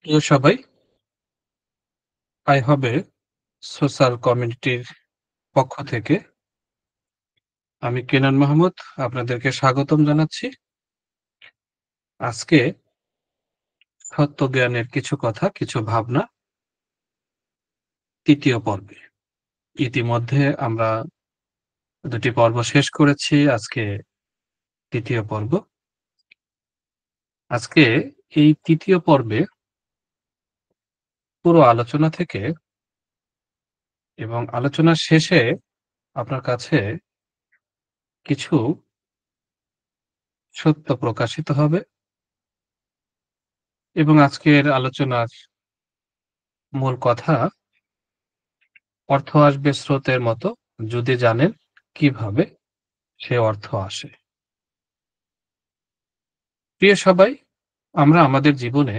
প্রিয় সবাই, আই হবে সোশ্যাল কমিউনিটির পক্ষ থেকে আমি কেনান মাহমুদ আপনাদেরকে স্বাগতম জানাচ্ছি। আজকে সত্য জ্ঞানের কিছু কথা, কিছু ভাবনা ৩য় পর্বে। ইতিমধ্যে আমরা ২ টি পর্ব শেষ করেছি। আজকে ৩য় পর্ব। আজকে এই ৩য় পর্বে পুরো আলোচনা থেকে এবং আলোচনার শেষে আপনার কাছে কিছু সত্য প্রকাশিত হবে এবং আজকের আলোচনার মূল কথা অর্থ আসবে স্রোতের মতো যদি জানেন কিভাবে সে অর্থ আসে। প্রিয় সবাই, আমরা আমাদের জীবনে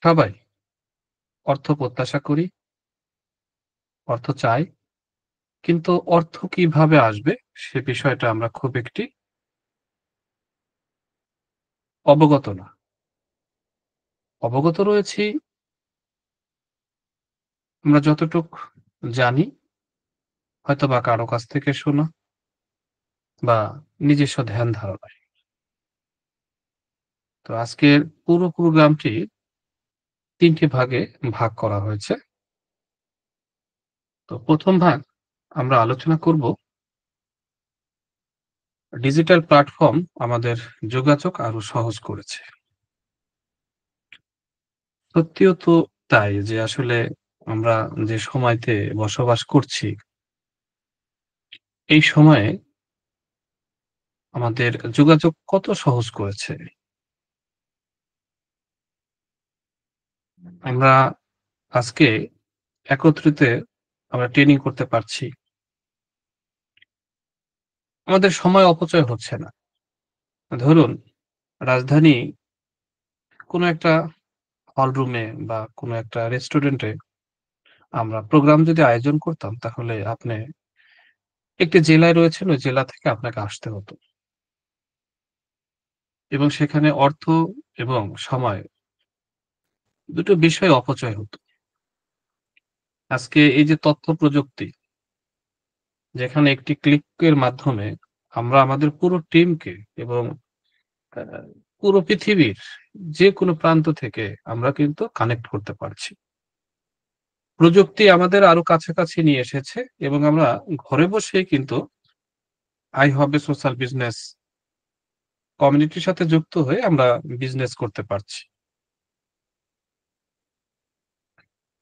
সবাই অর্থ প্রত্যাশা করি, অর্থ চাই, কিন্তু অর্থ কিভাবে আসবে সে বিষয়টা আমরা খুব একটি অবগত না। অবগত রয়েছি আমরা যতটুক জানি, হয়তোবা কারো কাছ থেকে শোনা বা নিজস্ব ধ্যান ধারণায়। তো আজকের পুরো প্রোগ্রামটি ৩ টি ভাগে ভাগ করা হয়েছে। তো ১ম ভাগ আমরা আলোচনা করব ডিজিটাল প্ল্যাটফর্ম আমাদের যোগাযোগ আরো সহজ করেছে। সত্যিও তো তাই যে আসলে আমরা যে সময়তে বসবাস করছি, এই সময়ে আমাদের যোগাযোগ কত সহজ করেছে। আমরা আজকে একত্রিত আমরা ট্রেনিং করতে পারছি। আমাদের সময় অপচয় হচ্ছে না। ধরুন রাজধানী কোনো একটা হল রুমে বা কোনো একটা রেস্টুরেন্টে আমরা প্রোগ্রাম যদি আয়োজন করতাম তাহলে আপনি একটি জেলায় রয়েছেন, ওই জেলা থেকে আপনাকে আসতে হতো। এবং সেখানে অর্থ এবং সময় দুটো বিষয় অপচয় হতো। আজকে এই যে তথ্য প্রযুক্তি, যেখানে একটি ক্লিকের মাধ্যমে আমরা আমাদের পুরো টিমকে এবং আ পুরো পৃথিবীর যেকোনো প্রান্ত থেকে আমরা কিন্তু কানেক্ট করতে পারছি। প্রযুক্তি আমাদের আরো কাছাকাছি নিয়ে এসেছে এবং আমরা ঘরে বসেই কিন্তু আই হবে সোশ্যাল বিজনেস কমিউনিটির সাথে যুক্ত হয়ে আমরা বিজনেস করতে পারছি।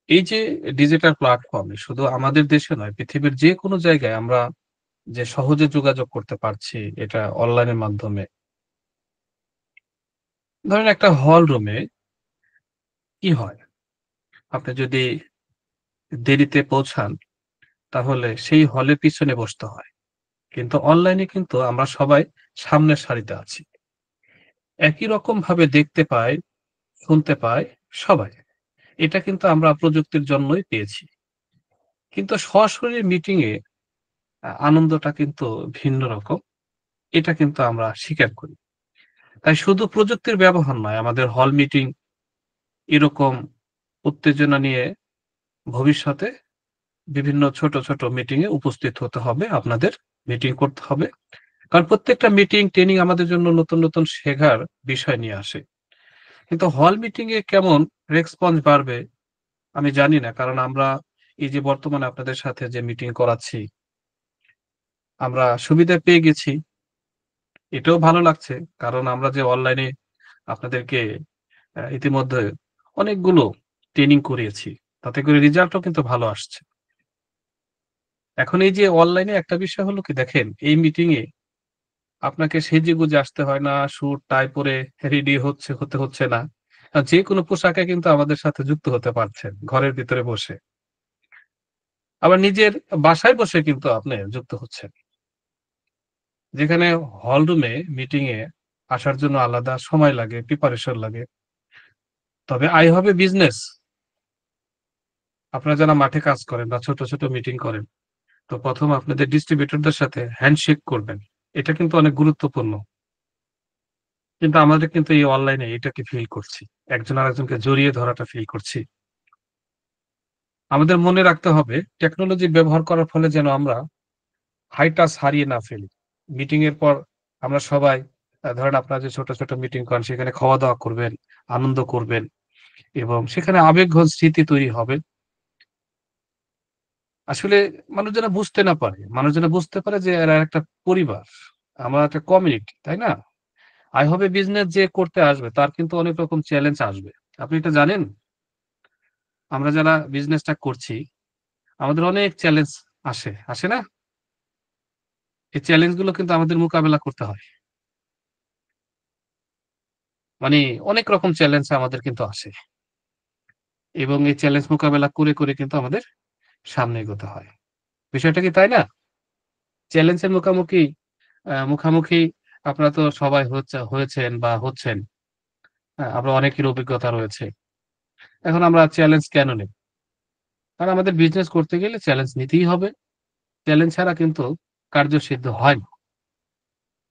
এই যে ডিজিটাল প্ল্যাটফর্মে শুধু আমাদের দেশে নয়, পৃথিবীর যেকোনো জায়গায় আমরা যে সহজে যোগাযোগ করতে পারছি এটা অনলাইনের মাধ্যমে। ধরেন একটা হল রুমে কি হয়? আপনি যদি দেরিতে পৌঁছান তাহলে সেই হলের পিছনে বসতে হয়। কিন্তু অনলাইনে কিন্তু আমরা সবাই সামনের সারিতে আছি। একই রকমভাবে দেখতে পাই, শুনতে পাই সবাই। এটা কিন্তু আমরা প্রযুক্তির জন্যই পেয়েছি। কিন্তু সরাসরি মিটিং এ আনন্দটা কিন্তু ভিন্ন রকম। এটা কিন্তু আমরা স্বীকার করি। তাই শুধু প্রযুক্তির ব্যবহার নয়, আমাদের হল মিটিং এরকম উত্তেজনা নিয়ে ভবিষ্যতে বিভিন্ন ছোট, ছোট মিটিং এ উপস্থিত হতে হবে আপনাদের। মিটিং করতে হবে। কারণ প্রত্যেকটা মিটিং, ট্রেনিং আমাদের জন্য নতুন, নতুন শেখার বিষয় নিয়ে আসে। কিন্তু হল মিটিং এ কেমন রেসপন্স বাড়বে আমি জানি না। কারণ আমরা এই যে বর্তমানে আপনাদের সাথে যে মিটিং করাচ্ছি, আমরা সুবিধা পেয়ে গেছি। এটাও ভালো লাগছে। কারণ আমরা যে অনলাইনে আপনাদেরকে ইতিমধ্যে অনেকগুলো ট্রেনিং করিয়েছি। তাতে করে রেজাল্টও কিন্তু ভালো আসছে। এখন এই যে অনলাইনে একটা বিষয় হলো কি দেখেন, এই মিটিং এ আপনাকে সেজেগুজে আসতে হয় না, স্যুট টাই পরে রেডি হতে হচ্ছে না। যেকোনো পোশাকে কিন্তু আমাদের সাথে যুক্ত হতে পারছেন, ঘরের ভিতরে বসে। আবার নিজের বাসায় বসে কিন্তু আপনি যুক্ত হচ্ছেন। যেখানে হল রুমে মিটিং এ আসার জন্য আলাদা সময় লাগে, প্রিপারেশন লাগে। তবে আই হবে বিজনেস, আপনারা যারা মাঠে কাজ করেন বা ছোট, ছোট মিটিং করেন, তো ১ম আপনাদের ডিস্ট্রিবিউটরদের সাথে হ্যান্ডশেক করবেন। এটা কিন্তু অনেক গুরুত্বপূর্ণ। কিন্তু আমাদের কিন্তু এই অনলাইনে এটাকে ফিল করছি। একজন আরেকজনকে জড়িয়ে ধরাটা ফিল করছি। আমাদের মনে রাখতে হবে টেকনোলজি ব্যবহার করার ফলে যেন আমরা হাই টাচ হারিয়ে না ফেলি। মিটিং এর পর আমরা সবাই ধরেন আপনারা যে ছোট, ছোট মিটিং করেন সেখানে খাওয়া-দাওয়া করবেন, আনন্দ করবেন এবং সেখানে আবেগঘন স্মৃতি তৈরি হবে। আসলে মানুষ যেন বুঝতে না পারে। মানুষ যেন বুঝতে পারে যে এরা একটা পরিবার। আমরা একটা কমিউনিটি, তাই না? I হবে বিজনেস যে করতে আসবে তার কিন্তু অনেক রকম চ্যালেঞ্জ আসবে। আপনি এটা জানেন? আমরা যারা বিজনেসটা করছি, আমাদের অনেক চ্যালেঞ্জ আসে, আসে না? এই চ্যালেঞ্জ গুলো কিন্তু আমাদের মোকাবেলা করতে হয়। মানে অনেক রকম চ্যালেঞ্জ আমাদের কিন্তু আসে এবং এই চ্যালেঞ্জ মোকাবেলা করে, করে কিন্তু আমাদের সামনে এগোতে হয়। বিষয়টা কি তাই না? চ্যালেঞ্জের মুখামুখি আপনারা তো সবাই হয়েছেন বা হচ্ছেন। আমরা অনেকের অভিজ্ঞতা রয়েছে। এখন আমরা চ্যালেঞ্জ কেন নেব? কারণ আমাদের বিজনেস করতে গেলে চ্যালেঞ্জ নিতেই হবে। চ্যালেঞ্জ ছাড়া কিন্তু কার্যসিদ্ধ হয় না।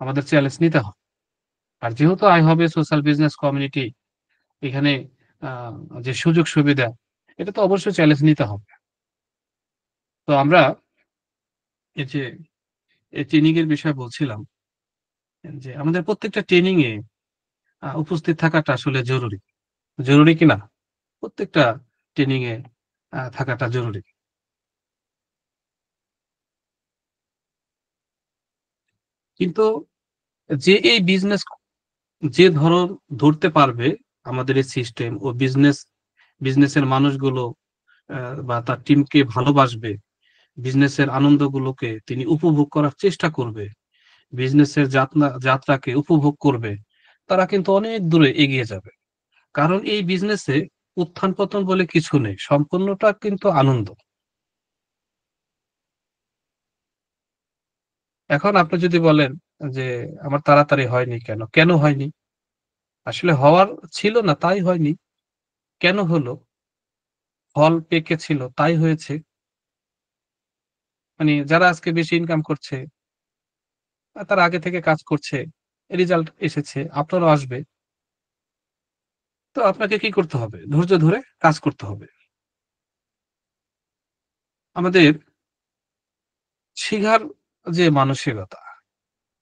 আমাদের চ্যালেঞ্জ নিতে হয়। আর যেহেতু আই হবে সোশ্যাল বিজনেস কমিউনিটি এখানে আ যে সুযোগ সুবিধা এটা তো অবশ্যই চ্যালেঞ্জ নিতে হবে। তো আমরা এই যে এই ট্রেনিং এর বিষয়ে বলছিলাম যে আমাদের প্রত্যেকটা ট্রেনিং এ উপস্থিত থাকাটা আসলে জরুরি। জরুরি কি না? প্রত্যেকটা ট্রেনিং এ থাকাটা জরুরি। কিন্তু যে এই বিজনেস যে ধরতে পারবে আমাদের এই সিস্টেম ও বিজনেসের মানুষগুলো আ বা তার টিমকে ভালোবাসবে, বিজনেসের আনন্দগুলোকে তিনি উপভোগ করার চেষ্টা করবে, বিজনেসের যাত্রাকে উপভোগ করবে, তারা কিন্তু অনেক দূরে এগিয়ে যাবে। কারণ এই বিজনেসে উত্থান-পতন বলে কিছু নেই। সম্পূর্ণটা কিন্তু আনন্দ। এখন আপনি যদি বলেন যে, "আমার তাড়াতাড়ি হয়নি কেন?" কেন হয়নি? আসলে হওয়ার ছিল না তাই হয়নি। কেন হলো? ফল পেকেছিল তাই হয়েছে। মানে যারা আজকে বেশি ইনকাম করছে, তারা আগে থেকে কাজ করছে। রেজাল্ট এসেছে, আপনারও আসবে। তো আপনাকে কি করতে হবে? ধৈর্য ধরে কাজ করতে হবে। আমাদের শিখার যে মানসিকতা,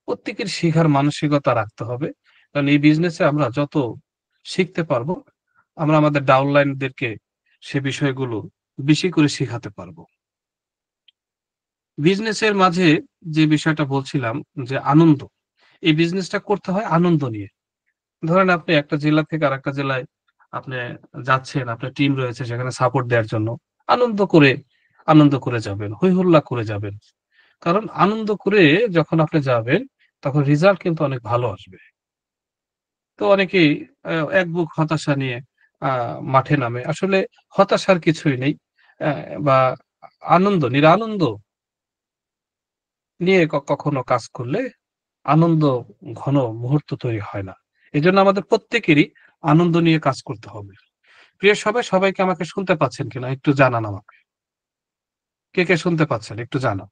প্রত্যেকের শিখার মানসিকতা রাখতে হবে। কারণ এই বিজনেসে আমরা যত শিখতে পারবো, আমরা আমাদের ডাউনলাইনদেরকে সে বিষয়গুলো বেশি করে শিখাতে পারবো। বিজনেসের মাঝে যে বিষয়টা বলছিলাম যে আনন্দ, এই বিজনেসটা করতে হয় আনন্দ নিয়ে। ধরেন আপনি একটা জেলা থেকে আরেকটা জেলায় আপনি যাচ্ছেন, আপনার টিম রয়েছে সেখানে সাপোর্ট দেওয়ার জন্য। আনন্দ করে, আনন্দ করে যাবেন, হৈ হুল্লা করে যাবেন। কারণ আনন্দ করে যখন আপনি যাবেন, তখন রেজাল্ট কিন্তু অনেক ভালো আসবে। তো অনেকেই এক বুক হতাশা নিয়ে আ মাঠে নামে। আসলে হতাশার কিছুই নেই। বা নিরানন্দ নিয়ে কখনো কাজ করলে আনন্দ ঘন মুহূর্ত তৈরি হয় না। এজন্য আমাদের প্রত্যেকেরই আনন্দ নিয়ে কাজ করতে হবে। প্রিয় সবাই, সবাইকে আমাকে শুনতে পাচ্ছেন কিনা একটু জানান আমাকে। কে, কে শুনতে পাচ্ছেন একটু জানান।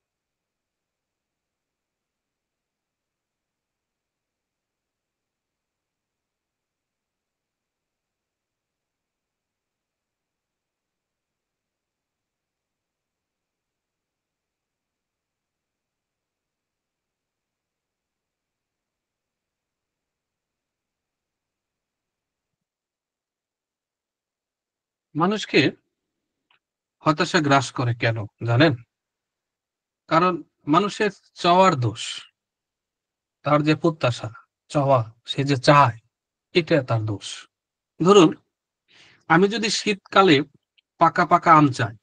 মানুষকে হতাশা গ্রাস করে কেন জানেন? কারণ মানুষের চাওয়ার দোষ। তার যে প্রত্যাশা, চাওয়া, সে যে চায়, এটা তার দোষ। ধরুন আমি যদি শীতকালে পাকা, পাকা আম চাই,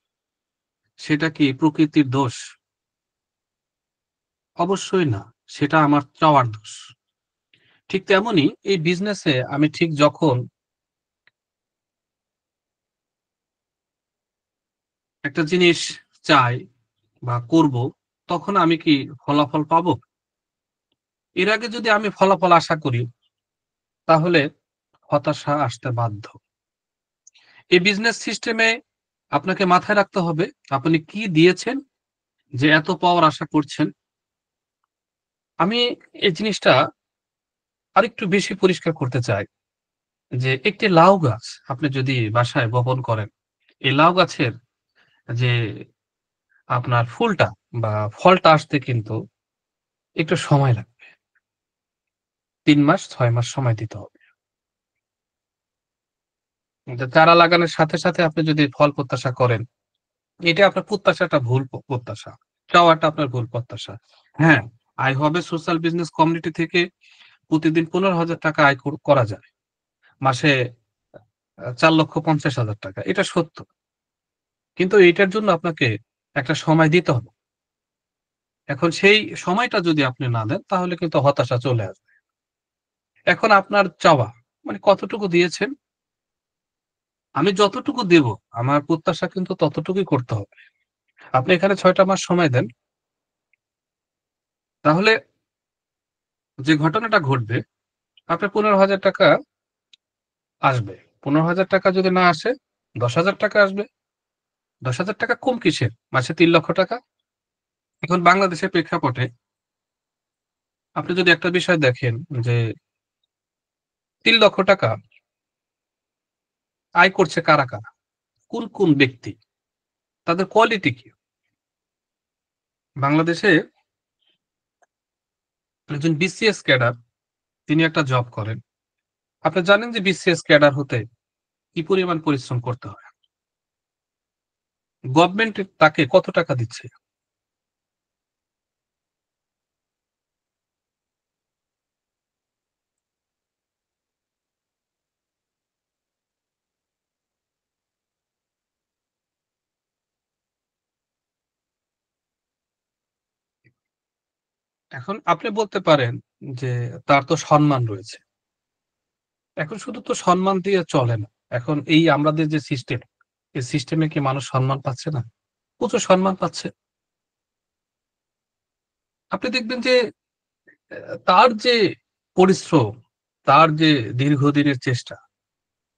সেটা কি প্রকৃতির দোষ? অবশ্যই না। সেটা আমার চাওয়ার দোষ। ঠিক তেমনই এই বিজনেসে আমি ঠিক যখন একটা জিনিস চাই বা করব, তখন আমি কি ফলাফল পাবো? এর আগে যদি আমি ফলাফল আশা করি, তাহলে হতাশা আসতে বাধ্য। এই বিজনেস সিস্টেমে আপনাকে মাথায় রাখতে হবে, আপনি কি দিয়েছেন যে এত পাওয়ার আশা করছেন? আমি এই জিনিসটা আরেকটু বেশি পরিষ্কার করতে চাই যে একটি লাউ গাছ আপনি যদি বাসায় বপন করেন, এই লাউ গাছের যে আপনার ফুলটা বা ফলটা আসতে কিন্তু একটু সময় লাগবে। ৩ মাস ৬ মাস সময় দিতে হবে। চারা লাগানোর সাথে আপনি যদি ফল প্রত্যাশা করেন, এটা আপনার প্রত্যাশাটা ভুল প্রত্যাশা। চাওয়াটা আপনার ভুল প্রত্যাশা। হ্যাঁ, আয় হবে সোশ্যাল বিজনেস কমিউনিটি থেকে প্রতিদিন ৳১৫,০০০ আয় করা যায়। মাসে ৳৪,৫০,০০০ এটা সত্য। কিন্তু এইটার জন্য আপনাকে একটা সময় দিতে হবে। এখন সেই সময়টা যদি আপনি না দেন তাহলে কিন্তু হতাশা চলে আসবে। এখন আপনার চাওয়া মানে কতটুকু দিয়েছেন? আমি যতটুকু দেব আমার প্রত্যাশা কিন্তু ততটুকুই করতে হবে। আপনি এখানে ৬ টা মাস সময় দেন। তাহলে যে ঘটনাটা ঘটবে আপনার ৳১৫,০০০ আসবে। ৳১৫,০০০ যদি না আসে ৳১০,০০০ আসবে। ৳১০,০০০ কম কিসের? মাসে ৳৩,০০,০০০। এখন বাংলাদেশের প্রেক্ষাপটে আপনি যদি একটা বিষয় দেখেন যে ৳৩,০০,০০০ আয় করছে কারা? কোন ব্যক্তি? তাদের কোয়ালিটি কি? বাংলাদেশে একজন বিসিএস ক্যাডার তিনি একটা জব করেন। আপনি জানেন যে বিসিএস ক্যাডার হতে কি পরিমাণ পরিশ্রম করতে হয়? গভর্নমেন্ট তাকে কত টাকা দিচ্ছে? এখন আপনি বলতে পারেন যে তার তো সম্মান রয়েছে। এখন শুধু তো সম্মান দিয়ে চলে না। এখন এই আমাদের যে সিস্টেম, এই সিস্টেমে কি মানুষ সম্মান পাচ্ছে না? প্রচুর সম্মান পাচ্ছে। আপনি দেখবেন যে তার যে পরিশ্রম, তার যে দীর্ঘদিনের চেষ্টা,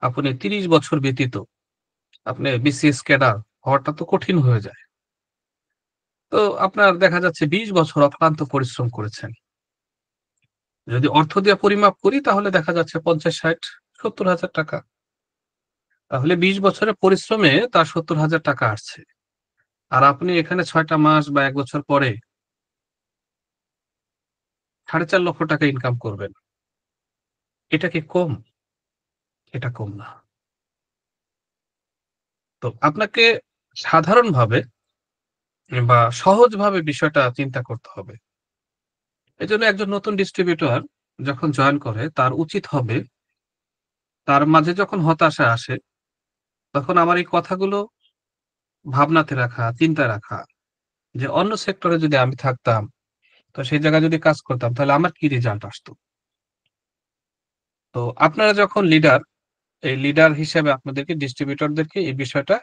আপনি ৩০ বছর ব্যতীত আপনি বিসিএস ক্যাডার হওয়াটা তো কঠিন হয়ে যায়। তো আপনার দেখা যাচ্ছে ২০ বছর অক্লান্ত পরিশ্রম করেছেন। যদি অর্থ দিয়ে পরিমাপ করি তাহলে দেখা যাচ্ছে ৫০, ৬০, ৳৭০,০০০। তাহলে ২০ বছরের পরিশ্রমে তার ৳৭০,০০০ আসছে। আর আপনি এখানে ৬ টা মাস বা ১ বছর পরে ৳৪,৫০,০০০ ইনকাম করবেন। এটা কি কম? এটা কম না। তো আপনাকে সাধারণভাবে বা সহজভাবে বিষয়টা চিন্তা করতে হবে। এজন্য একজন নতুন ডিস্ট্রিবিউটর যখন জয়েন করে তার উচিত হবে তার মাঝে যখন হতাশা আসে তখন আমার এই কথাগুলো ভাবনাতে রাখা, চিন্তায় রাখা যে অন্য সেক্টরে যদি আমি থাকতাম তো সেই জায়গায় যদি কাজ করতাম তাহলে আমার কি রেজাল্ট আসতো? তো আপনারা যখন লিডার, এই লিডার হিসেবে আপনাদেরকে ডিস্ট্রিবিউটরদেরকে এই বিষয়টা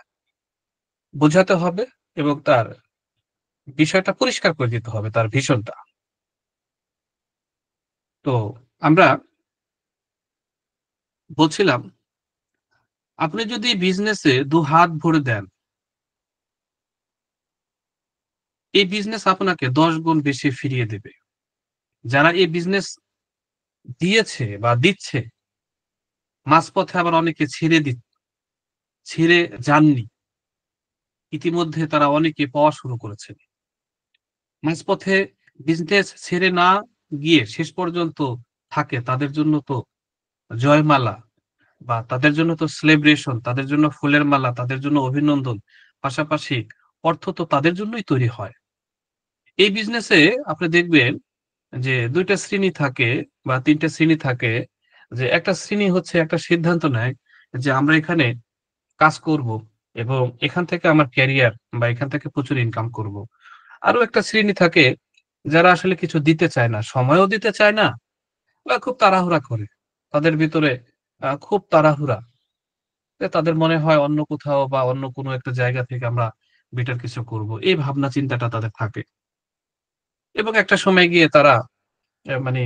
বোঝাতে হবে এবং তার বিষয়টা পরিষ্কার করে দিতে হবে তার ভিশনটা। তো আমরা বলছিলাম আপনি যদি বিজনেসে ২ হাত ভরে দেন, এই বিজনেস আপনাকে ১০ গুণ বেশি ফিরিয়ে দেবে। যারা এই বিজনেস দিয়েছে বা দিচ্ছে, মাঝপথে আবার অনেকে ছেড়ে যাননি। ইতিমধ্যে তারা অনেকে পাওয়া শুরু করেছেন। মাঝপথে বিজনেস ছেড়ে না গিয়ে শেষ পর্যন্ত থাকে তাদের জন্য তো জয়মালা বা তাদের জন্য তো সেলিব্রেশন, তাদের জন্য ফুলের মালা, তাদের জন্য অভিনন্দন। পাশাপাশি অর্থ তো তাদের জন্যই তৈরি হয়। এই বিজনেসে আপনি দেখবেন যে ২ টা শ্রেণী থাকে বা ৩ টা শ্রেণী থাকে যে একটা শ্রেণী হচ্ছে একটা সিদ্ধান্ত নেয় যে আমরা এখানে কাজ করব এবং এখান থেকে আমার ক্যারিয়ার বা এখান থেকে প্রচুর ইনকাম করব। আরো একটা শ্রেণী থাকে যারা আসলে কিছু দিতে চায় না, সময়ও দিতে চায় না বা খুব তাড়াহুড়া করে। তাদের ভিতরে খুব তাড়াহুড়া। তাদের মনে হয় অন্য কোথাও বা অন্য কোনো একটা জায়গা থেকে আমরা বেটার কিছু করব। এই ভাবনা চিন্তাটা তাদের থাকে। এবং একটা সময় গিয়ে তারা মানে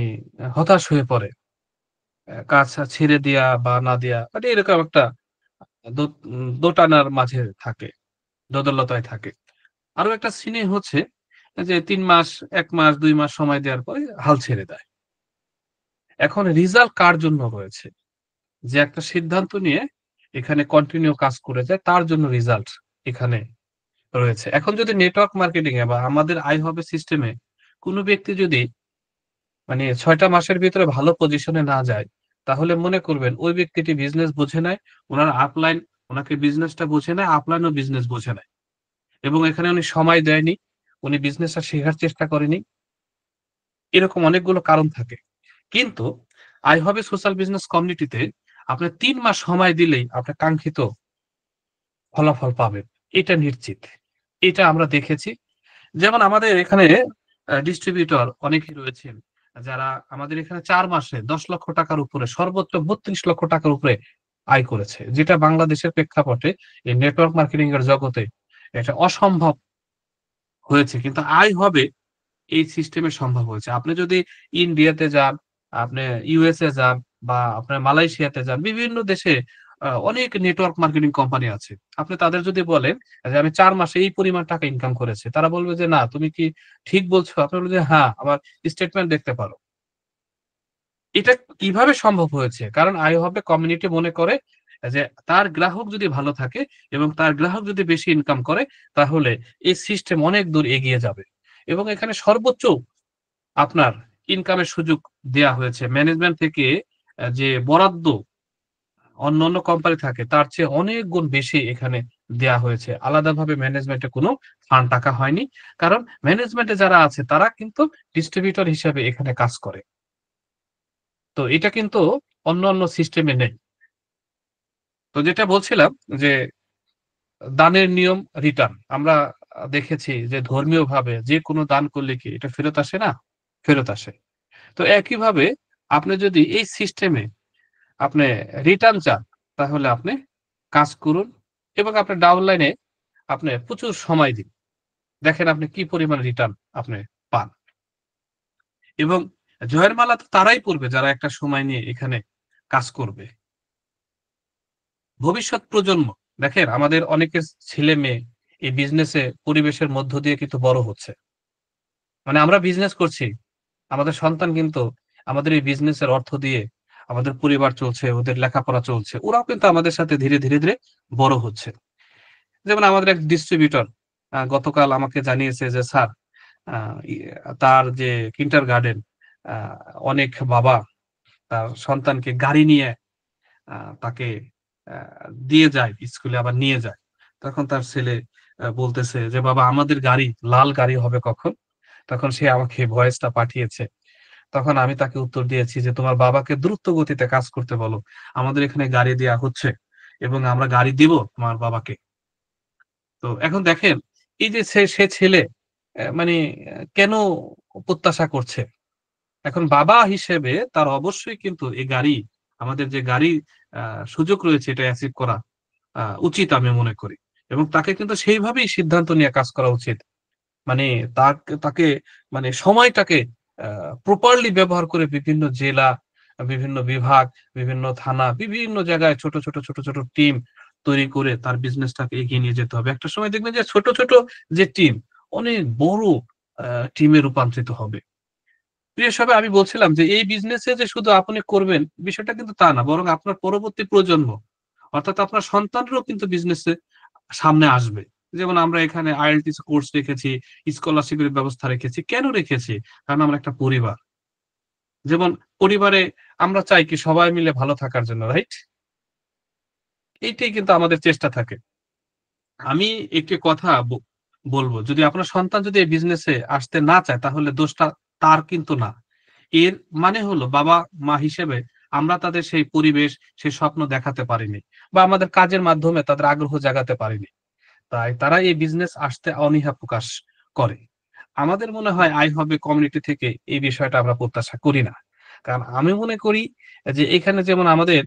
হতাশ হয়ে পড়ে। কাজ ছেড়ে দেয়া বা না দেয়া মানে এরকম একটা দোটানার মাঝে থাকে, দোদুল্যতায় থাকে। আরো একটা শ্রেণী হচ্ছে যে ৩ মাস, ১ মাস, ২ মাস সময় দেওয়ার পরে হাল ছেড়ে দেয়। এখন রেজাল্ট কার জন্য রয়েছে? যে একটা সিদ্ধান্ত নিয়ে এখানে কন্টিনিউ কাজ করে যায় তার জন্য রেজাল্ট এখানে রয়েছে। এখন যদি নেটওয়ার্ক মার্কেটিং এ বা আমাদের আইহবে সিস্টেমে কোন ব্যক্তি যদি মানে ৬ টা মাসের ভিতরে ভালো পজিশনে না যায়, তাহলে মনে করবেন ওই ব্যক্তিটি বিজনেস বুঝে নাই। উনার আপলাইন উনাকে বিজনেসটা বুঝে নাই, আপলাইনও বিজনেস বুঝে নাই। এবং এখানে উনি সময় দেয়নি। উনি বিজনেসটা শেখার চেষ্টা করেনি। এরকম অনেকগুলো কারণ থাকে। কিন্তু আইহবে সোশ্যাল বিজনেস কমিউনিটিতে আপনার ৩ মাস সময় দিলেই আপনার কাঙ্ক্ষিত ফলাফল পাবেন। এটা নিশ্চিত। এটা আমরা দেখেছি। যেমন আমাদের এখানে ডিস্ট্রিবিউটর অনেকেই রয়েছেন। যারা আমাদের এখানে ৪ মাসে ৳১০,০০,০০০ উপরে সর্বোচ্চ ৳৩২,০০,০০০ উপরে আয় করেছে। যেটা বাংলাদেশের প্রেক্ষাপটে এই নেটওয়ার্ক মার্কেটিং এর জগতে এটা অসম্ভব হয়েছে। কিন্তু আয় হবে এই সিস্টেমে সম্ভব হয়েছে। আপনি যদি ইন্ডিয়াতে যান, আপনি ইউএসএ যান বা আপনার মালয়েশিয়াতে যান, বিভিন্ন দেশে অনেক নেটওয়ার্ক মার্কেটিং কোম্পানি আছে। আপনি তাদের যদি বলেন যে, "আমি ৪ মাসে এই পরিমাণ টাকা ইনকাম করেছি।" তারা বলবে যে, "না, তুমি কি ঠিক বলছো?" আপনি বলবেন যে, "হ্যাঁ, আমার স্টেটমেন্ট দেখতে পারো।" এটা কিভাবে সম্ভব হয়েছে? কারণ iHub এ কমিউনিটি মনে করে যে তার গ্রাহক যদি ভালো থাকে এবং তার গ্রাহক যদি বেশি ইনকাম করে তাহলে এই সিস্টেম অনেক দূর এগিয়ে যাবে। এবং এখানে সর্বোচ্চ আপনার ইনকামের সুযোগ দেয়া হয়েছে। ম্যানেজমেন্ট থেকে যে বরাদ্দ অন্যান্য কোম্পানি থাকে তার চেয়ে অনেক গুণ বেশি এখানে দেয়া হয়েছে। আলাদাভাবে ম্যানেজমেন্টে কোনো ফান্ড টাকা হয়নি। কারণ ম্যানেজমেন্টে যারা আছে তারা কিন্তু ডিস্ট্রিবিউটর হিসেবে এখানে কাজ করে। তো এটা কিন্তু অন্যান্য সিস্টেমে নেই। তো যেটা বলছিলাম যে দানের নিয়ম রিটার্ন। আমরা দেখেছি যে ধর্মীয়ভাবে যেকোনো দান করলে কি এটা ফেরত আসে না? ফেরত আসে। তো একইভাবে আপনি যদি এই সিস্টেমে আপনি রিটার্ন চান, তাহলে আপনি কাজ করুন এবং আপনার ডাউনলাইনে আপনি প্রচুর সময় দিন। দেখেন আপনি কি পরিমাণ রিটার্ন আপনি পান। এবং জয়ের মালা তো তারাই পড়বে যারা একটা সময় নিয়ে এখানে কাজ করবে। ভবিষ্যৎ প্রজন্ম দেখেন আমাদের অনেকের ছেলে-মেয়ে এই বিজনেসে পরিবেশের মধ্য দিয়ে কিন্তু বড় হচ্ছে। মানে আমরা বিজনেস করছি। আমাদের সন্তান কিন্তু আমাদের এই বিজনেসের অর্থ দিয়ে আমাদের পরিবার চলছে, ওদের লেখাপড়া চলছে। ওরাও কিন্তু আমাদের সাথে ধীরে ধীরে বড় হচ্ছে। যেমন আমাদের এক ডিস্ট্রিবিউটর গতকাল আমাকে জানিয়েছে যে, "স্যার আ ই তার যে কিন্ডারগার্টেন আ অনেক বাবা তার সন্তানকে গাড়ি নিয়ে আ তাকে আ দিয়ে যায়, স্কুলে আবার নিয়ে যায়।" তখন তার ছেলে বলতেছে যে, "বাবা আমাদের গাড়ি, লাল গাড়ি হবে কখন?" তখন সে আমাকে ভয়েসটা পাঠিয়েছে। তখন আমি তাকে উত্তর দিয়েছি যে, "তোমার বাবাকে দ্রুত গতিতে কাজ করতে বলো। আমাদের এখানে গাড়ি দেয়া হচ্ছে এবং আমরা গাড়ি দিব তোমার বাবাকে।" তো এখন দেখেন এই যে সে ছেলে মানে কেন প্রত্যাশা করছে? এখন বাবা হিসেবে তার অবশ্যই কিন্তু এই গাড়ি আমাদের যে গাড়ি আ সুযোগ রয়েছে এটা অ্যাচিভ করা উচিত আমি মনে করি। এবং তাকে কিন্তু সেইভাবেই সিদ্ধান্ত নিয়ে কাজ করা উচিত। মানে তাকে মানে সময়টাকে আ প্রপারলি ব্যবহার করে বিভিন্ন জেলা, বিভিন্ন বিভাগ, বিভিন্ন থানা, বিভিন্ন জায়গায় ছোট ছোট টিম তৈরি করে তার বিজনেসটাকে এগিয়ে নিয়ে যেতে হবে। একটা সময় দেখবেন যে ছোট যে টিম অনেক বড় আ টিমে রূপান্তরিত হবে। প্রিয় সবাই আমি বলছিলাম যে এই বিজনেসে যে শুধু আপনি করবেন বিষয়টা কিন্তু তা না। বরং আপনার পরবর্তী প্রজন্ম অর্থাৎ আপনার সন্তানরাও কিন্তু বিজনেসে সামনে আসবে। যেমন আমরা এখানে IELTS কোর্স রেখেছি, স্কলারশিপ এর ব্যবস্থা রেখেছি। কেন রেখেছি? কারণ আমরা একটা পরিবার। যেমন পরিবারে আমরা চাই কি সবাই মিলে ভালো থাকার জন্য, রাইট? এইটাই কিন্তু আমাদের চেষ্টা থাকে। আমি একটি কথা বলব, যদি আপনার সন্তান যদি এই বিজনেসে আসতে না চায় তাহলে দোষটা তার কিন্তু না। এর মানে হলো বাবা-মা হিসেবে আমরা তাদের সেই পরিবেশ, সেই স্বপ্ন দেখাতে পারিনি বা আমাদের কাজের মাধ্যমে তাদের আগ্রহ জাগাতে পারিনি। তাই তারা এই বিজনেস আসতে অনীহা প্রকাশ করে। আমাদের মনে হয় আয় হবে কমিউনিটি থেকে এই বিষয়টা আমরা প্রত্যাশা করি না। কারণ আমি মনে করি যে এখানে যেমন আমাদের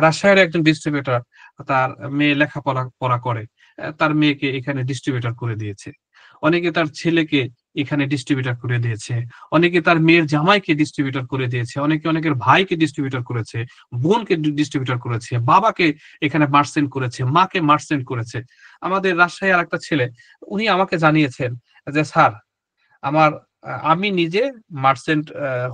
রাজশাহীর একজন ডিস্ট্রিবিউটর তার মেয়ে পড়া করে। তার মেয়েকে এখানে ডিস্ট্রিবিউটর করে দিয়েছে। অনেকে তার ছেলেকে এখানে ডিস্ট্রিবিউটর করে দিয়েছে। অনেকে তার মেয়ের জামাইকে ডিস্ট্রিবিউটর করে দিয়েছে। অনেকে অনেকের ভাইকে ডিস্ট্রিবিউটর করেছে, বোনকে ডিস্ট্রিবিউটর করেছে, বাবাকে এখানে মার্চেন্ট করেছে, মাকে মার্চেন্ট করেছে। আমাদের রাজশাহীর আরেকটা ছেলে উনি আমাকে জানিয়েছেন যে, "স্যার আমার আমি নিজে মার্চেন্ট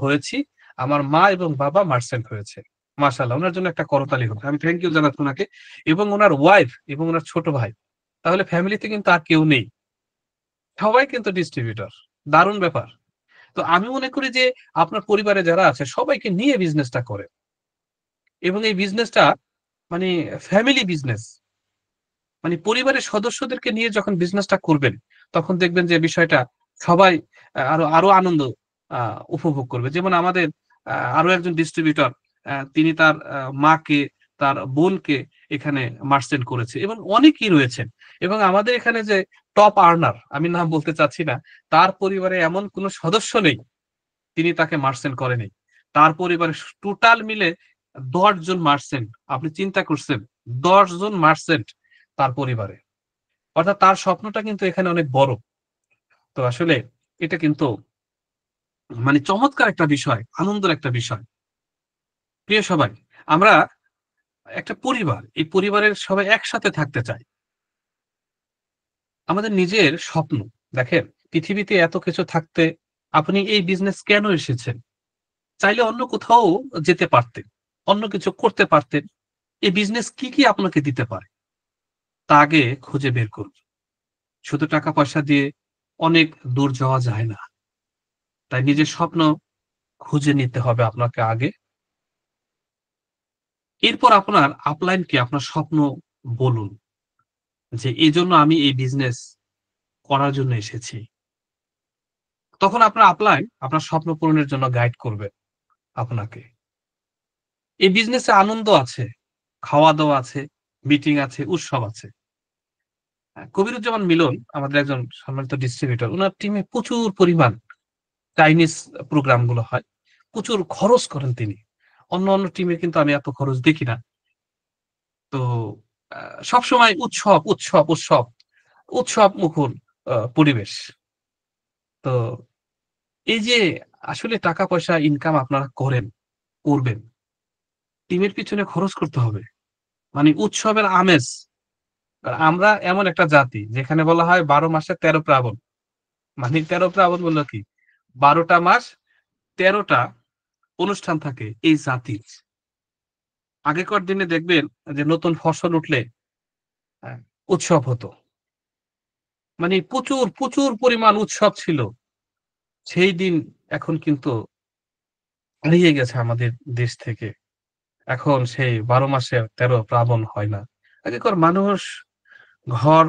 হয়েছি। আমার মা এবং বাবা মার্চেন্ট হয়েছে। মাশাআল্লাহ, ওনার জন্য একটা করতালি হোক। আমি থ্যাংক ইউ জানাচ্ছি ওনাকে এবং ওনার ওয়াইফ এবং ওনার ছোট ভাই। তাহলে ফ্যামিলিতে কিন্তু আর কেউ নেই, সবাই কিন্তু ডিস্ট্রিবিউটর। দারুণ ব্যাপার। তো আমি মনে করি যে আপনার পরিবারে যারা আছে সবাইকে নিয়ে বিজনেসটা করে এবং এই বিজনেসটা মানে ফ্যামিলি বিজনেস, মানে পরিবারের সদস্যদেরকে নিয়ে যখন বিজনেসটা করবেন তখন দেখবেন যে বিষয়টা সবাই আরো আরো আনন্দ উপভোগ করবে। যেমন আমাদের আরো একজন ডিস্ট্রিবিউটর, তিনি তার মাকে, তার বোনকে এখানে মার্চেন্ট করেছে এবং অনেকেই রয়েছেন। এবং আমাদের এখানে যে টপ আর্নার, আমি নাম বলতে চাচ্ছি না, তার পরিবারে এমন কোন সদস্য নেই তিনি তাকে মার্চেন্ট করেনি। তার পরিবারে টোটাল মিলে ১০ জন মার্চেন্ট। আপনি চিন্তা করছেন, ১০ জন মার্চেন্ট তার পরিবারে। অর্থাৎ তার স্বপ্নটা কিন্তু এখানে অনেক বড়। তো আসলে এটা কিন্তু মানে চমৎকার একটা বিষয়, আনন্দের একটা বিষয়। প্রিয় সবাই, আমরা একটা পরিবার, এই পরিবারের সবাই একসাথে থাকতে চাই। আমাদের নিজের স্বপ্ন, দেখেন পৃথিবীতে এত কিছু থাকতে আপনি এই বিজনেস কেন এসেছেন? চাইলে অন্য কোথাও যেতে পারতেন, অন্য কিছু করতে পারতেন। এই বিজনেস কি কি আপনাকে দিতে পারে তা আগে খুঁজে বের করুন। শুধু টাকা পয়সা দিয়ে অনেক দূর যাওয়া যায় না। তাই নিজের স্বপ্ন খুঁজে নিতে হবে আপনাকে আগে। এরপর আপনার আপলাইন কি, আপনার স্বপ্ন বলুন যে এই জন্য আমি এই বিজনেস করার জন্য এসেছি। তখন আপনার আপলাইন আপনার স্বপ্ন পূরণের জন্য গাইড করবে আপনাকে। এই বিজনেসে আনন্দ আছে, খাওয়া দাওয়া আছে, মিটিং আছে, উৎসব আছে। কবিরুজ্জামান মিলন আমাদের একজন সম্মানিত ডিস্ট্রিবিউটর, ওনার টিমে প্রচুর পরিমাণ চাইনিজ প্রোগ্রাম গুলো হয়, প্রচুর খরচ করেন তিনি। অন্য অন্য টিমে কিন্তু আমি এত খরচ দেখি না। তো সবসময় উৎসব উৎসব উৎসব উৎসব মুখর পরিবেশ। তো এই যে আসলে টাকা পয়সা ইনকাম আপনারা করেন, করবেন, টিমের পিছনে খরচ করতে হবে। মানে উৎসবের আমেজ। আর আমরা এমন একটা জাতি যেখানে বলা হয় ১২ মাসে ১৩ প্রাবণ। মানে ১৩ প্রাবণ বলল কি, ১২টা মাস ১৩টা অনুষ্ঠান থাকে এই জাতির। আগেকার দিনে দেখবেন যে নতুন ফসল উঠলে আ উৎসব হতো। মানে প্রচুর, প্রচুর পরিমাণ উৎসব ছিল। সেই দিন এখন কিন্তু হারিয়ে গেছে আমাদের দেশ থেকে। এখন সেই ১২ মাসে ১৩ প্রাবণ হয় না। আগেকার মানুষ ঘর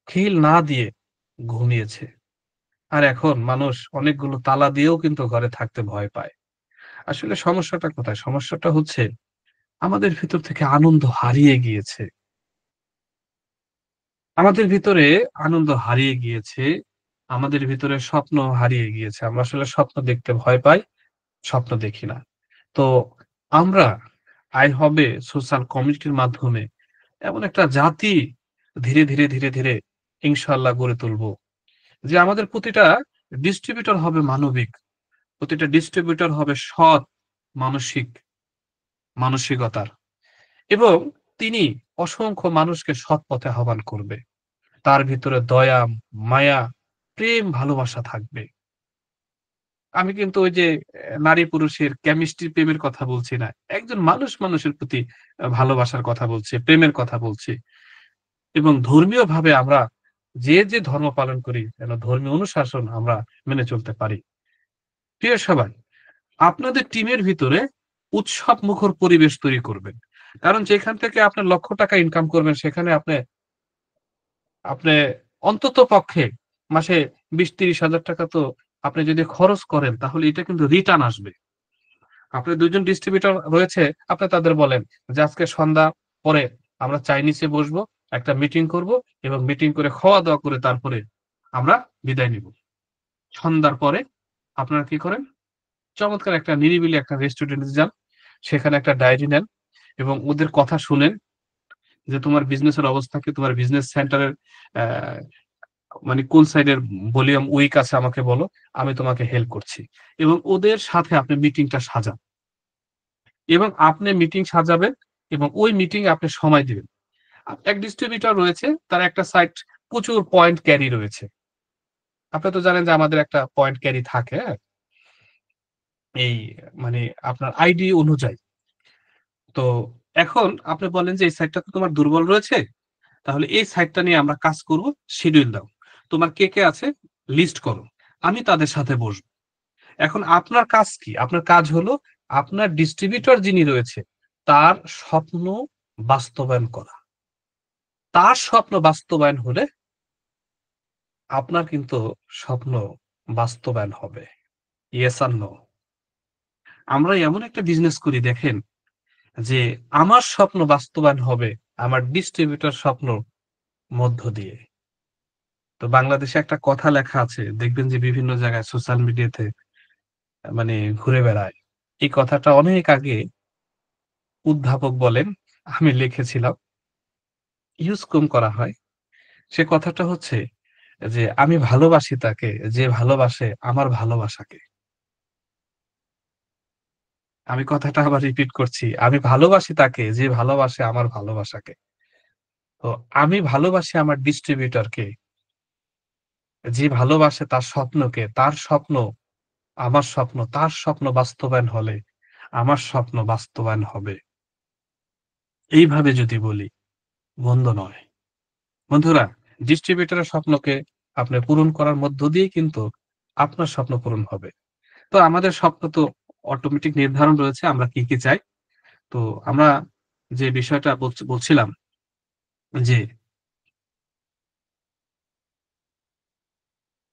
খিল না দিয়ে ঘুমিয়েছে। আর এখন মানুষ অনেকগুলো তালা দিয়েও কিন্তু ঘরে থাকতে ভয় পায়। আসলে সমস্যাটা কোথায়? সমস্যাটা হচ্ছে আমাদের ভিতর থেকে আনন্দ হারিয়ে গিয়েছে। আমাদের ভিতরে আনন্দ হারিয়ে গিয়েছে। আমাদের ভিতরে স্বপ্ন হারিয়ে গিয়েছে। আমরা আসলে স্বপ্ন দেখতে ভয় পাই, স্বপ্ন দেখি না। তো আমরা হবে সোশ্যাল কমিউনিটির মাধ্যমে এমন একটা জাতি ধীরে, ধীরে, ধীরে, ধীরে ইনশাআল্লাহ গড়ে তুলব। যে আমাদের প্রতিটা ডিস্ট্রিবিউটর হবে মানবিক। প্রতিটা ডিস্ট্রিবিউটর হবে সৎ মানসিক মানসিকতার এবং তিনি অসংখ্য মানুষকে সৎ পথে আহ্বান করবে। তার ভিতরে দয়া, মায়া, প্রেম, ভালোবাসা থাকবে। আমি কিন্তু ওই যে নারী পুরুষের কেমিস্ট্রি প্রেমের কথা বলছি না। একজন মানুষ মানুষের প্রতি ভালোবাসার কথা বলছি, প্রেমের কথা বলছি। এবং ধর্মীয়ভাবে আমরা যে ধর্ম পালন করি যেন ধর্মীয় অনুশাসন আমরা মেনে চলতে পারি। প্রিয় সবাই, আপনাদের টিমের ভিতরে উৎসব মুখর পরিবেশ তৈরি করবেন। কারণ যেখান থেকে আপনার লক্ষ টাকা ইনকাম করবেন সেখানে আপনি অন্তত পক্ষে মাসে ২০-৩০ হাজার টাকা তো আপনি যদি খরচ করেন তাহলে এটা কিন্তু রিটার্ন আসবে। আপনার ২ জন ডিস্ট্রিবিউটর রয়েছে, আপনি তাদের বলেন যে আজকে সন্ধ্যা পরে আমরা চাইনিজে বসবো, একটা মিটিং করব এবং মিটিং করে খাওয়া-দাওয়া করে তারপরে আমরা বিদায় নিব। সন্ধ্যার পরে আপনারা কি করেন? চমৎকার একটা নিরিবিলি একটা রেস্টুরেন্টে যান। সেখানে একটা ডায়েরি নেন এবং ওদের কথা শুনেন যে তোমার বিজনেসের অবস্থা কি? তোমার বিজনেস সেন্টারের অ্যা মানে কোন সাইডের ভলিউম উইক আছে আমাকে বলো। আমি তোমাকে হেল্প করছি। এবং ওদের সাথে আপনি মিটিংটা সাজান। এবং আপনি মিটিং সাজাবেন এবং ওই মিটিং এ আপনি সময় দিবেন। এক ডিস্ট্রিবিউটর রয়েছে, তার একটা সাইট প্রচুর পয়েন্ট ক্যারি রয়েছে। আপনি তো জানেন যে আমাদের একটা পয়েন্ট ক্যারি থাকে, হ্যাঁ? এই মানে আপনার আইডি অনুযায়ী। তো এখন আপনি বলেন যে, "এই সাইটটা তো তোমার দুর্বল রয়েছে। তাহলে এই সাইটটা নিয়ে আমরা কাজ করব। শিডিউল দাও। তোমার কে আছে লিস্ট করো। আমি তাদের সাথে বসব।" এখন আপনার কাজ কি? আপনার কাজ হলো আপনার ডিস্ট্রিবিউটর যিনি রয়েছে তার স্বপ্ন বাস্তবায়ন করা। তার স্বপ্ন বাস্তবায়ন হলে আপনার কিন্তু স্বপ্ন বাস্তবায়ন হবে। ইয়েস আর নো? আমরা এমন একটা বিজনেস করি দেখেন যে আমার স্বপ্ন বাস্তবায়ন হবে আমার ডিস্ট্রিবিউটর স্বপ্ন মধ্য দিয়ে। তো বাংলাদেশে একটা কথা লেখা আছে দেখবেন যে বিভিন্ন জায়গায় সোশ্যাল মিডিয়াতে মানে ঘুরে বেড়ায়। এই কথাটা অনেক আগে উদ্ভাবক বলেন, আমি লিখেছিলাম, ইউজ কম করা হয়। সে কথাটা হচ্ছে যে, "আমি ভালোবাসি তাকে যে ভালোবাসে আমার ভালোবাসাকে।" আমি কথাটা আবার রিপিট করছি। "আমি ভালোবাসি তাকে যে ভালোবাসে আমার ভালোবাসাকে।" তো আমি ভালোবাসি আমার ডিস্ট্রিবিউটরকে যে ভালোবাসে তার স্বপ্নকে, তার স্বপ্ন আমার স্বপ্ন, তার স্বপ্ন বাস্তবায়ন হলে আমার স্বপ্ন বাস্তবায়ন হবে। এইভাবে যদি বলি, মন্দ নয়। বন্ধুরা, ডিস্ট্রিবিউটরের স্বপ্নকে আপনি পূরণ করার মধ্য দিয়েই কিন্তু আপনার স্বপ্ন পূরণ হবে। তো আমাদের স্বপ্ন তো অটোমেটিক নির্ধারণ রয়েছে আমরা কি চাই। তো আমরা যে বিষয়টা বলছিলাম যে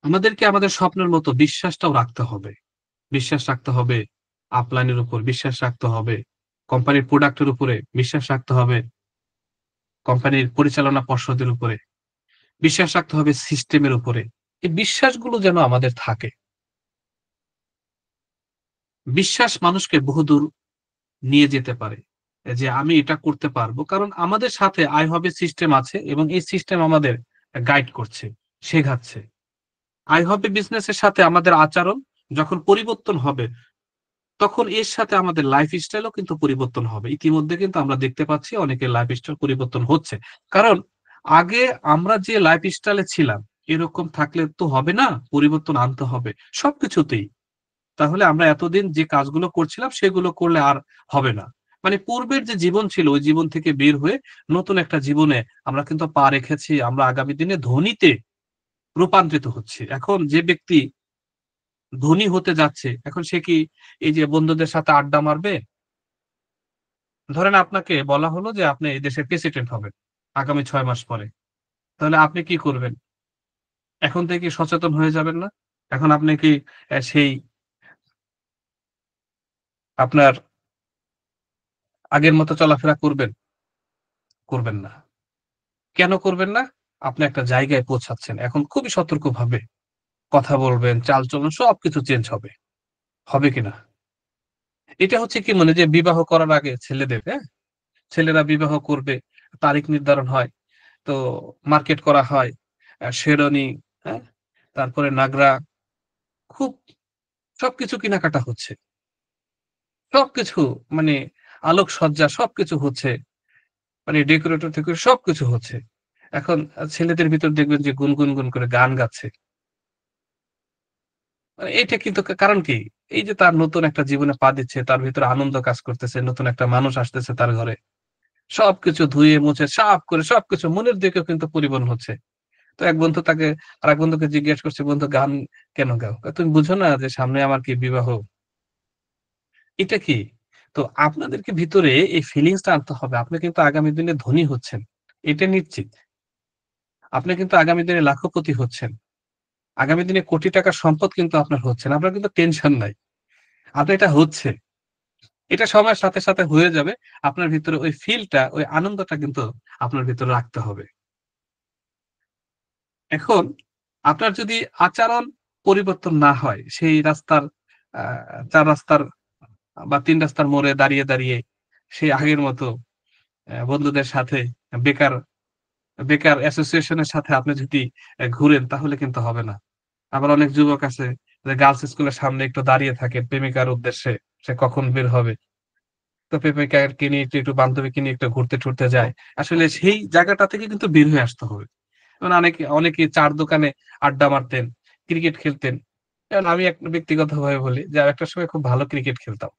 আমাদেরকে আমাদের স্বপ্নের মতো বিশ্বাসটাও রাখতে হবে। বিশ্বাস রাখতে হবে আপলাইনের উপর, বিশ্বাস রাখতে হবে কোম্পানির প্রোডাক্টের উপরে, বিশ্বাস রাখতে হবে কোম্পানির পরিচালনা পর্ষদের উপরে, বিশ্বাস রাখতে হবে সিস্টেমের উপরে। এই বিশ্বাসগুলো যেন আমাদের থাকে। বিশ্বাস মানুষকে বহুদূর নিয়ে যেতে পারে। যে আমি এটা করতে পারবো। কারণ আমাদের সাথে আইহবে সিস্টেম আছে এবং এই সিস্টেম আমাদের গাইড করছে, শেখাচ্ছে। আইহবে বিজনেসের সাথে আমাদের আচরণ যখন পরিবর্তন হবে, তখন এর সাথে আমাদের লাইফস্টাইলও কিন্তু পরিবর্তন হবে। ইতিমধ্যে কিন্তু আমরা দেখতে পাচ্ছি অনেকের লাইফস্টাইল পরিবর্তন হচ্ছে। কারণ আগে আমরা যে লাইফস্টাইলে ছিলাম, এরকম থাকলে তো হবে না, পরিবর্তন আনতে হবে সবকিছুতেই। তাহলে আমরা এতদিন যে কাজগুলো করছিলাম সেগুলো করলে আর হবে না। মানে পূর্বের যে জীবন ছিল ওই জীবন থেকে বের হয়ে নতুন একটা জীবনে আমরা কিন্তু পা রেখেছি। আমরা আগামী দিনে ধনীতে রূপান্তরিত হচ্ছি। এখন যে ব্যক্তি ধনী হতে যাচ্ছে, এখন সে কি এই যে বন্ধুদের সাথে আড্ডা মারবে? ধরেন আপনাকে বলা হলো যে আপনি এই দেশের প্রেসিডেন্ট হবেন আগামী ৬ মাস পরে। তাহলে আপনি কি করবেন? এখন থেকে সচেতন হয়ে যাবেন না? এখন আপনি কি সেই আপনার আগের মতো চলাফেরা করবেন? করবেন না। কেন করবেন না? আপনি একটা জায়গায় পৌঁছাচ্ছেন। এখন খুবই সতর্কভাবে কথা বলবেন, চালচলন সবকিছু চেঞ্জ হবে। হবে কিনা? এটা হচ্ছে কি মানে যে বিবাহ করার আগে ছেলেদের, হ্যাঁ? ছেলেরা বিবাহ করবে, তারিখ নির্ধারণ হয়। তো মার্কেট করা হয়। শেরওয়ানি, হ্যাঁ? তারপরে নাগরা খুব সবকিছু কেনাকাটা হচ্ছে। সবকিছু মানে আলোকসজ্জা সবকিছু হচ্ছে। মানে ডেকোরেটর থেকে সবকিছু হচ্ছে। এখন ছেলেদের ভিতর দেখবেন যে গুনগুন করে গান গাচ্ছে। মানে এইটা কিন্তু কারণ কি? এই যে তার নতুন একটা জীবনে পা দিচ্ছে, তার ভিতরে আনন্দ কাজ করতেছে, নতুন একটা মানুষ আসতেছে তার ঘরে। সবকিছু ধুয়ে মুছে সাফ করে সবকিছু মনের দিকেও কিন্তু পরিবর্তন হচ্ছে। তো এক বন্ধু তাকে আরেক বন্ধুকে জিজ্ঞেস করছে, "বন্ধু গান কেন গাও?" কয়, "তুমি বুঝো না যে সামনে আমার কি বিবাহ?" এটা কি? তো আপনাদেরকে ভিতরে এই ফিলিংস টা আনতে হবে। আপনি কিন্তু আগামী দিনে ধনী হচ্ছেন। এটা নিশ্চিত। আপনি কিন্তু আগামী দিনে লাখপতি হচ্ছেন। আগামী দিনে কোটি টাকার সম্পদ কিন্তু আপনার হচ্ছেন। আপনার কিন্তু টেনশন নাই। আপনার এটা হচ্ছে। এটা সময়ের সাথে হয়ে যাবে। আপনার ভিতরে ওই ফিলটা, ওই আনন্দটা কিন্তু আপনার ভিতরে রাখতে হবে। এখন আপনার যদি আচরণ পরিবর্তন না হয়, সেই রাস্তার আ ৪ রাস্তার বা ৩ রাস্তার মোড়ে দাঁড়িয়ে সেই আগের মতো বন্ধুদের সাথে বেকার বেকার অ্যাসোসিয়েশন এর সাথে আপনি যদি ঘুরেন তাহলে কিন্তু হবে না। আবার অনেক যুবক আছে যে গার্লস স্কুলের সামনে একটু দাঁড়িয়ে থাকে প্রেমিকার উদ্দেশ্যে। সে কখন বের হবে। তো প্রেমিকাকে নিয়ে একটু বান্ধবীকে নিয়ে একটু ঘুরতে যায়। আসলে সেই জায়গাটা থেকে কিন্তু বের হয়ে আসতে হবে। মানে অনেকে চা'র দোকানে আড্ডা মারতেন, ক্রিকেট খেলতেন। এখন আমি একটা ব্যক্তিগতভাবে বলি যে আমি একটা সময় খুব ভালো ক্রিকেট খেলতাম।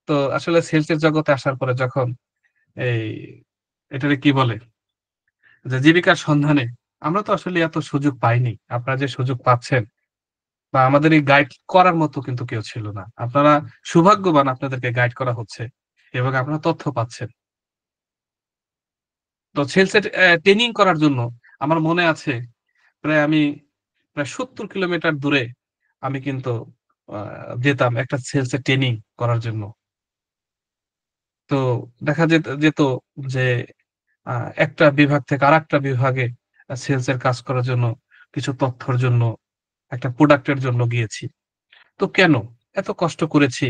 তো আসলে সেলস এর জগতে আসার পরে যখন এই এটারে কি বলে? যে জীবিকার সন্ধানে আমরা তো আসলে এত সুযোগ পাইনি। আপনারা যে সুযোগ পাচ্ছেন বা আমাদের এই গাইড করার মতো কিন্তু কেউ ছিল না। আপনারা সৌভাগ্যবান আপনাদেরকে গাইড করা হচ্ছে এবং আপনারা তথ্য পাচ্ছেন। তো সেলস এর ট্রেনিং করার জন্য আমার মনে আছে আমি প্রায় ৭০ কিলোমিটার দূরে আমি কিন্তু আ যেতাম একটা সেলস এর ট্রেনিং করার জন্য। তো দেখা যেত যে আ একটা বিভাগ থেকে আরেকটা বিভাগে সেলস এর কাজ করার জন্য, কিছু তথ্যর জন্য, একটা প্রোডাক্ট এর জন্য গিয়েছি। তো কেন? এত কষ্ট করেছি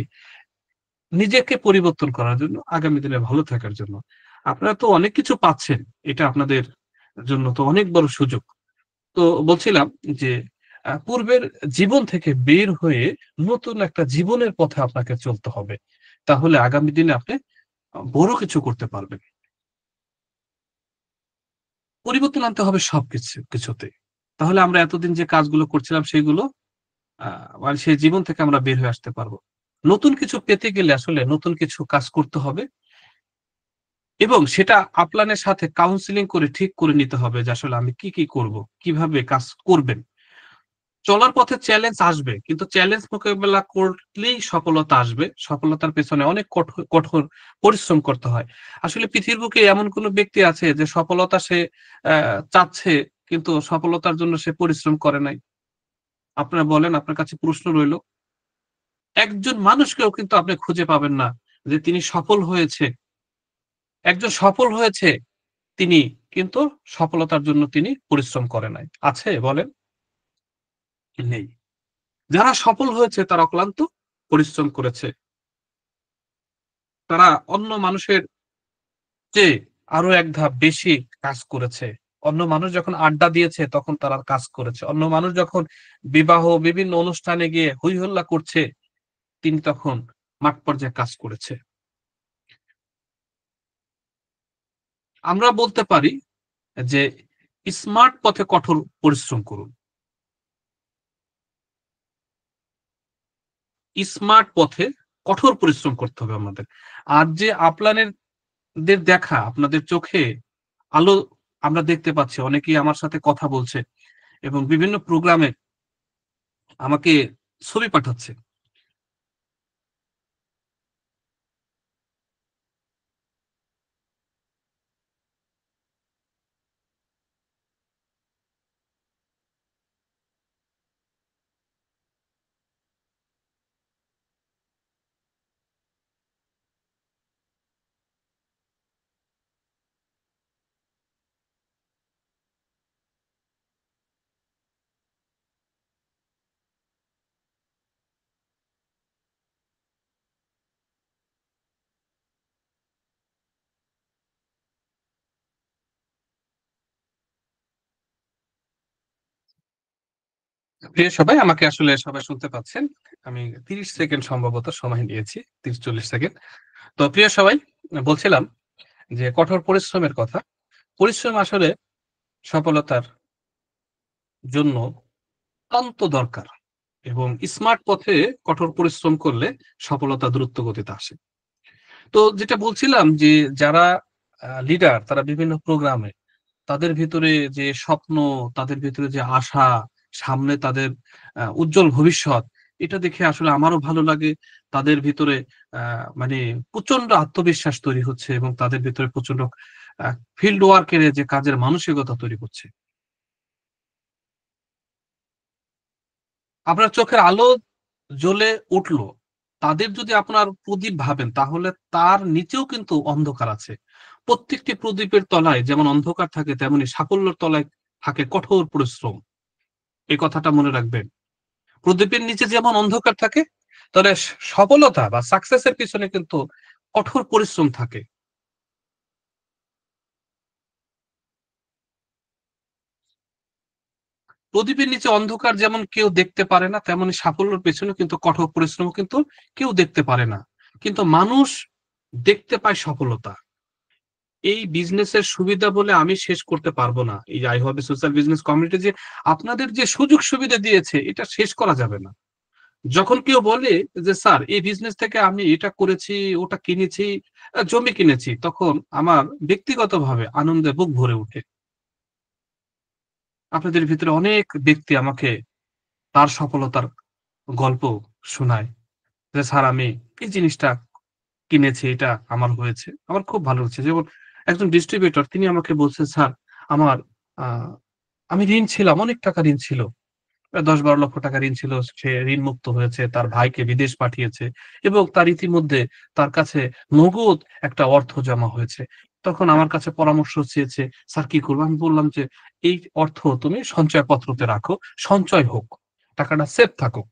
নিজেকে পরিবর্তন করার জন্য, আগামী দিনে ভালো থাকার জন্য। আপনারা তো অনেক কিছু পাচ্ছেন। এটা আপনাদের জন্য তো অনেক বড় সুযোগ। তো বলছিলাম যে পূর্বের জীবন থেকে বের হয়ে নতুন একটা জীবনের পথে আপনাকে চলতে হবে। তাহলে আগামী দিনে আপনি বড় কিছু করতে পারবেন। পরিবর্তন আনতে হবে কিছুতে। তাহলে আমরা এতদিন যে কাজগুলো করছিলাম সেগুলো আ মানে সেই জীবন থেকে আমরা বের হয়ে আসতে পারব। নতুন কিছু পেতে গেলে আসলে নতুন কিছু কাজ করতে হবে এবং সেটা আপলানের সাথে কাউন্সেলিং করে ঠিক করে নিতে হবে যে আসলে আমি কি করব? কিভাবে কাজ করবেন? চলার পথে চ্যালেঞ্জ আসবে। কিন্তু চ্যালেঞ্জ মোকাবেলা করলেই সফলতা আসবে। সফলতার পেছনে অনেক কঠোর পরিশ্রম করতে হয়। আসলে পৃথিবীর বুকে এমন কোন ব্যক্তি আছে যে সফলতা সে অ্যা চাচ্ছে কিন্তু সফলতার জন্য সে পরিশ্রম করে নাই? আপনারা বলেন, আপনার কাছে প্রশ্ন রইল। একজন মানুষকেও কিন্তু আপনি খুঁজে পাবেন না যে তিনি সফল হয়েছে। একজন সফল হয়েছে তিনি কিন্তু সফলতার জন্য তিনি পরিশ্রম করে নাই। আছে বলেন? নেই। যারা সফল হয়েছে তারা অক্লান্ত পরিশ্রম করেছে। তারা অন্য মানুষের চেয়ে আরো এক ধাপ বেশি কাজ করেছে। অন্য মানুষ যখন আড্ডা দিয়েছে তখন তারা কাজ করেছে। অন্য মানুষ যখন বিবাহ বিভিন্ন অনুষ্ঠানে গিয়ে হৈ হল্লা করছে, তিনি তখন মাঠ পর্যায়ে কাজ করেছে। আমরা বলতে পারি যে স্মার্ট পথে কঠোর পরিশ্রম করুন। স্মার্ট পথে কঠোর পরিশ্রম করতে হবে আমাদের। আর যে আপলানের দের দেখা আপনাদের চোখে আলো আমরা দেখতে পাচ্ছি। অনেকেই আমার সাথে কথা বলছে এবং বিভিন্ন প্রোগ্রামে আমাকে ছবি পাঠাচ্ছে। প্রিয় সবাই আমাকে আসলে সবাই শুনতে পাচ্ছেন। আমি ৩০ সেকেন্ড সম্ভবত সময় নিয়েছি। ৩০-৪০ সেকেন্ড। তো প্রিয় সবাই বলছিলাম যে কঠোর পরিশ্রমের কথা। পরিশ্রম আসলে সফলতার জন্য অত্যন্ত দরকার এবং স্মার্ট পথে কঠোর পরিশ্রম করলে সফলতা দ্রুত গতিতে আসে। তো যেটা বলছিলাম যে যারা লিডার তারা বিভিন্ন প্রোগ্রামে তাদের ভিতরে যে স্বপ্ন, তাদের ভিতরে যে আশা, সামনে তাদের উজ্জ্বল ভবিষ্যৎ, এটা দেখে আসলে আমারও ভালো লাগে। তাদের ভিতরে আ মানে প্রচন্ড আত্মবিশ্বাস তৈরি হচ্ছে এবং তাদের ভিতরে প্রচন্ড আ ফিল্ড ওয়ার্ক এর যে কাজের মানসিকতা তৈরি হচ্ছে। আপনার চোখের আলো জ্বলে উঠল। তাদের যদি আপনার প্রদীপ ভাবেন তাহলে তার নিচেও কিন্তু অন্ধকার আছে। প্রত্যেকটি প্রদীপের তলায় যেমন অন্ধকার থাকে তেমনি সাফল্যের তলায় থাকে কঠোর পরিশ্রম। এই কথাটা মনে রাখবেন। প্রদীপের নিচে যেমন অন্ধকার থাকে, তাহলে সফলতা বা সাকসেস এর পিছনে কিন্তু কঠোর পরিশ্রম থাকে। প্রদীপের নিচে অন্ধকার যেমন কেউ দেখতে পারে না, তেমনি সাফল্যের পেছনে কিন্তু কঠোর পরিশ্রম কিন্তু কেউ দেখতে পারে না। কিন্তু মানুষ দেখতে পায় সফলতা। এই বিজনেসের সুবিধা বলে আমি শেষ করতে পারবো না। এই যে I have a social business community যে আপনাদের যে সুযোগ সুবিধা দিয়েছে এটা শেষ করা যাবে না। যখন কেউ বলে যে স্যার এই বিজনেস থেকে আমি এটা করেছি, ওটা কিনেছি, জমি কিনেছি, তখন আমার ব্যক্তিগতভাবে আনন্দে বুক ভরে ওঠে। আপনাদের ভিতরে অনেক ব্যক্তি আমাকে তার সফলতার গল্প শোনায় যে স্যার আমি এই জিনিসটা কিনেছি, এটা আমার হয়েছে। আমার খুব ভালো হচ্ছে। যেমন একজন ডিস্ট্রিবিউটর তিনি আমাকে বলছে, "স্যার আমার আ আমি ঋণ ছিলাম, অনেক টাকা ঋণ ছিল। ১০-১২ লক্ষ টাকা ঋণ ছিল। সে ঋণমুক্ত হয়েছে। তার ভাইকে বিদেশ পাঠিয়েছে এবং তার ইতিমধ্যে তার কাছে নগদ একটা অর্থ জমা হয়েছে। তখন আমার কাছে পরামর্শ চেয়েছে, "স্যার কি করব?" আমি বললাম যে, "এই অর্থ তুমি সঞ্চয়পত্রতে রাখো। সঞ্চয় হোক। টাকাটা সেফ থাকুক।"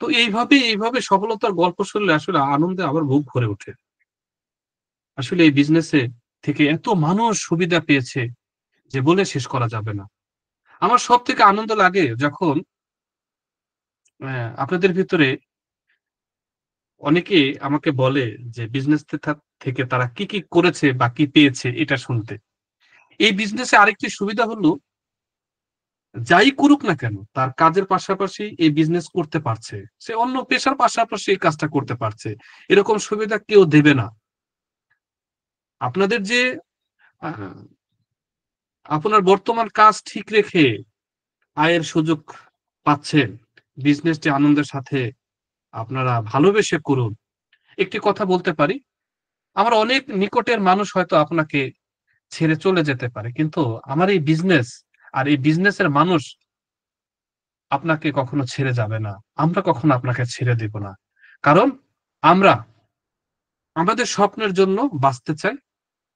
তো এইভাবে সফলতার গল্প শুনলে আসলে আনন্দে আমার বুক ভরে ওঠে। আসলে এই বিজনেসে থেকে এত মানুষ সুবিধা পেয়েছে যে বলে শেষ করা যাবে না। আমার সবথেকে আনন্দ লাগে যখন আপনাদের ভিতরে অনেকে আমাকে বলে যে বিজনেস থেকে তারা কি করেছে বা কি পেয়েছে এটা শুনতে। এই বিজনেসে আরেকটি সুবিধা হলো যাই করুক না কেন তার কাজের পাশাপাশি এই বিজনেস করতে পারছে। সে অন্য পেশার পাশাপাশি এই কাজটা করতে পারছে। এরকম সুবিধা কেউ দেবে না। আপনাদের যে আ আপনার বর্তমান কাজ ঠিক রেখে আয়ের সুযোগ পাচ্ছেন, বিজনেসটি আনন্দের সাথে আপনারা ভালোবেসে করুন। একটি কথা বলতে পারি, আমার অনেক নিকটের মানুষ হয়তো আপনাকে ছেড়ে চলে যেতে পারে। কিন্তু আমার এই বিজনেস আর এই বিজনেসের মানুষ আপনাকে কখনো ছেড়ে যাবে না। আমরা কখনো আপনাকে ছেড়ে দিব না। কারণ আমরা আমাদের স্বপ্নের জন্য বাঁচতে চাই।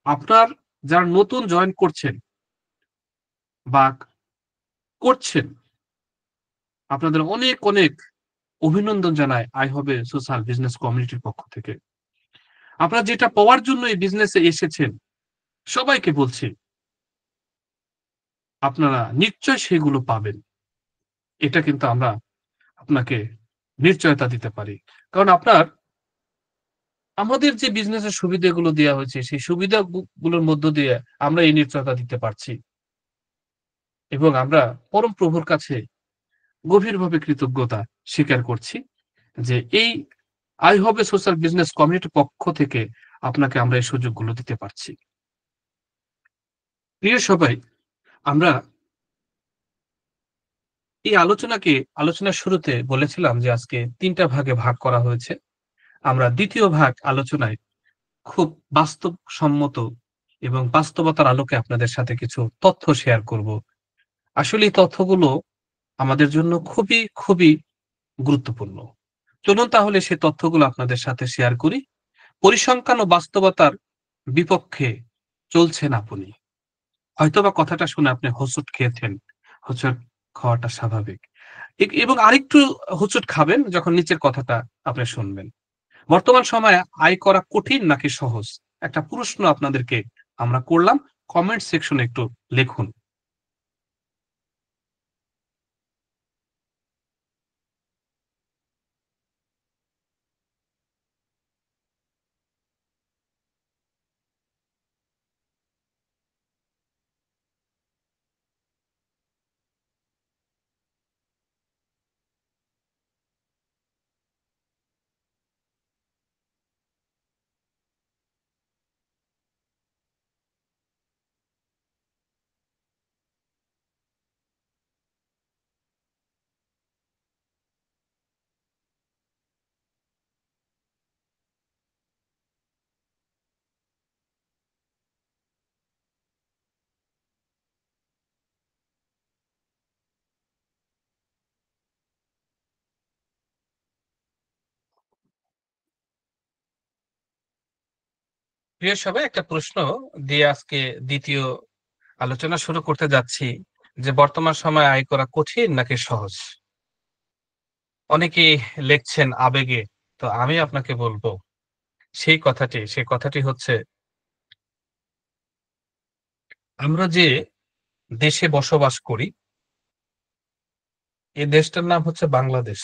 আপনার যারা নতুন জয়েন করছেন বা করছেন, আপনাদের অনেক অভিনন্দন জানাই আই হবে সোশ্যাল বিজনেস কমিউনিটির পক্ষ থেকে। আপনারা যেটা পাওয়ার জন্য এই বিজনেসে এসেছেন, সবাইকে বলছি, আপনারা নিশ্চয়ই সেগুলো পাবেন। এটা কিন্তু আমরা আপনাকে নিশ্চয়তা দিতে পারি। কারণ আমাদের যে বিজনেসের সুবিধাগুলো দেয়া হয়েছে, সেই গুলোর মধ্য দিয়ে আমরা এই নিশ্চয়তা দিতে পারছি। এবং আমরা পরম প্রভুর কাছে গভীরভাবে কৃতজ্ঞতা স্বীকার করছি যে এই আই হবে সোশ্যাল বিজনেস কমিউনিটির পক্ষ থেকে আপনাকে আমরা এই সুযোগগুলো দিতে পারছি। প্রিয় সবাই, আমরা এই আলোচনার শুরুতে বলেছিলাম যে আজকে ৩ টা ভাগে ভাগ করা হয়েছে। আমরা ২য় ভাগ আলোচনায় খুব বাস্তবসম্মত এবং বাস্তবতার আলোকে আপনাদের সাথে কিছু তথ্য শেয়ার করব। আসলে এই তথ্যগুলো আমাদের জন্য খুবই গুরুত্বপূর্ণ। চলুন তাহলে সে তথ্যগুলো আপনাদের সাথে শেয়ার করি। পরিসংখ্যান ও বাস্তবতার বিপক্ষে চলছেন আপনি। হয়তোবা কথাটা শুনে আপনি হোঁচট খেয়েছেন। হোঁচট খাওয়াটা স্বাভাবিক। এবং আরেকটু হোঁচট খাবেন যখন নিচের কথাটা আপনি শুনবেন। বর্তমান সময়ে আয় করা কঠিন নাকি সহজ? একটা প্রশ্ন আপনাদেরকে আমরা করলাম। কমেন্ট সেকশনে একটু লিখুন। প্রিয় সবাই, একটা প্রশ্ন দিয়ে আজকে ২য় আলোচনা শুরু করতে যাচ্ছি যে বর্তমান সময়ে আয় করা কঠিন নাকি সহজ? অনেকেই লেখছেন আবেগে। তো আমি আপনাকে বলব সেই কথাটি হচ্ছে আমরা যে দেশে বসবাস করি, এই দেশটার নাম হচ্ছে বাংলাদেশ।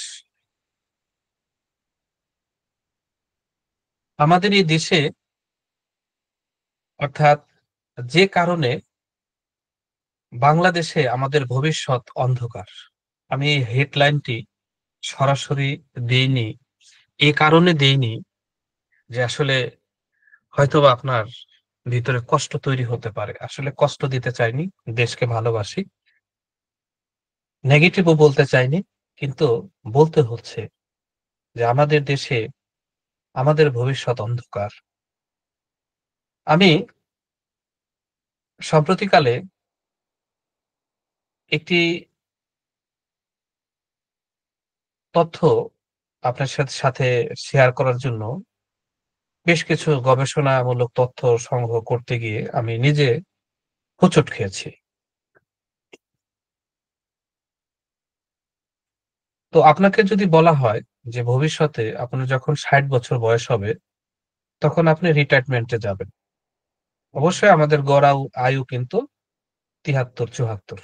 আমাদের এই দেশে অর্থাৎ যে কারণে বাংলাদেশে আমাদের ভবিষ্যৎ অন্ধকার। আমি এই হেডলাইনটি সরাসরি দেইনি। এ কারণে দেইনি যে আসলে হয়তোবা আপনার ভিতরে কষ্ট তৈরি হতে পারে। আসলে কষ্ট দিতে চাইনি। দেশকে ভালোবাসি। নেগেটিভও বলতে চাইনি। কিন্তু বলতে হচ্ছে যে আমাদের দেশে আমাদের ভবিষ্যৎ অন্ধকার। আমি সম্প্রতিকালে একটি তথ্য আপনার সাথে শেয়ার করার জন্য বেশ কিছু গবেষণামূলক তথ্য সংগ্রহ করতে গিয়ে আমি নিজে হোঁচট খেয়েছি। তো আপনাকে যদি বলা হয় যে ভবিষ্যতে আপনার যখন ৬০ বছর বয়স হবে, তখন আপনি রিটায়ারমেন্টে যাবেন। অবশ্যই আমাদের গড় আয়ু কিন্তু ৭৩-৭৪।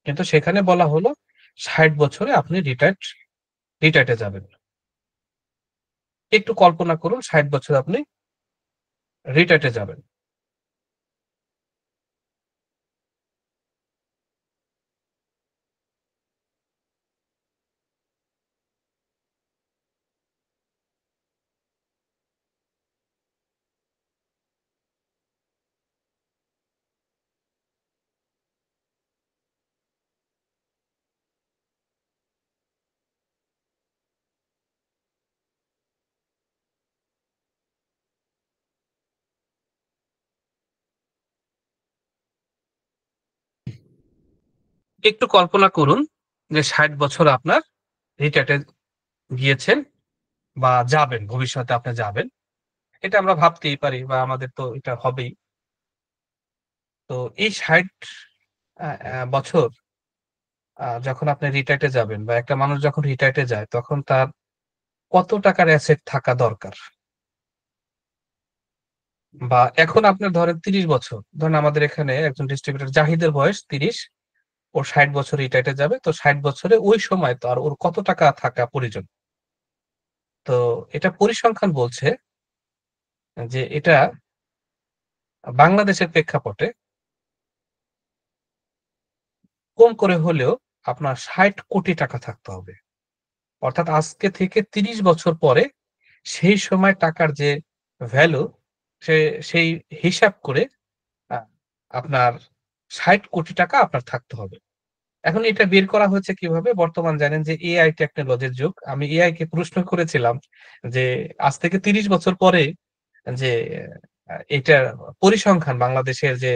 কিন্তু সেখানে বলা হলো ৬০ বছরে আপনি রিটায়ার্ডে যাবেন। একটু কল্পনা করুন ৬০ বছর আপনি রিটায়ার্ডে যাবেন। একটু কল্পনা করুন যে ৬০ বছর আপনার রিটায়ার্ডে গিয়েছেন বা যাবেন, ভবিষ্যতে আপনি যাবেন। এটা আমরা ভাবতেই পারি বা আমাদের তো এটা হবেই। তো এই ৬০ বছর যখন আপনি রিটায়ার্ডে যাবেন বা একটা মানুষ যখন রিটায়ার্ডে যায় তখন তার কত টাকার অ্যাসেট থাকা দরকার? বা এখন আপনার ধরেন ৩০ বছর। ধরেন আমাদের এখানে একজন ডিস্ট্রিবিউটর জাহিদের বয়স ৩০, ও ৬০ বছর রিটায়ার্ডে যাবে। তো ৬০ বছরে ওই সময় তো আর ওর কত টাকা থাকা প্রয়োজন? তো এটা পরিসংখ্যান বলছে যে এটা বাংলাদেশের প্রেক্ষাপটে কম করে হলেও আপনার ৬০ কোটি টাকা থাকতে হবে। অর্থাৎ আজকে থেকে ৩০ বছর পরে সেই সময় টাকার যে ভ্যালু সে সেই হিসাব করে আ আপনার ৬০ কোটি টাকা আপনার থাকতে হবে। এখন এটা বের করা হয়েছে কিভাবে? বর্তমান জানেন যে এআই টেকনোলজির যুগ। আমি এআই কে প্রশ্ন করেছিলাম যে আজ থেকে ৩০ বছর পরে যে এটার পরিসংখ্যান বাংলাদেশের যে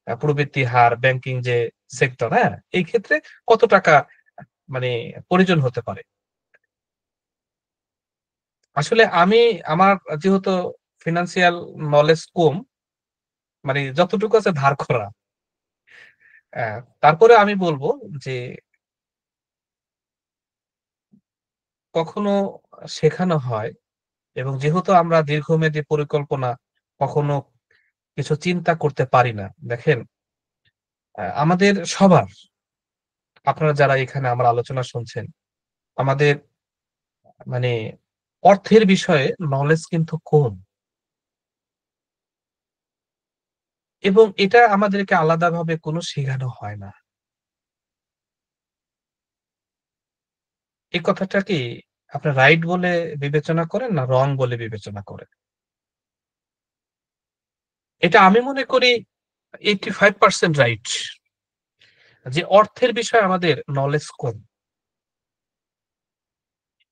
প্রবৃদ্ধি হার, ব্যাংকিং যে সেক্টর, হ্যাঁ? এই ক্ষেত্রে কত টাকা মানে প্রয়োজন হতে পারে? আসলে আমার যেহেতু ফিন্যান্সিয়াল নলেজ কম, মানে যতটুকু আছে ধার করা। অ্যা তারপরেও আমি বলব যে কখনো শেখানো হয় এবং যেহেতু আমরা দীর্ঘমেয়াদী পরিকল্পনা কখনো কিছু চিন্তা করতে পারি না। দেখেন, আমাদের সবার, আপনারা যারা এখানে আমার আলোচনা শুনছেন, আমাদের মানে অর্থের বিষয়ে নলেজ কিন্তু কম এবং এটা আমাদেরকে আলাদাভাবে কোনো শেখানো হয় না। এই কথাটা কি আপনার রাইট বলে বিবেচনা করেন না রং বলে বিবেচনা করেন? এটা আমি মনে করি 85% রাইট। যে অর্থের বিষয়ে আমাদের নলেজ কম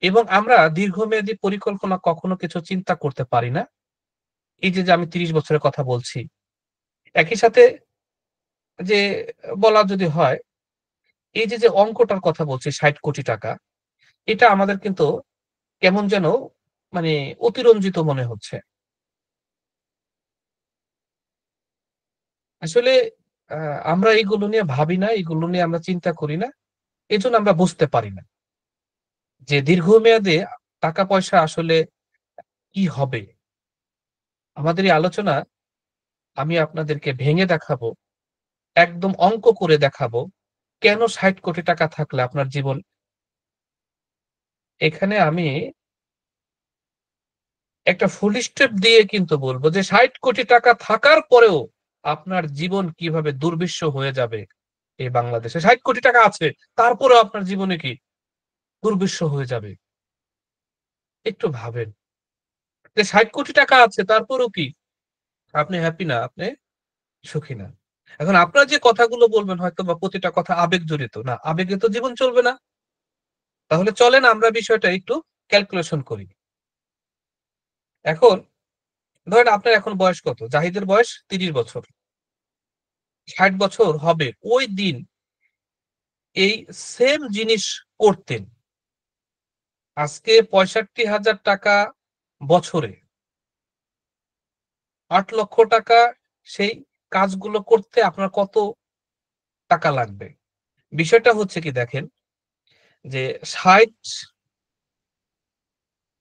এবং আমরা দীর্ঘমেয়াদী পরিকল্পনা কখনো কিছু চিন্তা করতে পারি না। এই যে আমি ৩০ বছরের কথা বলছি। একই সাথে যে বলা যদি হয়, এই যে অঙ্কটার কথা বলছি ৬০ কোটি টাকা, এটা আমাদের কিন্তু কেমন যেন মানে অতিরঞ্জিত মনে হচ্ছে। আসলে আ আমরা এগুলো নিয়ে ভাবি না, এগুলো নিয়ে আমরা চিন্তা করি না। এজন্য আমরা বুঝতে পারি না যে দীর্ঘমেয়াদে টাকা-পয়সা আসলে কি হবে? আমাদের এই আলোচনা আমি আপনাদেরকে ভেঙে দেখাবো, একদম অঙ্ক করে দেখাবো। কেন ৬০ কোটি টাকা থাকলে আপনার জীবন এখানে আমি একটা ফুল স্টপ দিয়ে কিন্তু বলব যে ৬০ কোটি টাকা থাকার পরেও আপনার জীবন কিভাবে দুর্বিষহ হয়ে যাবে এই বাংলাদেশে। ৬০ কোটি টাকা আছে, তারপরেও আপনার জীবনে কি দুর্বিষহ হয়ে যাবে। একটু ভাবেন যে ৬০ কোটি টাকা আছে তারপরেও কি আপনি হ্যাপি না, আপনি সুখী না। এখন আপনার যে কথাগুলো বলবেন হয়তো বা প্রতিটা কথা আবেগ জড়িত, না আবেগে তো জীবন চলবে না। তাহলে চলেন আমরা বিষয়টা একটু ক্যালকুলেশন করি। এখন ধরেন আপনার এখন বয়স কত? জাহিদের বয়স ৩০ বছর। ৬০ বছর হবে ওই দিন এই সেম জিনিস করতেন। আজকে ৬৫,০০০ টাকা বছরে, ৮ লক্ষ টাকা সেই কাজগুলো করতে আপনার কত টাকা লাগবে? বিষয়টা হচ্ছে কি দেখেন, যে ৬০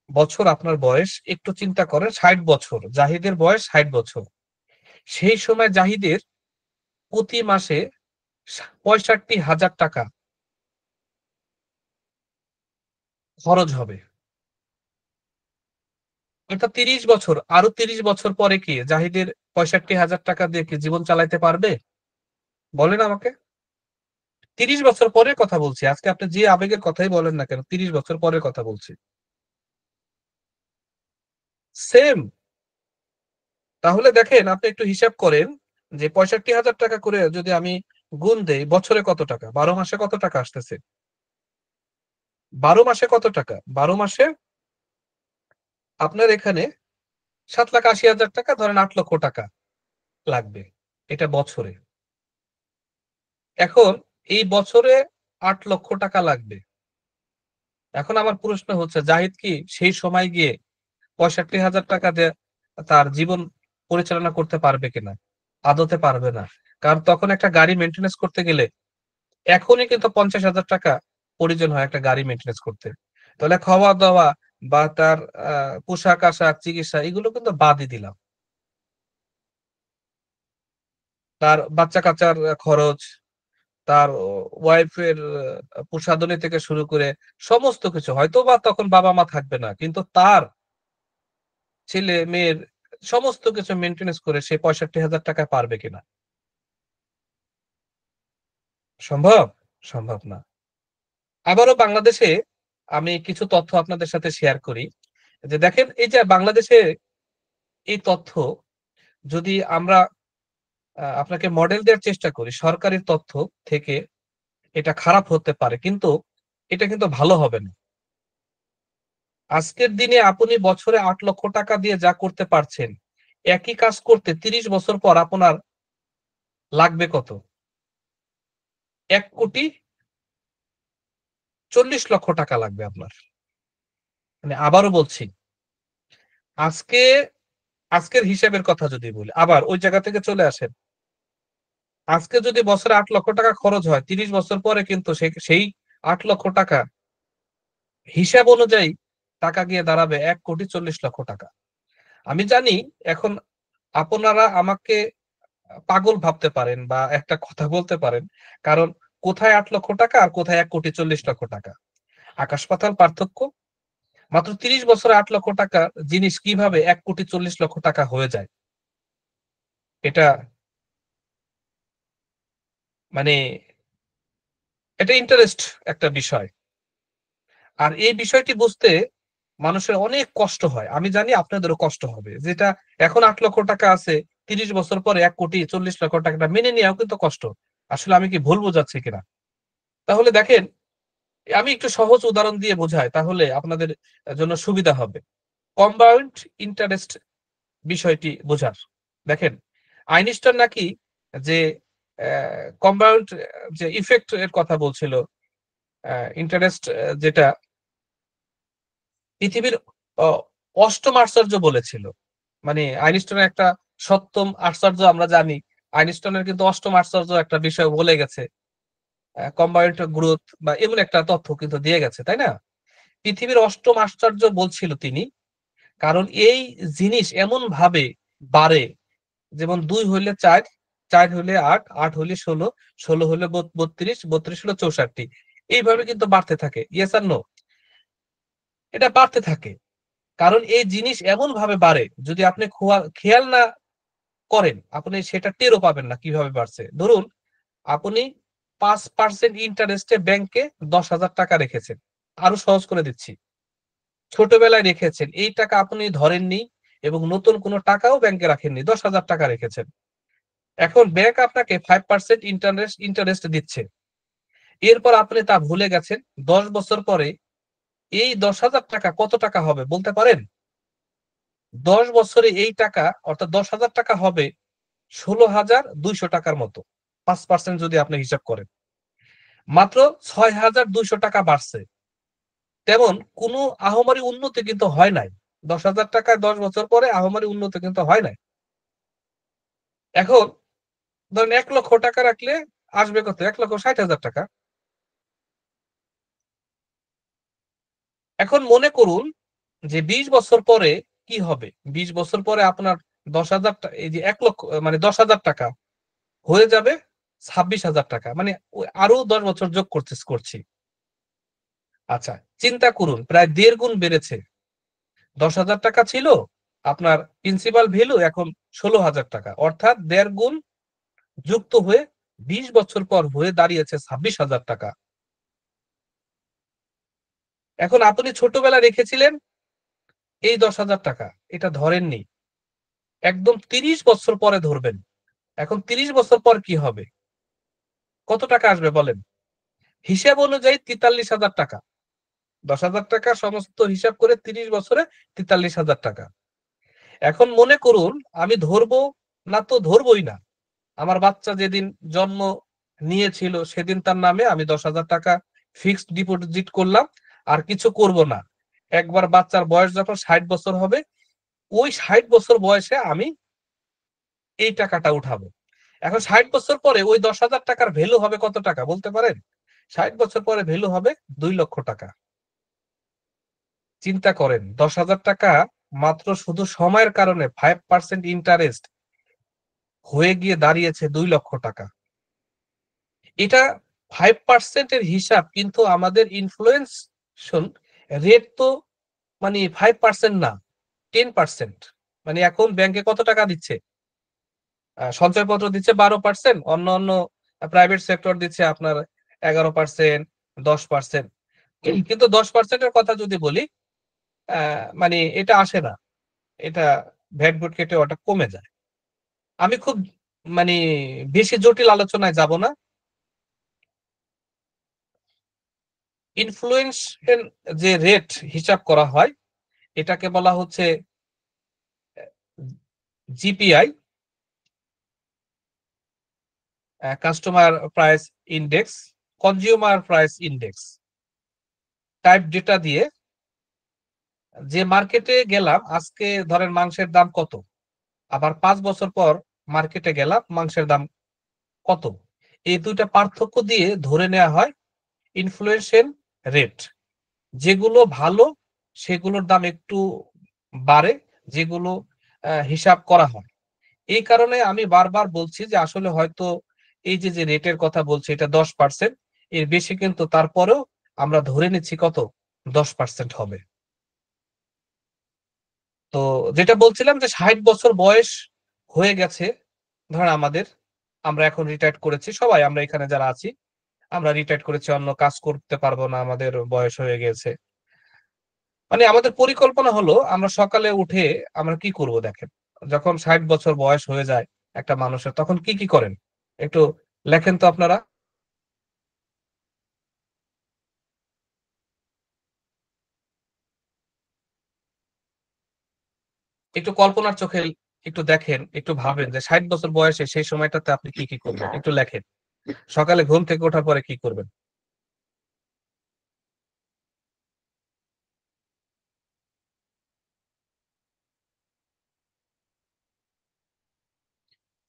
বছর আপনার বয়স, একটু চিন্তা করেন ৬০ বছর, জাহিদের বয়স ৬০ বছর। সেই সময় জাহিদের প্রতি মাসে ৬৫,০০০ টাকা খরচ হবে। অর্থাৎ ৩০ বছর, আরো ৩০ বছর পরে কি জাহিদের ৬৫,০০০ টাকা দিয়ে কি জীবন চালাইতে পারবে? বলেন আমাকে। ৩০ বছর পরের কথা বলছি। আজকে আপনি যে আবেগের কথাই বলেন না কেন, ৩০ বছর পরের কথা বলছি। সেম। তাহলে দেখেন আপনি একটু হিসাব করেন যে ৬৫,০০০ টাকা করে যদি আমি গুণ দেই, বছরে কত টাকা? ১২ মাসে কত টাকা আসতেছে? ১২ মাসে কত টাকা? ১২ মাসে আপনার এখানে ৭,৮০,০০০ টাকা, ধরেন ৮ লক্ষ টাকা লাগবে। এটা বছরে। এখন এই বছরে ৮ লক্ষ টাকা লাগবে। এখন আমার প্রশ্ন হচ্ছে জাহিদ কি সেই সময় গিয়ে ৬৫,০০০ টাকা দিয়ে তার জীবন পরিচালনা করতে পারবে কিনা? আদতে পারবে না। কারণ তখন একটা গাড়ি মেইনটেন্যান্স করতে গেলে এখনই কিন্তু ৫০,০০০ টাকা প্রয়োজন হয় একটা গাড়ি মেইনটেন্যান্স করতে। তাহলে খাওয়া-দাওয়া বা তার পোশাক-আশাক, চিকিৎসা এগুলো কিন্তু বাদই দিলাম। তার বাচ্চা-কাচ্চার খরচ, তার ওয়াইফের প্রসাধনী থেকে শুরু করে সমস্ত কিছু। হয়তোবা তখন বাবা-মা থাকবে না। কিন্তু তার ছেলে-মেয়ের সমস্ত কিছু মেইনটেন্যান্স করে সে ৬৫,০০০ টাকায় পারবে কিনা? সম্ভব? সম্ভব না। আবারও বাংলাদেশে আমি কিছু তথ্য আপনাদের সাথে শেয়ার করি। যে দেখেন এই যে বাংলাদেশে এই তথ্য যদি আমরা আপনাকে মডেল দেওয়ার চেষ্টা করি সরকারি তথ্য থেকে, এটা খারাপ হতে পারে। কিন্তু এটা কিন্তু ভালো হবে না। আজকের দিনে আপনি বছরে ৮ লক্ষ টাকা দিয়ে যা করতে পারছেন, একই কাজ করতে ৩০ বছর পর আপনার লাগবে কত? ১,৪০,০০,০০০ টাকা লাগবে আপনার। মানে আবারও বলছি, আজকে আজকের হিসাবের কথা যদি বলি, আবার ওই জায়গা থেকে চলে আসেন। আজকে যদি বছরে ৮ লক্ষ টাকা খরচ হয়, ৩০ বছর পরে কিন্তু সেই ৮ লক্ষ টাকা হিসাব অনুযায়ী টাকা গিয়ে দাঁড়াবে ১,৪০,০০,০০০ টাকা। আমি জানি এখন আপনারা আমাকে পাগল ভাবতে পারেন বা একটা কথা বলতে পারেন। কারণ কোথায় ৮ লক্ষ টাকা আর কোথায় ১,৪০,০০,০০০ টাকা? আকাশ পাতাল পার্থক্য। মাত্র ৩০ বছরে ৮ লক্ষ টাকা জিনিস কিভাবে ১,৪০,০০,০০০ টাকা হয়ে যায়? এটা মানে এটা ইন্টারেস্ট একটা বিষয়। আর এই বিষয়টি বুঝতে মানুষের অনেক কষ্ট হয়। আমি জানি আপনাদেরও কষ্ট হবে। যেটা এখন ৮ লক্ষ টাকা আছে, ৩০ বছর পরে ১,৪০,০০,০০০ টাকাটা মেনে নেওয়াও কিন্তু কষ্ট। আসলে আমি কি ভুল বোঝাচ্ছি কিনা? তাহলে দেখেন, আমি একটু সহজ উদাহরণ দিয়ে বোঝাই তাহলে আপনাদের জন্য সুবিধা হবে। কম্পাউন্ড ইন্টারেস্ট বিষয়টি বোঝার। দেখেন, আইনস্টাইন নাকি যে কম্পাউন্ড যে ইফেক্ট এর কথা বলছিল, ইন্টারেস্ট যেটা পৃথিবীর অ অষ্টম আশ্চর্য বলেছিল। মানে আইনস্টাইনের একটা সপ্তম আশ্চর্য আমরা জানি। আইনস্টাইনের কিন্তু অষ্টম আশ্চর্য একটা বিষয় বলে গেছে। কম্বাইন্ড গ্রোথ বা এমন একটা তথ্য কিন্তু দিয়ে গেছে, তাই না? পৃথিবীর অষ্টম আশ্চর্য বলছিল তিনি। কারণ এই জিনিস এমন ভাবে বাড়ে, যেমন ২ হইলে ৪, ৪ হইলে ৮, ৮ হইলে ১৬, ১৬ হইলে ৩২, ৩২ হইলে ৬৪। এইভাবে কিন্তু বাড়তে থাকে। ইয়েস আর নো? এটা বাড়তে থাকে। কারণ এই জিনিস এমন ভাবে বাড়ে যদি আপনি খেয়াল না করেন, আপনি সেটা টেরও পাবেন না কিভাবে বাড়ছে। ধরুন আপনি 5% ইন্টারেস্টে ব্যাংকে 10,000 টাকা রেখেছেন, আরো সহজ করে দিচ্ছি, ছোটবেলায় রেখেছেন, এই টাকা আপনি ধরেননি এবং নতুন কোনো টাকাও ব্যাংকে রাখেননি, 10,000 টাকা রেখেছেন। এখন ব্যাংক আপনাকে 5% ইন্টারেস্ট দিচ্ছে, এরপর আপনি তা ভুলে গেছেন। 10 বছর পরে এই 10,000 টাকা কত টাকা হবে বলতে পারেন? 10 বছরে এই টাকা অর্থাৎ 10,000 টাকা হবে 16,200 টাকার মতো, 5% যদি আপনি হিসাব করেন। মাত্র 6,200 টাকা বাড়ছে। তেমন কোনো আহামরি উন্নতি কিন্তু হয় নাই। 10,000 টাকায় 10 বছর পরে আহামরি উন্নতি কিন্তু হয় নাই। এখন ধরেন 1 লক্ষ টাকা রাখলে আসবে কত? 1,60,000 টাকা। এখন মনে করুন যে 20 বছর পরে কি হবে? 20 বছর পরে আপনার 10,000 এই যে 1 লক্ষ মানে 10,000 টাকা হয়ে যাবে 26,000 টাকা। মানে আরো 10 বছর যোগ করছি। আচ্ছা, চিন্তা করুন প্রায় 1.5 গুণ বেড়েছে। 10,000 টাকা ছিল আপনার প্রিন্সিপাল ভ্যালু, এখন 16,000 টাকা, অর্থাৎ 1.5 গুণ যুক্ত হয়ে 20 বছর পর হয়ে দাঁড়িয়েছে 26,000 টাকা। এখন আপনি ছোটবেলা রেখেছিলেন এই 10,000 টাকা, এটা ধরেননি, একদম 30 বছর পরে ধরবেন। এখন 30 বছর পর কি হবে? কত টাকা আসবে বলেন? হিসাব অনুযায়ী 43,000 টাকা। 10,000 টাকা সমস্ত হিসাব করে 30 বছরে 43,000 টাকা। এখন মনে করুন আমি ধরবো না, তো ধরবই না, আমার বাচ্চা যেদিন জন্ম নিয়েছিল সেদিন তার নামে আমি 10,000 টাকা ফিক্সড ডিপোজিট করলাম, আর কিছু করব না। একবার বাচ্চার বয়স যখন 60 বছর হবে, ওই 60 বছর বয়সে আমি এই টাকাটা উঠাবো। এখন 60 বছর পরে ওই 10,000 টাকার ভ্যালু হবে কত টাকা বলতে পারেন? 60 বছর পরে ভ্যালু হবে 2 লক্ষ টাকা। চিন্তা করেন, 10,000 টাকা মাত্র শুধু সময়ের কারণে 5% ইন্টারেস্ট হয়ে গিয়ে দাঁড়িয়েছে 2 লক্ষ টাকা। এটা 5% হিসাব, কিন্তু আমাদের ইনফ্লুয়েন্সন রেট তো মানে 5% না, 10%। মানে এখন ব্যাংকে কত টাকা দিচ্ছে? সঞ্চয়পত্র দিচ্ছে 12%, অন্য অন্য প্রাইভেট সেক্টর দিচ্ছে আপনার 11%, 10%। কিন্তু 10%-এর কথা যদি বলি, মানে এটা আসে না, এটা ভ্যাট ভুট কেটে ওটা কমে যায়। আমি খুব মানে বেশি জটিল আলোচনায় যাব না। ইনফ্লুয়েন্স যে রেট হিসাব করা হয় এটাকে বলা হচ্ছে GPI, customer price index, consumer price index. Type data দিয়ে যে মার্কেটে গেলাম আজকে, ধরেন মাংসের দাম কত, আবার 5 বছর পর মার্কেটে গেলাম মাংসের দাম কত, এই দুইটা পার্থক্য দিয়ে ধরে নেওয়া হয় ইনফ্লেশন রেট। যেগুলো ভালো সেগুলোর দাম একটু বাড়ে, যেগুলো হিসাব করা হয়। এই কারণে আমি বারবার বলছি যে আসলে হয়তো এই যে যে রেটের কথা বলছি এটা 10%, এর বেশি, কিন্তু তারপরেও আমরা ধরে নিচ্ছি কত, 10% হবে। তো যেটা বলছিলাম যে 60 বছর বয়স হয়ে গেছে ধরেন আমাদের, আমরা এখন রিটায়ার্ড করেছি সবাই, আমরা এখানে যারা আছি আমরা রিটায়ার্ড করেছি, অন্য কাজ করতে পারবো না, আমাদের বয়স হয়ে গেছে। মানে আমাদের পরিকল্পনা হলো আমরা সকালে উঠে আমরা কি করব দেখেন, যখন 60 বছর বয়স হয়ে যায় একটা মানুষের, তখন কি কি করেন একটু লেখেন তো আপনারা। একটু কল্পনার চোখে একটু দেখেন, একটু ভাবেন যে 60 বছর বয়সে সেই সময়টাতে আপনি কি কি করবেন, একটু লেখেন। সকালে ঘুম থেকে ওঠার পরে কি করবেন?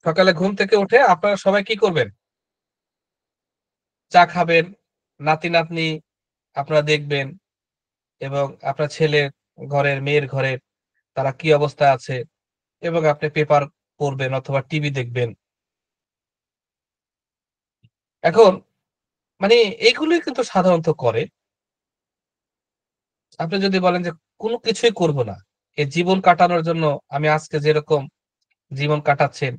সকালে ঘুম থেকে উঠে আপনারা সবাই কি করবেন? চা খাবেন, নাতি নাতনি আপনারা দেখবেন, এবং আপনার ছেলে ঘরের, মেয়ের ঘরের, তারা কি অবস্থা আছে, এবং আপনি পেপার পড়বেন অথবা টিভি দেখবেন। এখন মানে এগুলোই কিন্তু সাধারণত করে। আপনি যদি বলেন যে কোনো কিছুই করব না, এই জীবন কাটানোর জন্য আমি আজকে যেরকম জীবন কাটাচ্ছেন,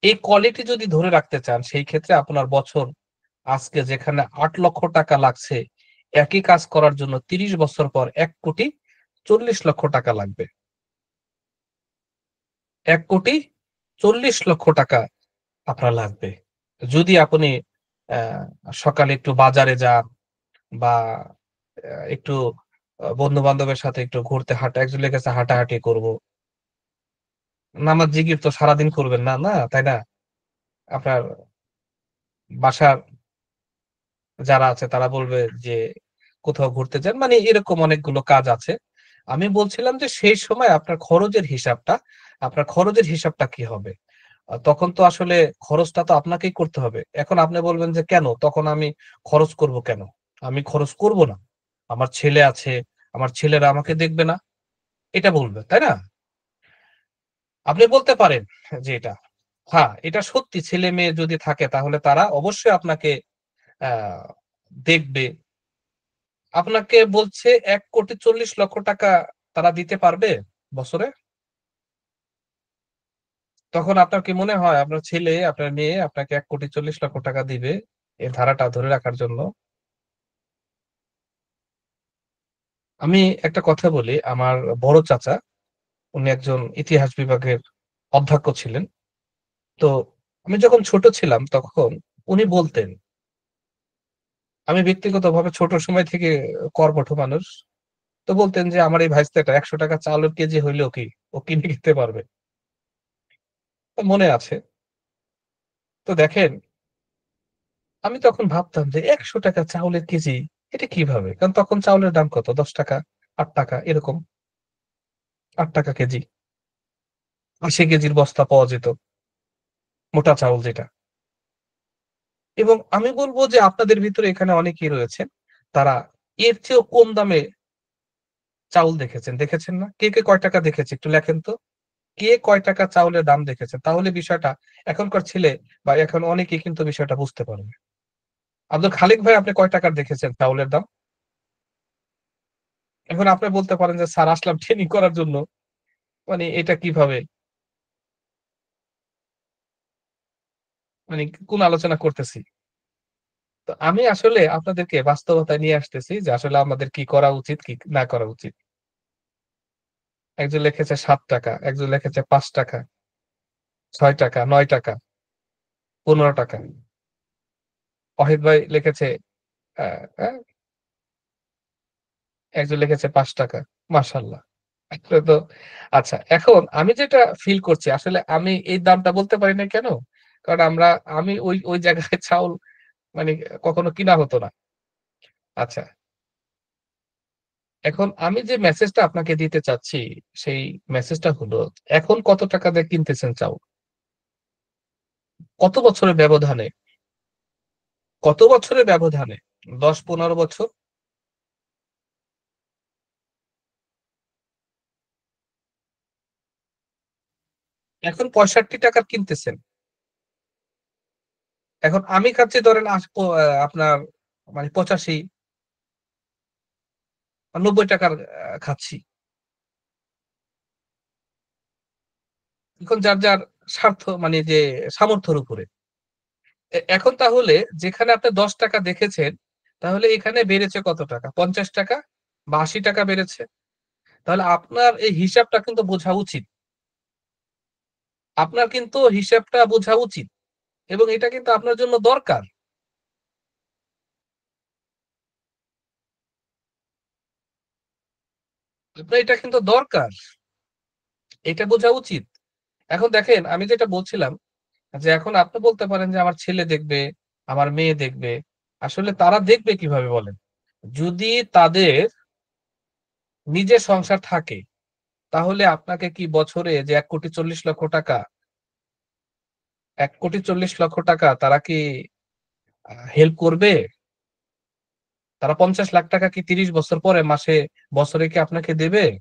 এই কোয়ালিটি যদি ধরে রাখতে চান সেই ক্ষেত্রে আপনার বছর আজকে যেখানে ৮,০০,০০০ লাগছে, একই কাজ করার জন্য ৩০ বছর পর ১,৪০,০০,০০০ লাগবে। ১,৪০,০০,০০০ আপনার লাগবে। যদি আপনি অ্যা সকালে একটু বাজারে যান বা একটু বন্ধু-বান্ধবের সাথে একটু ঘুরতে একজন লিখেছে হাঁটাহাঁটি করব। নামাজ জিকির তো সারাদিন করবেন না, না? তাই না? আপনার বাসার যারা আছে তারা বলবে যে, "কোথাও ঘুরতে যান।" মানে এরকম অনেকগুলো কাজ আছে। আমি বলছিলাম যে সেই সময় আপনার খরচের হিসাবটা কি হবে? তখন তো আসলে খরচটা তো আপনাকেই করতে হবে। এখন আপনি বলবেন যে, "কেন? তখন আমি খরচ করব কেন? আমি খরচ করব না। আমার ছেলে আছে, আমার ছেলেরা আমাকে দেখবে না?" এটা বলবে, তাই না? আপনি বলতে পারেন যে এটা। হ্যাঁ, এটা সত্যি ছেলে-মেয়ে যদি থাকে তাহলে তারা অবশ্যই আপনাকে আ দেখবে। আপনাকে বলছে ৳১,৪০,০০,০০০ তারা দিতে পারবে বছরে? তখন আপনার কি মনে হয় আপনার ছেলে, আপনার মেয়ে আপনাকে ৳১,৪০,০০,০০০ দিবে এই ধারাটা ধরে রাখার জন্য? আমি একটা কথা বলি, আমার বড় চাচা, উনি একজন ইতিহাস বিভাগের অধ্যক্ষ ছিলেন। তো আমি যখন ছোট ছিলাম তখন উনি বলতেন, আমি ব্যক্তিগতভাবে ছোট সময় থেকে কর্মঠ মানুষ। তো বলতেন যে, "আমার এই ভাইস্তাটা ৳১০০ চাউলের কেজি হইলেও কি ও কিনে খেতে পারবে।" তো মনে আছে। তো দেখেন, আমি তখন ভাবতাম যে ৳১০০ চাউলের কেজি এটা কিভাবে? কারণ তখন চাউলের দাম কত? ৳১০, ৳৮ এরকম। ৳৮ কেজি। ৮০ কেজির বস্তা পাওয়া যেত। মোটা চাউল যেটা। এবং আমি বলব যে আপনাদের ভিতরে এখানে অনেকেই রয়েছেন। তারা এর চেয়েও কম দামে চাউল দেখেছেন। দেখেছেন না? কে কয় টাকা দেখেছে একটু লেখেন তো? কে কয় টাকা চাউলের দাম দেখেছেন? তাহলে বিষয়টা এখনকার ছেলে বা এখন অনেকেই কিন্তু বিষয়টা বুঝতে পারবে। আব্দুল খালিক ভাই আপনি কয় টাকার দেখেছেন চাউলের দাম? এখন আপনি বলতে পারেন যে, "স্যার আসলাম ট্রেনিং করার জন্য। মানে এটা কিভাবে? মানে কোন আলোচনা করতেছি?" তো আমি আসলে আপনাদেরকে বাস্তবতায় নিয়ে আসতেছি যে আসলে আমাদের কি করা উচিত, কি না করা উচিত। একজন লিখেছে ৳৭, একজন লিখেছে ৳৫, ৳৬, ৳৯, ৳15। ওহিদ ভাই লিখেছে আ আ একজন লিখেছে ৳৫। মাশাআল্লাহ। এটা তো আচ্ছা এখন আমি যেটা ফিল করছি আসলে আমি এই দামটা বলতে পারি নাই কেন? কারণ আমি ওই জায়গায় চাউল মানে কখনো কিনা হতো না। আচ্ছা, এখন আমি যে মেসেজটা আপনাকে দিতে চাচ্ছি, সেই মেসেজটা হলো এখন কত টাকা দিয়ে কিনতেছেন চাউল? কত বছরের ব্যবধানে? কত বছরের ব্যবধানে? ১০-১৫ বছর? এখন ৳৬৫ কিনতেছেন। এখন আমি খাচ্ছি ধরেন আস প আ আপনার মানে ৮৫ বা ৳৯০ খাচ্ছি। এখন যার স্বার্থ মানে যে সামর্থ্যের উপরে। এখন তাহলে যেখানে আপনি ৳১০ দেখেছেন, তাহলে এখানে বেড়েছে কত টাকা? ৳৫০ বা ৳৮০ বেড়েছে। তাহলে আপনার এই হিসাবটা কিন্তু বোঝা উচিত। আপনার কিন্তু হিসাবটা বোঝা উচিত এবং এটা কিন্তু আপনার জন্য দরকার। আপনার এটা কিন্তু দরকার। এটা বোঝা উচিত। এখন দেখেন আমি যেটা বলছিলাম যে এখন আপনি বলতে পারেন যে আমার ছেলে দেখবে, আমার মেয়ে দেখবে। আসলে তারা দেখবে কিভাবে বলেন? যদি তাদের নিজের সংসার থাকে, তাহলে আপনাকে কি বছরে যে ৳১,৪০,০০,০০০ ৳১,৪০,০০,০০০ তারা কি হেল্প করবে? তারা ৳৫০,০০,০০০ কি ৩০ বছর পরে বছরে কি আপনাকে দেবে?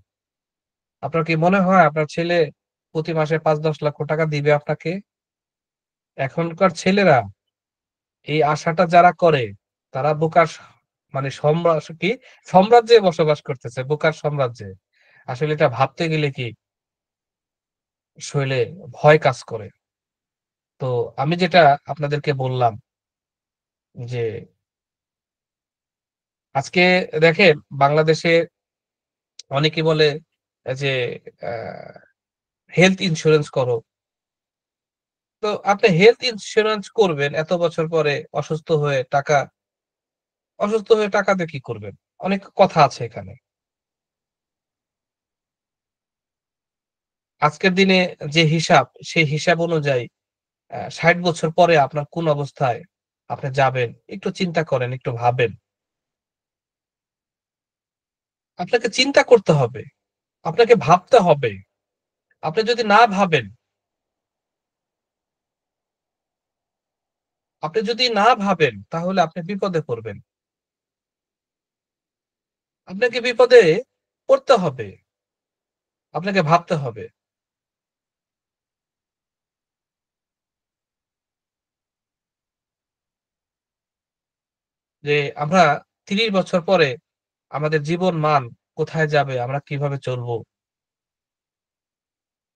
আপনার কি মনে হয় আপনার ছেলে প্রতি মাসে ৫-১০ লক্ষ টাকা দিবে আপনাকে? এখনকার ছেলেরা এই আশাটা যারা করে তারা বোকার মানে কি সাম্রাজ্যে বসবাস করতেছে, বোকার সাম্রাজ্যে। আসলে এটা ভাবতে গেলে কি শরীরে ভয় কাজ করে। তো আমি যেটা আপনাদেরকে বললাম যে, আজকে দেখেন বাংলাদেশে অনেকে বলে যে, আ হেলথ ইন্সুরেন্স করো। তো আপনি হেলথ ইন্সুরেন্স করবেন এত বছর পরে অসুস্থ হয়ে টাকা দিয়ে কি করবেন? অনেক কথা আছে এখানে। আজকের দিনে যে হিসাব, সেই হিসাব অনুযায়ী ৬০ বছর পরে আপনার কোন অবস্থায় আপনি যাবেন, একটু চিন্তা করেন, একটু ভাবেন। আপনাকে চিন্তা করতে হবে। আপনাকে ভাবতে হবে। আপনি যদি না ভাবেন, তাহলে আপনি বিপদে পড়বেন। আপনাকে বিপদে পড়তে হবে। আপনাকে ভাবতে হবে যে আমরা ৩০ বছর পরে আমাদের জীবন মান কোথায় যাবে, আমরা কিভাবে চলবো,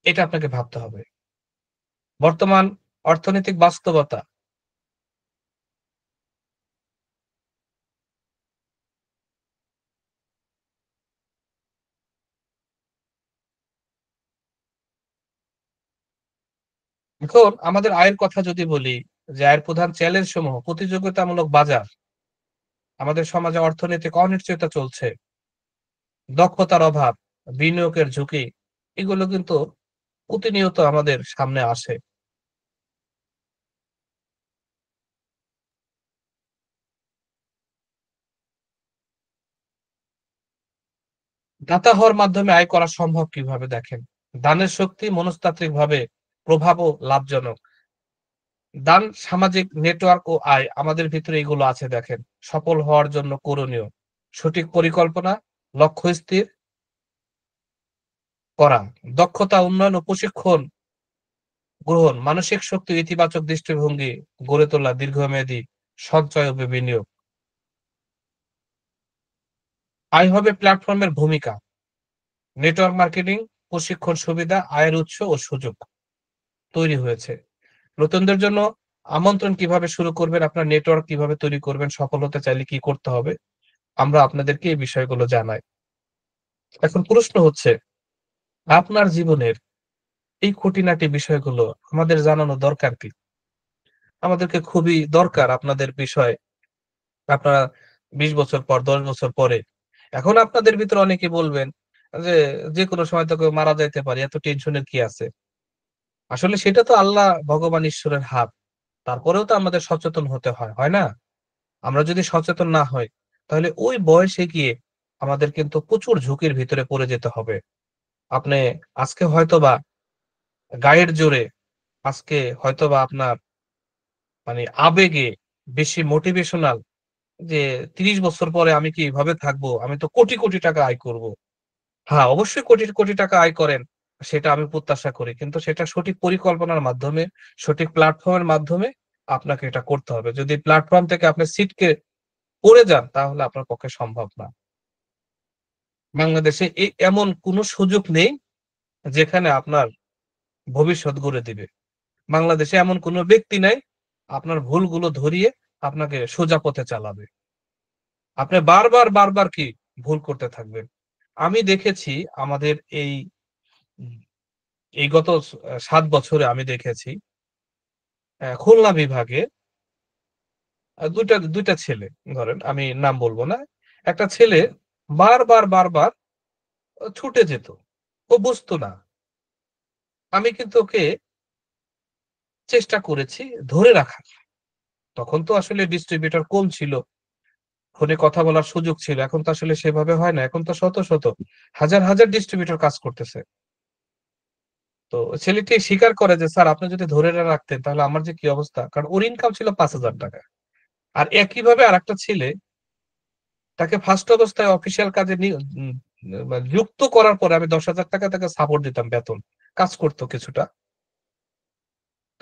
এটা আপনাকে ভাবতে হবে। বর্তমান অর্থনৈতিক বাস্তবতা, এখন আমাদের আয়ের কথা যদি বলি, যে আয়ের প্রধান চ্যালেঞ্জ সমূহ প্রতিযোগিতামূলক বাজার, আমাদের সমাজে অর্থনৈতিক অনিশ্চয়তা চলছে, দক্ষতার অভাব, বিনিয়োগের ঝুঁকি, এগুলো কিন্তু প্রতিনিয়ত আমাদের সামনে আসে। দাতা হওয়ার মাধ্যমে আয় করা সম্ভব কিভাবে দেখেন? দানের শক্তি মনস্তাত্ত্বিকভাবে প্রভাব ও লাভজনক। দান, সামাজিক নেটওয়ার্ক ও আয়, আমাদের ভিতরে এগুলো আছে দেখেন। সফল হওয়ার জন্য করণীয় সঠিক পরিকল্পনা, লক্ষ্য স্থির করা, দক্ষতা উন্নয়ন ও প্রশিক্ষণ গ্রহণ, মানসিক শক্তি, ইতিবাচক দৃষ্টিভঙ্গি গড়ে তোলা, দীর্ঘমেয়াদী সঞ্চয় ও বিনিয়োগ। আয় হবে প্ল্যাটফর্মের ভূমিকা, নেটওয়ার্ক মার্কেটিং, প্রশিক্ষণ সুবিধা, আয়ের উৎস ও সুযোগ তৈরি হয়েছে। নতুনদের জন্য আমন্ত্রণ, কিভাবে শুরু করবেন, আপনার নেটওয়ার্ক কিভাবে তৈরি করবেন, সফল হতে চাইলে কি করতে হবে, আমরা আপনাদেরকে এই বিষয়গুলো জানাই। এখন প্রশ্ন হচ্ছে, আপনার জীবনের এই খুঁটিনাটি বিষয়গুলো আমাদের জানানো দরকার কি? আমাদেরকে খুবই দরকার আপনাদের বিষয়। আপনারা ২০ বছর পর, ১০ বছর পরে, এখন আপনাদের ভিতরে অনেকে বলবেন যে, যেকোনো সময় তো কেউ মারা যাইতে পারে, এত টেনশনের কি আছে? আসলে সেটা তো আল্লাহ, ভগবান, ঈশ্বরের হাত। তারপরেও তো আমাদের সচেতন হতে হয়, হয় না? আমরা যদি সচেতন না হই, তাহলে ওই বয়সে গিয়ে আমাদের কিন্তু প্রচুর ঝুঁকির ভিতরে পড়ে যেতে হবে। আপনি আজকে হয়তোবা গায়ের জোরে, আজকে হয়তোবা আপনার মানে আবেগে বেশি মোটিভেশনাল, যে ৩০ বছর পরে আমি কি এভাবে থাকবো? আমি তো কোটি, কোটি টাকা আয় করব। হ্যাঁ, অবশ্যই কোটি, কোটি টাকা আয় করেন। সেটা আমি প্রত্যাশা করি। কিন্তু সেটা সঠিক পরিকল্পনার মাধ্যমে, সঠিক প্ল্যাটফর্ম এর মাধ্যমে আপনাকে এটা করতে হবে। যদি প্ল্যাটফর্ম থেকে আপনি ছিটকে পড়ে যান, তাহলে আপনার পক্ষে সম্ভব না। বাংলাদেশে এমন কোন সুযোগ নেই যেখানে আপনার ভবিষ্যৎ গড়ে দিবে। বাংলাদেশে এমন কোন ব্যক্তি নাই আপনার ভুলগুলো ধরিয়ে আপনাকে সোজা পথে চালাবে। আপনি বারবার কি ভুল করতে থাকবেন। আমি দেখেছি আমাদের উম এই গত ৭ বছরে আমি দেখেছি খুলনা বিভাগে ২ টা ছেলে, ধরেন আমি নাম বলব না। একটা ছেলে বারবার ছুটে যেত। ও বুঝতো না। আমি কিন্তু ওকে চেষ্টা করেছি ধরে রাখার। তখন তো আসলে ডিস্ট্রিবিউটর কম ছিল। ফোনে কথা বলার সুযোগ ছিল। এখন তো আসলে সেভাবে হয় না। এখন তো শত হাজার ডিস্ট্রিবিউটর কাজ করতেছে। তো ছেলেটি স্বীকার করে যে, "স্যার, আপনি যদি ধরে না রাখতেন তাহলে আমার যে কি অবস্থা।" কারণ ওর ইনকাম ছিল ৳৫,০০০। আর একইভাবে আরেকটা ছেলে, তাকে ফার্স্ট অবস্থায় অফিসিয়াল কাজে যুক্ত করার পরে আমি ৳১০,০০০ তাকে সাপোর্ট দিতাম বেতন। কাজ করত কিছুটা।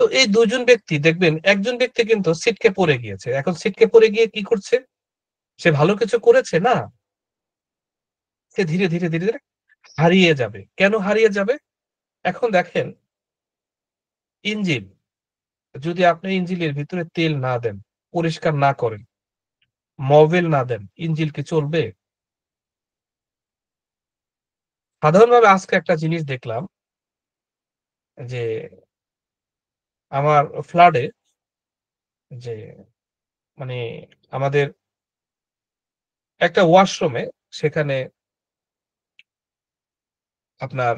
তো এই ২ জন ব্যক্তি দেখবেন, একজন ব্যক্তি কিন্তু ছিটকে পড়ে গিয়েছে। এখন ছিটকে পড়ে গিয়ে কি করছে? সে ভালো কিছু করেছে? না। সে ধীরে ধীরে হারিয়ে যাবে। কেন হারিয়ে যাবে? এখন দেখেন, ইঞ্জিন, যদি আপনি ইঞ্জিনের ভিতরে তেল না দেন, পরিষ্কার না করেন, মোবিল না দেন, ইঞ্জিন কি চলবে? সাধারণভাবে আজকে একটা জিনিস দেখলাম যে আমার ফ্ল্যাটে যে মানে আমাদের একটা ওয়াশরুমে সেখানে আপনার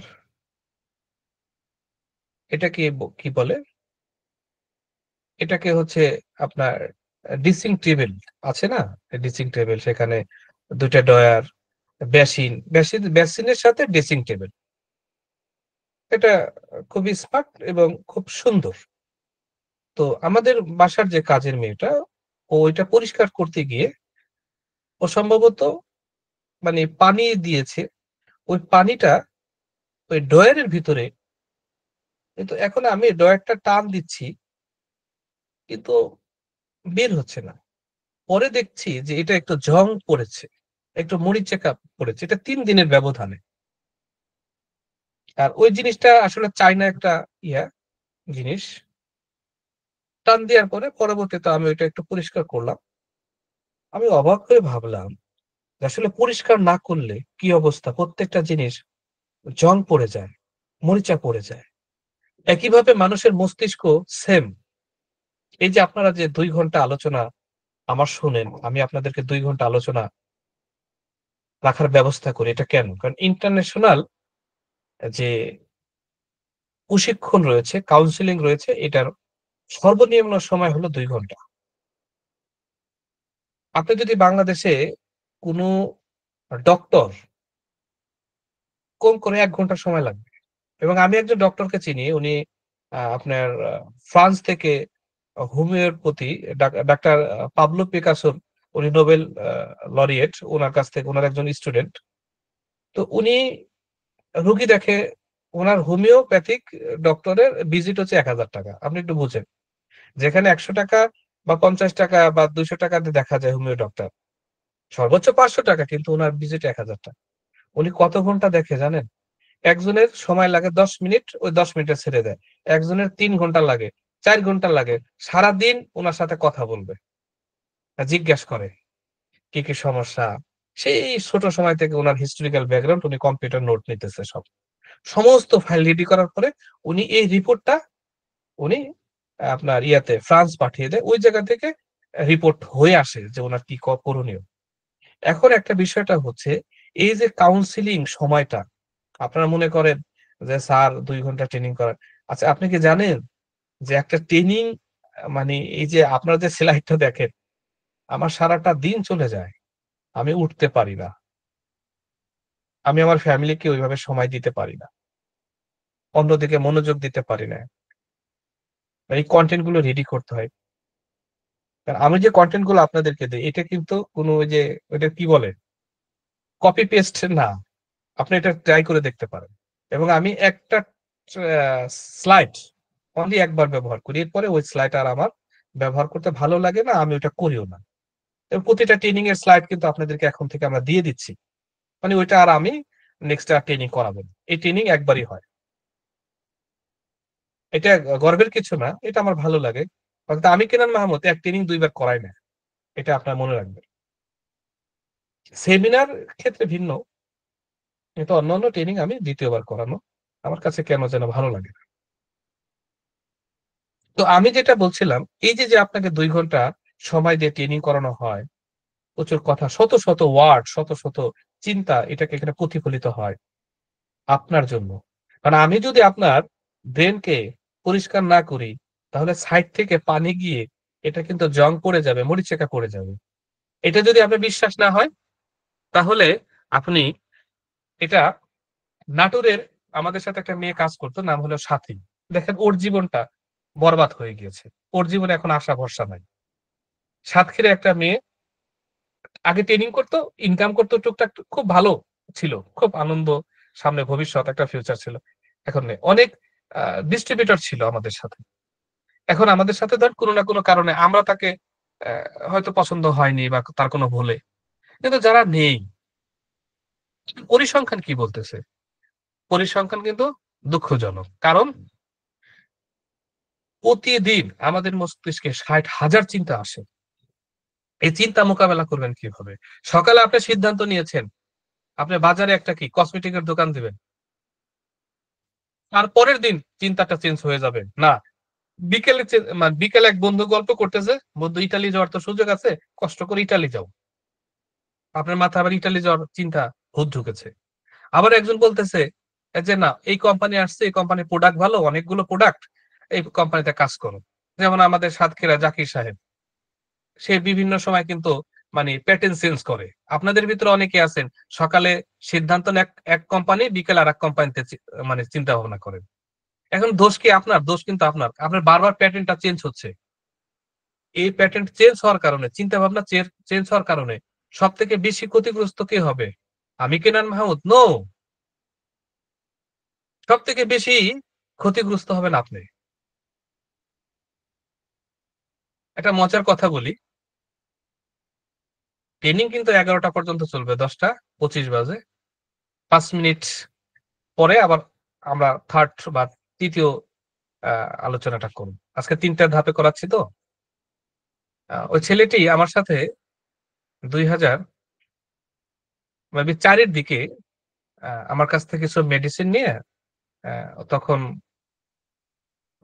এটাকে কি বলে? এটাকে হচ্ছে আপনার ড্রেসিং টেবিল আছে না? ড্রেসিং টেবিল সেখানে ২ টা ড্রয়ার, বেসিনের সাথে ড্রেসিং টেবিল। এটা খুবই স্মার্ট এবং খুব সুন্দর। তো আমাদের বাসার যে কাজের মেয়েটা, ও এটা পরিষ্কার করতে গিয়ে ও সম্ভবত পানি দিয়েছে। ওই পানিটা ওই ড্রয়ারের ভিতরে, কিন্তু এখন আমি ড্রয়ারটা টান দিচ্ছি কিন্তু বের হচ্ছে না। পরে দেখছি যে এটা একটু জং পড়েছে, একটু মরিচা পড়েছে। এটা ৩ দিনের ব্যবধানে। আর ওই জিনিসটা আসলে চায়না একটা ইয়া জিনিস। টান দেওয়ার পরে পরবর্তীতে আমি ওইটা একটু পরিষ্কার করলাম। আমি অবাক হয়ে ভাবলাম যে আসলে পরিষ্কার না করলে কি অবস্থা? প্রত্যেকটা জিনিস জং পড়ে যায়, মরিচা পড়ে যায়। একইভাবে মানুষের মস্তিষ্ক সেম। এই যে আপনারা যে ২ ঘন্টা আলোচনা আমার শোনেন, আমি আপনাদেরকে ২ ঘন্টা আলোচনা রাখার ব্যবস্থা করি। এটা কেন? কারণ ইন্টারন্যাশনাল যে প্রশিক্ষণ রয়েছে, কাউন্সেলিং রয়েছে, এটার সর্বনিম্ন সময় হলো ২ ঘন্টা। আপনি যদি বাংলাদেশে কোনো ডক্টর কম করে ১ ঘন্টা সময় লাগবে। এবং আমি একজন ডক্টরকে চিনি। উনি আপনার ফ্রান্স থেকে হোমিওপ্যাথি ডাক্তার পাবলো পিকাসোর, উনি নোবেল লরিয়েট। উনার কাছ থেকে উনার একজন স্টুডেন্ট। তো উনি রোগী দেখে, উনার হোমিওপ্যাথিক ডক্টরের ভিজিট হচ্ছে ৳১,০০০। আপনি একটু বুঝেন। যেখানে ৳১০০ বা ৳৫০ বা ৳২০০ দিয়ে দেখা যায় হোমিও ডক্টর। সর্বোচ্চ ৳৫০০, কিন্তু উনার ভিজিট ৳১,০০০। উনি কত ঘন্টা দেখে জানেন? একজনের সময় লাগে ১০ মিনিট, ওই ১০ মিনিটে ছেড়ে দেয়। একজনের ৩ ঘন্টা লাগে, ৪ ঘন্টা লাগে। সারাদিন উনার সাথে কথা বলবে। জিজ্ঞেস করে কি, কি সমস্যা? সেই ছোট সময় থেকে উনার হিস্টোরিক্যাল ব্যাকগ্রাউন্ড উনি কম্পিউটার নোট নিতেছে সব। সমস্ত ফাইল রেডি করার পরে উনি এই রিপোর্টটা উনি আপনার ইয়াতে ফ্রান্স পাঠিয়ে দেয়। ওই জায়গা থেকে রিপোর্ট হয়ে আসে যে উনার কি করণীয়। এখন একটা বিষয়টা হচ্ছে এই যে কাউন্সেলিং সময়টা, আপনারা মনে করেন যে স্যার ২ ঘন্টা ট্রেনিং করান। আচ্ছা, আপনি কি জানেন যে একটা ট্রেনিং এই যে আপনারা যে স্লাইডটা দেখেন, আমার সারাটা দিন চলে যায়। আমি উঠতে পারি না। আমি আমার ফ্যামিলিকে ওইভাবে সময় দিতে পারি না। অন্যদিকে মনোযোগ দিতে পারি না। এই কনটেন্ট গুলো রেডি করতে হয়। কারণ আমি যে কনটেন্ট গুলো আপনাদেরকে দেই, এটা কিন্তু কোনো ওই যে ওইটা কি বলে? কপি পেস্ট না। আপনি এটা ট্রাই করে দেখতে পারেন। এবং আমি একটা স্লাইড অনলি একবার ব্যবহার করি। এরপরে ওই স্লাইড আর আমার ব্যবহার করতে ভালো লাগে না, আমি ওটা করিও না। এবং প্রতিটা ট্রেনিং এর স্লাইড কিন্তু আপনাদেরকে এখন থেকে আমরা দিয়ে দিচ্ছি। ওইটা আর আমি নেক্সট আর ট্রেনিং করাবো না। এই ট্রেনিং একবারই হয়। এটা গর্বের কিছু না। এটা আমার ভালো লাগে। কিন্তু আমি কেনান মাহমুদ এক ট্রেনিং ২ বার করাই না। এটা আপনার মনে রাখবেন। সেমিনার ক্ষেত্রে ভিন্ন। কিন্তু অন্যান্য ট্রেনিং আমি ২য় বার করানো আমার কাছে কেন যেন ভালো লাগে না। তো আমি যেটা বলছিলাম, এই যে আপনাকে ২ ঘন্টা সময় দিয়ে ট্রেনিং করানো হয়, প্রচুর কথা, শত, শত ওয়ার্ড, শত, শত চিন্তা এটাকে এখানে প্রতিফলিত হয় আপনার জন্য। কারণ আমি যদি আপনার ব্রেইনকে পরিষ্কার না করি, তাহলে সাইড থেকে পানি গিয়ে এটা কিন্তু জং পড়ে যাবে, মরিচা পড়ে যাবে। এটা যদি আপনার বিশ্বাস না হয়, তাহলে আপনি এটা নাটোরের আমাদের সাথে একটা মেয়ে কাজ করতো, নাম হলো সাথী। দেখেন ওর জীবনটা বরবাদ হয়ে গিয়েছে। ওর জীবনে এখন আশা ভরসা নাই। সাতক্ষীরা একটা মেয়ে আগে ট্রেনিং করতো, ইনকাম করতো টুকটাক, খুব ভালো ছিল। খুব আনন্দ, সামনে ভবিষ্যৎ একটা ফিউচার ছিল। এখন নেই। অনেক ডিস্ট্রিবিউটর ছিল আমাদের সাথে। এখন আমাদের সাথে ধর কোনো না কোনো কারণে আমরা তাকে আ হয়তো পছন্দ হয়নি বা তার কোনো ভুলে। কিন্তু যারা নেই, পরিসংখ্যান কি বলতেছে? পরিসংখ্যান কিন্তু দুঃখজনক। কারণ প্রতিদিন আমাদের মস্তিষ্কে ৬০,০০০ চিন্তা আসে। এই চিন্তা মোকাবেলা করবেন কিভাবে? সকালে আপনি সিদ্ধান্ত নিয়েছেন, আপনি বাজারে একটা কি কসমেটিক এর দোকান দিবেন। তারপরের দিন চিন্তাটা চেঞ্জ হয়ে যাবে। না, বিকেলে এক বন্ধু গল্প করতেছে, বন্ধু ইতালি যাওয়ার তো সুযোগ আছে, কষ্ট করে ইতালি যাও। আপনার মাথায় আবার ইতালি যাওয়ার চিন্তা ভূত ঢুকেছে। আবার একজন বলতেছে যে না এই কোম্পানি আসছে, এই কোম্পানির প্রোডাক্ট ভালো, অনেকগুলো প্রোডাক্ট, এই কোম্পানিতে কাজ করো। যেমন আমাদের সাতক্ষীরা জাকির সাহেব, সে বিভিন্ন সময় কিন্তু মানে প্যাটার্ন চেঞ্জ করে। আপনাদের ভিতরে অনেকে আছেন সকালে সিদ্ধান্ত নেন এক এক কোম্পানি, বিকেলে আর এক কোম্পানিতে মানে চিন্তা ভাবনা করেন। এখন দোষ কি আপনার? দোষ কিন্তু আপনার। আপনার বারবার প্যাটার্নটা চেঞ্জ হচ্ছে। এই প্যাটার্ন চেঞ্জ হওয়ার কারণে, চিন্তা ভাবনা চেঞ্জ হওয়ার কারণে সব থেকে বেশি ক্ষতিগ্রস্ত কে হবে? আমি কেনান মাহমুদ? নো, সব থেকে বেশি ক্ষতিগ্রস্ত হবেন আপনি। একটা মজার কথা বলি, ট্রেনিং কিন্তু 11টা পর্যন্ত চলবে, 10টা 25 বাজে। 5 মিনিট পরে আবার আমরা থার্ড বা তৃতীয় আলোচনাটা করব। আজকে 3টা ধাপে করাচ্ছি তো। ওই ছেলেটি আমার সাথে 2004-এর দিকে আমার কাছ থেকে কিছু মেডিসিন নিয়ে তখন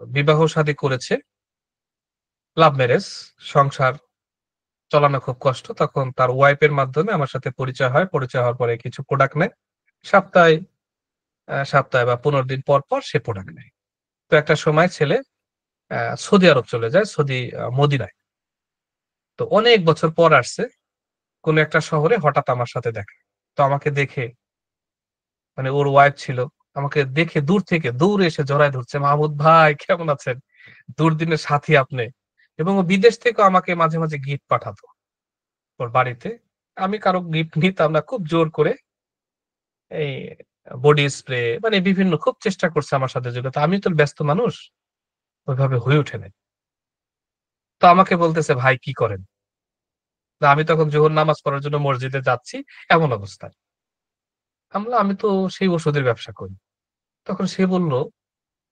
বিবাহ শাদী করেছে, লাভ ম্যারেজ, সংসার চালানো খুব কষ্ট। তখন তার ওয়াইফের মাধ্যমে আমার সাথে পরিচয় হয়। পরিচয় হওয়ার পরে কিছু প্রোডাক্ট নেয়। সপ্তাহে সপ্তাহে বা 15 দিন পর পর সে প্রোডাক্ট নেয়। তো একটা সময় ছেলে সৌদি আরব চলে যায়, সৌদি মদিনায়। তো অনেক বছর পর আসছে, কোন একটা শহরে হঠাৎ আমার সাথে দেখা। তো আমাকে দেখে, মানে ওর ওয়াইফ ছিল, আমাকে দেখে দূর থেকে দৌড়ে এসে জড়ায় ধরছে, মাহমুদ ভাই কেমন আছেন, দুর্দিনের সাথী আপনি। এবং ও বিদেশ থেকে আমাকে মাঝে মাঝে গিফট পাঠাতো ওর বাড়িতে। আমি কারো গিফট নিতাম না, খুব জোর করে এই বডি স্প্রে মানে বিভিন্ন খুব চেষ্টা করছে আমার সাথে যোগাযোগ। আমি তো ব্যস্ত মানুষ, ওইভাবে হয়ে ওঠে নাই। তো আমাকে বলতেছে ভাই কি করেন? তো আমি তখন জোহর নামাজ পড়ার জন্য মসজিদে যাচ্ছি, এমন অবস্থায় আমি তো সেই ওষুধের ব্যবসা করি। তখন সে বলল,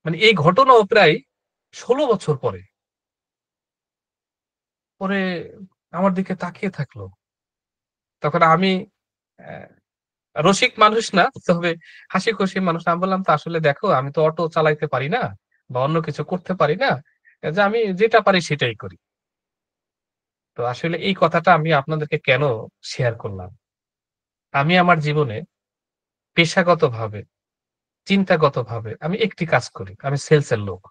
মানে এই ঘটনাও প্রায় 16 বছর পরে। পরে আমার দিকে তাকিয়ে থাকলো। তখন আমি আহ, রসিক মানুষ না, তবে হাসি খুশি মানুষ। আমি বললাম তো আসলে দেখো আমি তো অটো চালাইতে পারি না বা অন্য কিছু করতে পারি না, যে আমি যেটা পারি সেটাই করি। তো আসলে এই কথাটা আমি আপনাদেরকে কেন শেয়ার করলাম, আমি আমার জীবনে পেশাগতভাবে, চিন্তাগতভাবে আমি একটি কাজ করি, আমি সেলস এর লোক।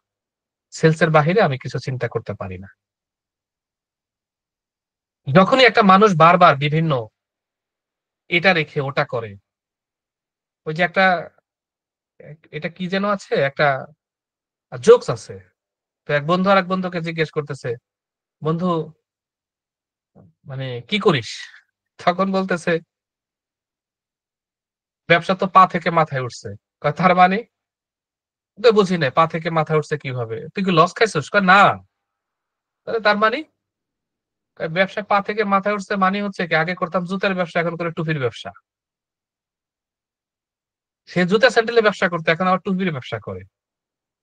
সেলস এর বাহিরে আমি কিছু চিন্তা করতে পারি না। যখনই একটা মানুষ বারবার বিভিন্ন এটা রেখে ওটা করে, ওই যে একটা এটা কি যেন আছে, একটা জোকস আছে। তো এক বন্ধু আর এক বন্ধুকে জিজ্ঞেস করতেছে, বন্ধু মানে কি করিস? তখন বলতেছে, ব্যবসা তো পা থেকে মাথায় উঠছে। কয় তার মানে? তো বুঝি নাই পা থেকে মাথায় উঠছে কিভাবে, তুই কি লস খাইছিস? কয় না। তার মানে? কয় ব্যবসায় পা থেকে মাথায় উঠছে মানে হচ্ছে কি, আগে করতাম জুতার ব্যবসা, এখন করে টুপির ব্যবসা। সে জুতা স্যান্ডেলের ব্যবসা করতো, এখন আবার টুপির ব্যবসা করে।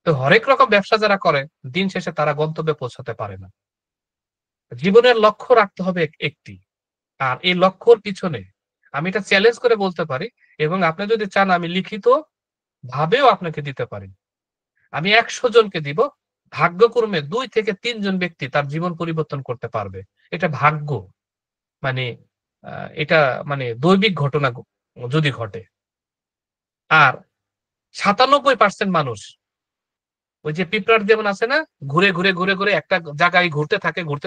তো হরেক রকম ব্যবসা যারা করে, দিন শেষে তারা গন্তব্যে পৌঁছাতে পারে না। জীবনের লক্ষ্য রাখতে হবে একটি। আর এই লক্ষ্যর পিছনে আমি এটা চ্যালেঞ্জ করে বলতে পারি, এবং আপনি যদি চান আমি লিখিত ভাবেও আপনাকে দিতে পারি। আমি 100 জনকে দিব, ভাগ্যক্রমে 2 থেকে 3 জন ব্যক্তি তার জীবন পরিবর্তন করতে পারবে। এটা ভাগ্য, মানে এটা মানে দৈবিক ঘটনা যদি ঘটে। আর 97% মানুষ ওই যে পিঁপড়ার যেমন আছে না, ঘুরে ঘুরে ঘুরে ঘুরে একটা জায়গায় ঘুরতে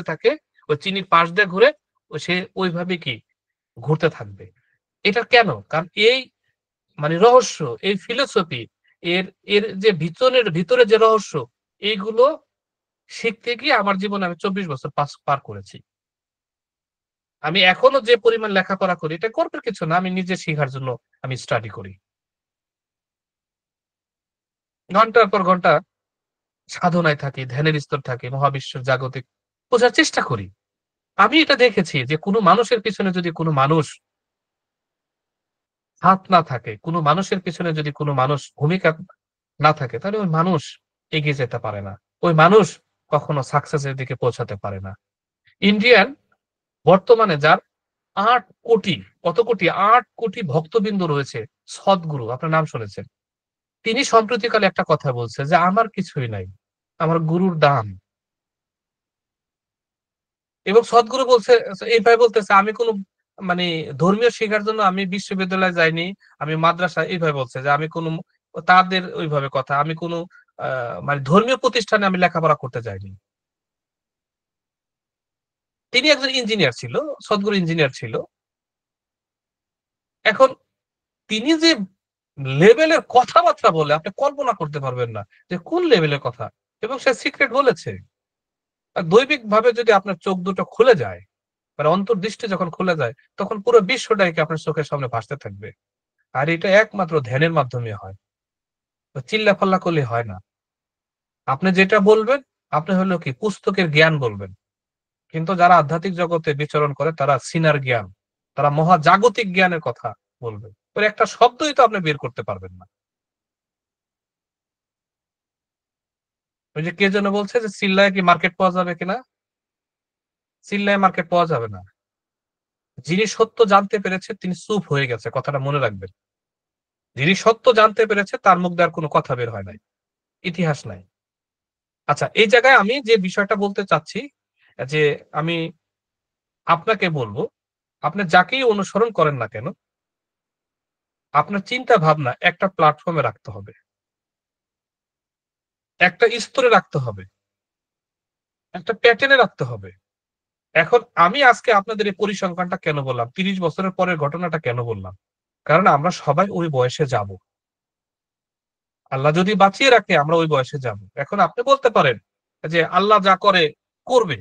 থাকে, ওই চিনির পাশ দিয়ে ঘুরে, সে ওইভাবে কি ঘুরতে থাকবে। এটা কেন? কারণ এই মানে রহস্য, এই ফিলোসফি, এর এর যে ভিতরের ভিতরে যে রহস্য, এইগুলো শিখতে গিয়ে আমার জীবনে আমি 24 বছর পার করেছি। আমি এখনো যে পরিমাণ লেখাপড়া করি, এটা গর্বের কিছু না, আমি নিজে শেখার জন্য আমি স্টাডি করি ঘন্টার পর ঘন্টা, সাধনায় থাকি, ধ্যানের স্তর থাকি, মহাবিশ্বের জাগতিক বোঝার চেষ্টা করি। আমি এটা দেখেছি যে কোনো মানুষের পিছনে যদি কোনো মানুষ হাত না থাকে, কোনো মানুষের পিছনে যদি কোনো মানুষ ভূমিকা না থাকে, তাহলে ওই মানুষ এগিয়ে যেতে পারে না। ওই মানুষ কখনো সাকসেসের দিকে পৌঁছাতে পারে না। ইন্ডিয়ান বর্তমানে যার ৮ কোটি, কত কোটি? ৮ কোটি ভক্তবৃন্দ রয়েছে, সদ্গুরু, আপনার নাম শুনেছেন। তিনি সম্প্রতিকালে একটা কথা বলছে যে, "আমার কিছুই নাই। আমার গুরুর দাম।" এবং সদ্গুরু বলছে, এইভাবে বলতেছে, "আমি কোন মানে ধর্মীয় শিখার জন্য আমি বিশ্ববিদ্যালয়ে যাইনি, আমি মাদ্রাসায়" এইভাবে বলছে যে, "আমি কোন" তাদের ওইভাবে কথা, "আমি কোন আ মানে ধর্মীয় প্রতিষ্ঠানে আমি লেখাপড়া করতে যাইনি।" তিনি একজন ইঞ্জিনিয়ার ছিল, সদ্গুরু ইঞ্জিনিয়ার ছিল। এখন তিনি যে লেভেলের কথাবার্তা বলে আপনি কল্পনা করতে পারবেন না যে কোন লেভেলের কথা। এবং সে সিক্রেট বলেছে। দৈবিকভাবে যদি আপনার চোখ দুটো খুলে যায়, মানে অন্তর্দৃষ্টি যখন খুলে যায়, তখন পুরো বিশ্বটাই কি আপনার চোখের সামনে ভাসতে থাকবে। আর এটা একমাত্র ধ্যানের মাধ্যমে হয়। তো চিল্লাফাল্লা করলে হয় না। আপনি যেটা বলবেন, আপনি হলো কি পুস্তকের জ্ঞান বলবেন। কিন্তু যারা আধ্যাত্মিক জগতে বিচরণ করে তারা সিনার জ্ঞান, তারা মহাজাগতিক জ্ঞানের কথা বলবে। ওর একটা শব্দই তো আপনি বের করতে পারবেন না। ওই যে কে যেন বলছে যে চিল্লায় কি মার্কেট পাওয়া যাবে কিনা? চিল্লায় মার্কেট পাওয়া যাবে না। যিনি সত্য জানতে পেরেছে তিনি চুপ হয়ে গেছে। কথাটা মনে রাখবেন। যিনি সত্য জানতে পেরেছে তার মুখ দিয়ে আর কোন কথা বের হয় নাই। ইতিহাস নাই। আচ্ছা, এই জায়গায় আমি যে বিষয়টা বলতে চাচ্ছি যে আমি আপনাকে বলব, আপনি যাকেই অনুসরণ করেন না কেন, আপনার চিন্তা ভাবনা একটা প্ল্যাটফর্ম এ রাখতে হবে। একটা স্তরে রাখতে হবে। একটা প্যাটার্ন এ রাখতে হবে। এখন আমি আজকে আপনাদের এই পরিসংখ্যানটা কেন বললাম? ৩০ বছরের পরের ঘটনাটা কেন বললাম? কারণ আমরা সবাই ওই বয়সে যাব। আল্লাহ যদি বাঁচিয়ে রাখে আমরা ওই বয়সে যাব। এখন আপনি বলতে পারেন যে আল্লাহ যা করে করবে।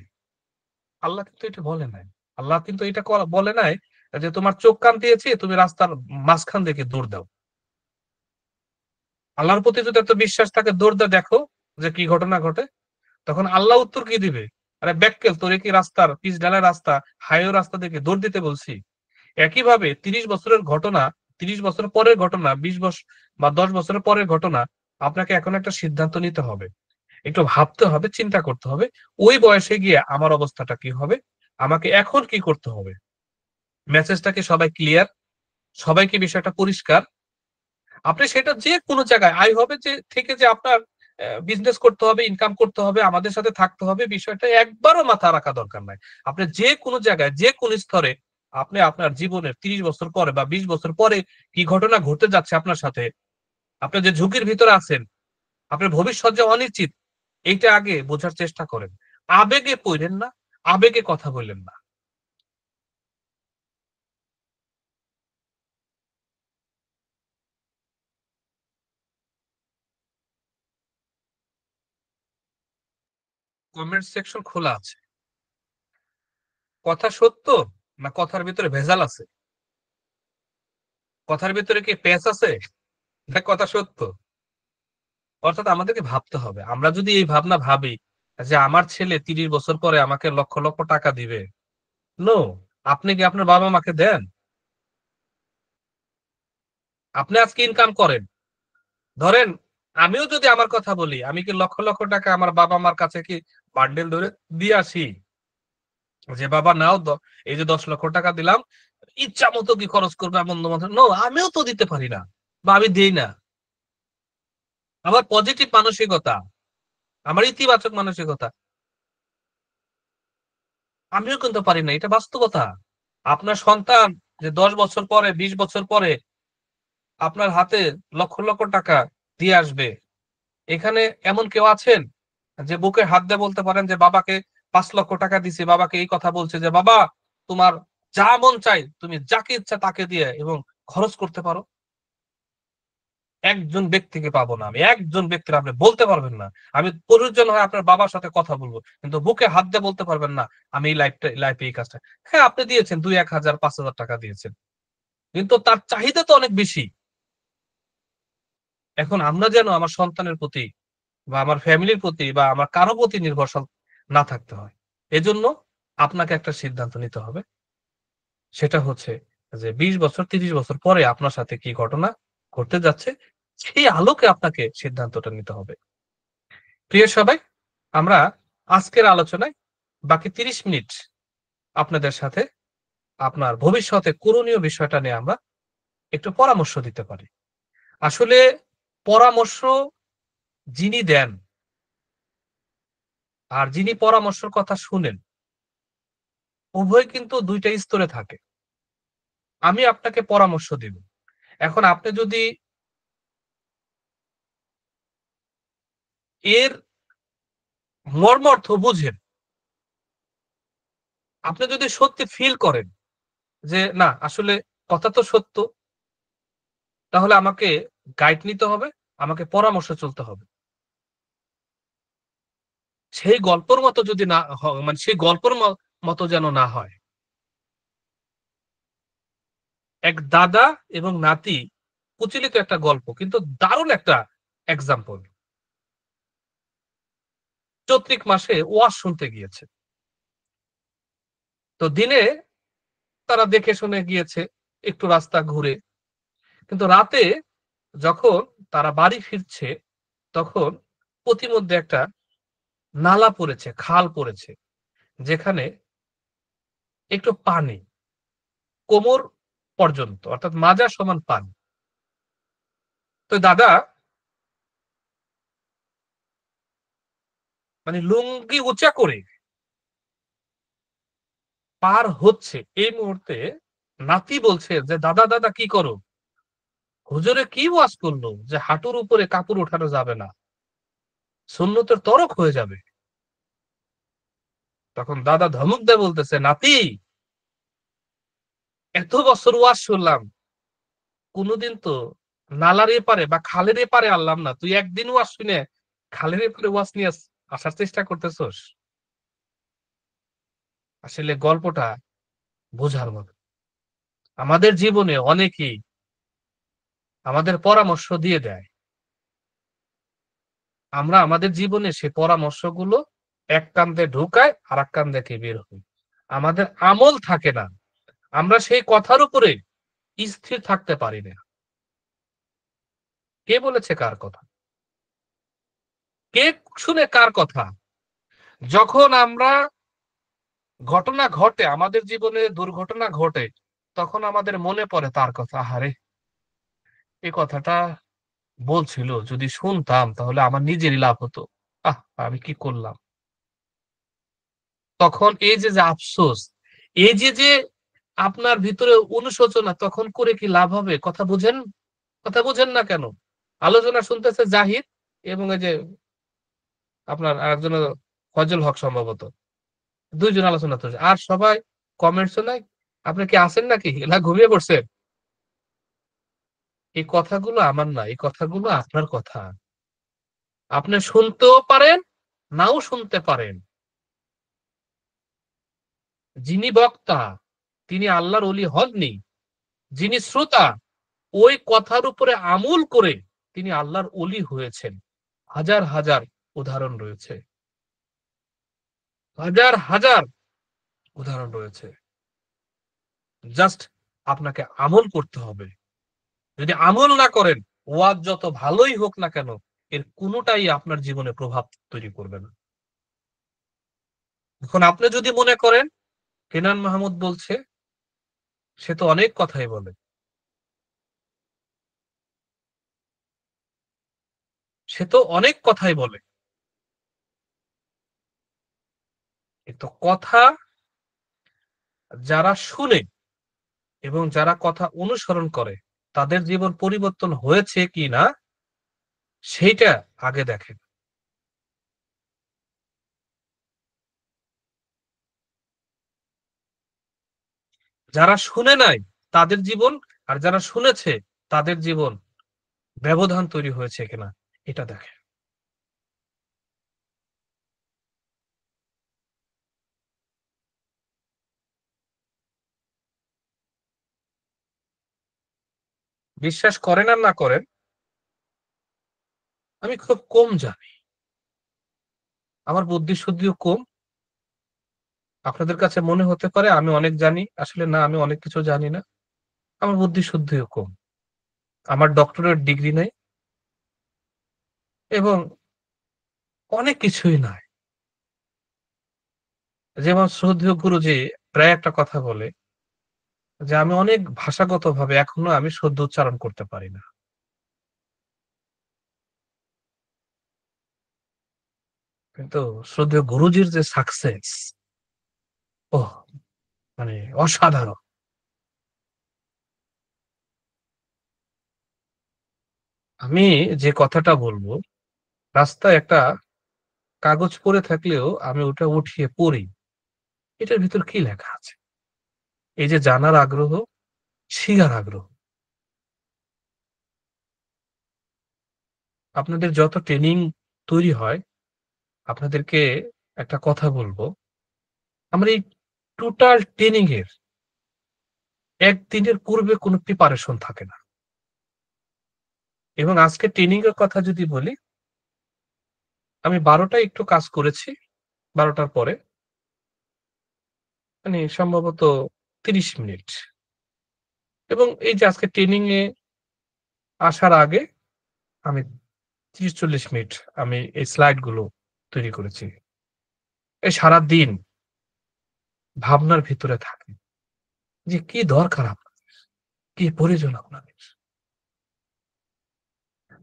আল্লাহ কিন্তু এটা বলে নাই। আল্লাহ কিন্তু এটা বলে নাই যে তোমার চোখ কান দিয়েছি তুমি রাস্তার মাঝখান থেকে দৌড় দাও। আল্লাহর প্রতি যদি এত বিশ্বাস থাকে দৌড় দিয়ে দেখো যে কি ঘটনা ঘটে। তখন আল্লাহ উত্তর কি দিবে? আরে ব্যাক্কেল তোরে কি রাস্তার পিচ ঢালাই রাস্তা, হাইওয়ে রাস্তা থেকে দৌড় দিতে বলছি? একইভাবে ৩০ বছরের ঘটনা, ৩০ বছর পরের ঘটনা, ২০ বছর বা ১০ বছরের পরের ঘটনা আপনাকে এখন একটা সিদ্ধান্ত নিতে হবে। একটু ভাবতে হবে, চিন্তা করতে হবে। ওই বয়সে গিয়ে আমার অবস্থাটা কি হবে? আমাকে এখন কি করতে হবে? মেসেজটা কি সবাই ক্লিয়ার? সবাই কি বিষয়টা পরিষ্কার? আপনি সেটা যেকোনো জায়গায় হবে যে থেকে যে আপনার বিজনেস করতে হবে, ইনকাম করতে হবে, আমাদের সাথে থাকতে হবে বিষয়টা একবারও মাথায় রাখা দরকার নাই। আপনি যেকোনো জায়গায়, যেকোনো স্তরে আপনি আপনার জীবনের ৩০ বছর পরে বা ২০ বছর পরে কি ঘটনা ঘটতে যাচ্ছে আপনার সাথে, আপনি যে ঝুঁকির ভিতরে আছেন, আপনার ভবিষ্যৎ যে অনিশ্চিত, এইটা আগে বোঝার চেষ্টা করেন। আবেগে পইড়েন না, আবেগে কথা বললেন না। কমেন্ট সেকশন খোলা আছে। কথা সত্য না কথার ভিতরে ভেজাল আছে? কথার ভিতরে কি পেঁচ আছে? না কথা সত্য? অর্থাৎ আমাদেরকে ভাবতে হবে। আমরা যদি এই ভাবনা ভাবি যে আমার ছেলে ৩০ বছর পরে আমাকে লক্ষ, লক্ষ টাকা দিবে। নো। আপনি কি আপনার বাবা-মাকে দেন? আপনি আজকে ইনকাম করেন। ধরেন আমিও যদি আমার কথা বলি, আমি কি লক্ষ, লক্ষ টাকা আমার বাবা-মার কাছে কি বান্ডেল ধরে দিয়ে আসি? যে বাবা নাও এই যে ১০ লক্ষ টাকা দিলাম, ইচ্ছা মতো কি খরচ করবে মন্দ মত নো, আমিও তো দিতে পারি না। বা আমি দেই না। আমার পজিটিভ মানসিকতা, আমার ইতিবাচক মানসিকতা। আমিও কিন্তু পারি না। এটা বাস্তবতা। আপনার সন্তান যে ১০ বছর পরে ২০ বছর পরে আপনার হাতে লক্ষ, লক্ষ টাকা দিয়ে আসবে। এখানে এমন কেউ আছেন যে বুকে হাত দিয়ে বলতে পারেন যে বাবাকে ৫ লক্ষ টাকা দিছি, বাবাকে এই কথা বলছে যে, "বাবা তোমার যা মন চাই তুমি যাকে ইচ্ছা তাকে দিয়ে এবং খরচ করতে পারো।" একজন ব্যক্তিকে পাবো না আমি। একজন ব্যক্তির আপনি বলতে পারবেন না। আমি প্রয়োজন হয় আপনার বাবার সাথে কথা বলব। কিন্তু বুকে হাত দিয়ে বলতে পারবেন না, আমি এই লাইফে এই কাজটা হ্যাঁ, আপনি দিয়েছেন ২, ১,০০০, ৫,০০০ টাকা দিয়েছেন। কিন্তু তার চাহিদা তো অনেক বেশি। এখন আমরা যেন আমার সন্তানের প্রতি বা আমার ফ্যামিলির প্রতি বা আমার কারো প্রতি নির্ভরশীল না থাকতে হয়। এজন্য আপনাকে একটা সিদ্ধান্ত নিতে হবে। সেটা হচ্ছে যে ২০ বছর ৩০ বছর পরে আপনার সাথে কি ঘটনা ঘটতে যাচ্ছে সেই আলোকে আপনাকে সিদ্ধান্তটা নিতে হবে। প্রিয় সবাই আমরা আজকের আলোচনায় বাকি ৩০ মিনিট আপনাদের সাথে আপনার ভবিষ্যতে করণীয় বিষয়টা নিয়ে আমরা একটু পরামর্শ দিতে পারি। আসলে পরামর্শ যিনি দেন আর যিনি পরামর্শের কথা শুনেন, উভয় কিন্তু ২ টা স্তরে থাকে। আমি আপনাকে পরামর্শ দিব। এখন আপনি যদি এর মর্মার্থ বুঝেন, আপনি যদি সত্যি ফিল করেন যে না আসলে কথা তো সত্য, তাহলে আমাকে গাইড নিতে হবে, আমাকে পরামর্শে চলতে হবে। সেই গল্পের মতো যদি না মানে সেই গল্পের মতো যেন না হয়। এক দাদা এবং নাতি প্রচলিত একটা গল্প কিন্তু দারুণ একটা এক্সাম্পল। চৈত্রিক মাসে ওয়াজ শুনতে গিয়েছে। তো দিনে তারা দেখে শুনে গিয়েছে, একটু রাস্তা ঘুরে। কিন্তু রাতে যখন তারা বাড়ি ফিরছে, তখন পথিমধ্যে একটা নালা পড়েছে, খাল পড়েছে, যেখানে একটু পানি কোমর পর্যন্ত অর্থাৎ মাজা সমান পানি। তো দাদা মানে লুঙ্গি উঁচা করে পার হচ্ছে, এই মুহূর্তে নাতি বলছে যে দাদা দাদা কি করো? হুজুরে কি ওয়াজ করলো যে হাঁটুর উপরে কাপড় উঠানো যাবে না, সুন্নতের তরক হয়ে যাবে। তখন দাদা ধমক দেয় বলতেছে, নাতি এত বছর ওয়াজ শুনলাম, কোনোদিন তো নালার এপারে বা খালের এপারে আনলাম না, তুই একদিন ওয়াজ শুনে খালের এপারে ওয়াজ নিয়ে আসার চেষ্টা করতেছস। আসলে গল্পটা বোঝার মতো। আমাদের জীবনে অনেকেই আমাদের পরামর্শ দিয়ে দেয়, আমরা আমাদের জীবনে সে পরামর্শগুলো এক কান দিয়ে ঢুকায় আর এক কান দিয়ে বের হই। আমাদের আমল থাকে না, আমরা সেই কথার উপরে স্থির থাকতে পারি না। কে বলেছে কার কথা? কে শুনে কার কথা? যখন আমরা ঘটনা ঘটে, আমাদের জীবনে দুর্ঘটনা ঘটে, তখন আমাদের মনে পড়ে তার কথা। আহারে, এই কথাটা বলছিল, যদি শুনতাম তাহলে আমার নিজেরই লাভ হতো। আহ, আমি কি করলাম? তখন এই যে আফসোস, এই যে আপনার ভিতরে অনুশোচনা, তখন করে কি লাভ হবে? কথা বুঝেন? কথা বুঝেন না কেন? আলোচনা শুনতেছে জাহিদ এবং এই যে আপনার আরেকজন ফজল হক সম্ভবত, ২ জন আলোচনা করছে। আর সবাই কমেন্টসও নাই। আপনি কি আছেন নাকি? না ঘুমিয়ে পড়ছেন? এই কথাগুলো আমার না, এই কথাগুলো আপনার কথা। আপনি শুনতেও পারেন, নাও শুনতে পারেন। যিনি বক্তা তিনি আল্লাহর ওলি হননি। যিনি শ্রোতা ওই কথার উপরে আমল করে তিনি আল্লাহর ওলি হয়েছেন। হাজার হাজার উদাহরণ রয়েছে, হাজার হাজার উদাহরণ রয়েছে। জাস্ট আপনাকে আমল করতে হবে। যদি আমল না করেন, ওয়াজ যত ভালোই হোক না কেন, এর কোনোটাই আপনার জীবনে প্রভাব তৈরি করবে না। এখন আপনি যদি মনে করেন কেনান মাহমুদ বলছে, সে তো অনেক কথাই বলে, সে তো অনেক কথাই বলে, কিন্তু কথা যারা শুনে এবং যারা কথা অনুসরণ করে, তাদের জীবন পরিবর্তন হয়েছে কি না সেইটা আগে দেখেন। যারা শুনে নাই তাদের জীবন, আর যারা শুনেছে তাদের জীবন ব্যবধান তৈরি হয়েছে কিনা এটা দেখেন। বিশ্বাস করেন আর না করেন, আমি খুব কম জানি, আমার বুদ্ধি শুদ্ধিও কম। আপনাদের কাছে মনে হতে পারে আমি অনেক জানি, আসলে না, আমি অনেক কিছু জানি না। আমার বুদ্ধি শুদ্ধিও কম, আমার ডক্টরেট ডিগ্রি নেই এবং অনেক কিছুই নাই। যেমন শ্রদ্ধেয় গুরুজি প্রায় একটা কথা বলে যে, "আমি অনেক ভাষাগতভাবে এখনো আমি শুদ্ধ উচ্চারণ করতে পারি না।" কিন্তু শ্রদ্ধেয় গুরুজির যে সাকসেস, ওহ! মানে অসাধারণ। আমি যে কথাটা বলব, রাস্তায় একটা কাগজ পড়ে থাকলেও আমি ওটা উঠিয়ে পড়ি। এটার ভিতর কি লেখা আছে? এই যে জানার আগ্রহ, শিখার আগ্রহ। আপনাদের যত ট্রেনিং তৈরি হয়, আপনাদেরকে একটা কথা বলব। আমার এই টোটাল ট্রেনিং এর ১ দিনের পূর্বে কোনো প্রিপারেশন থাকে না। এবং আজকে ট্রেনিং এর কথা যদি বলি, আমি ১২ টায় একটু কাজ করেছি। ১২ টার পরে মানে সম্ভবত ৩০ মিনিট। এবং এই যে আজকে ট্রেনিং এ আসার আগে আমি ৩০-৪০ মিনিট আমি এই স্লাইড গুলো তৈরি করেছি। এই সারাদিন ভাবনার ভিতরে থাকি যে কি দরকার আপনার? কি প্রয়োজন আপনাদের?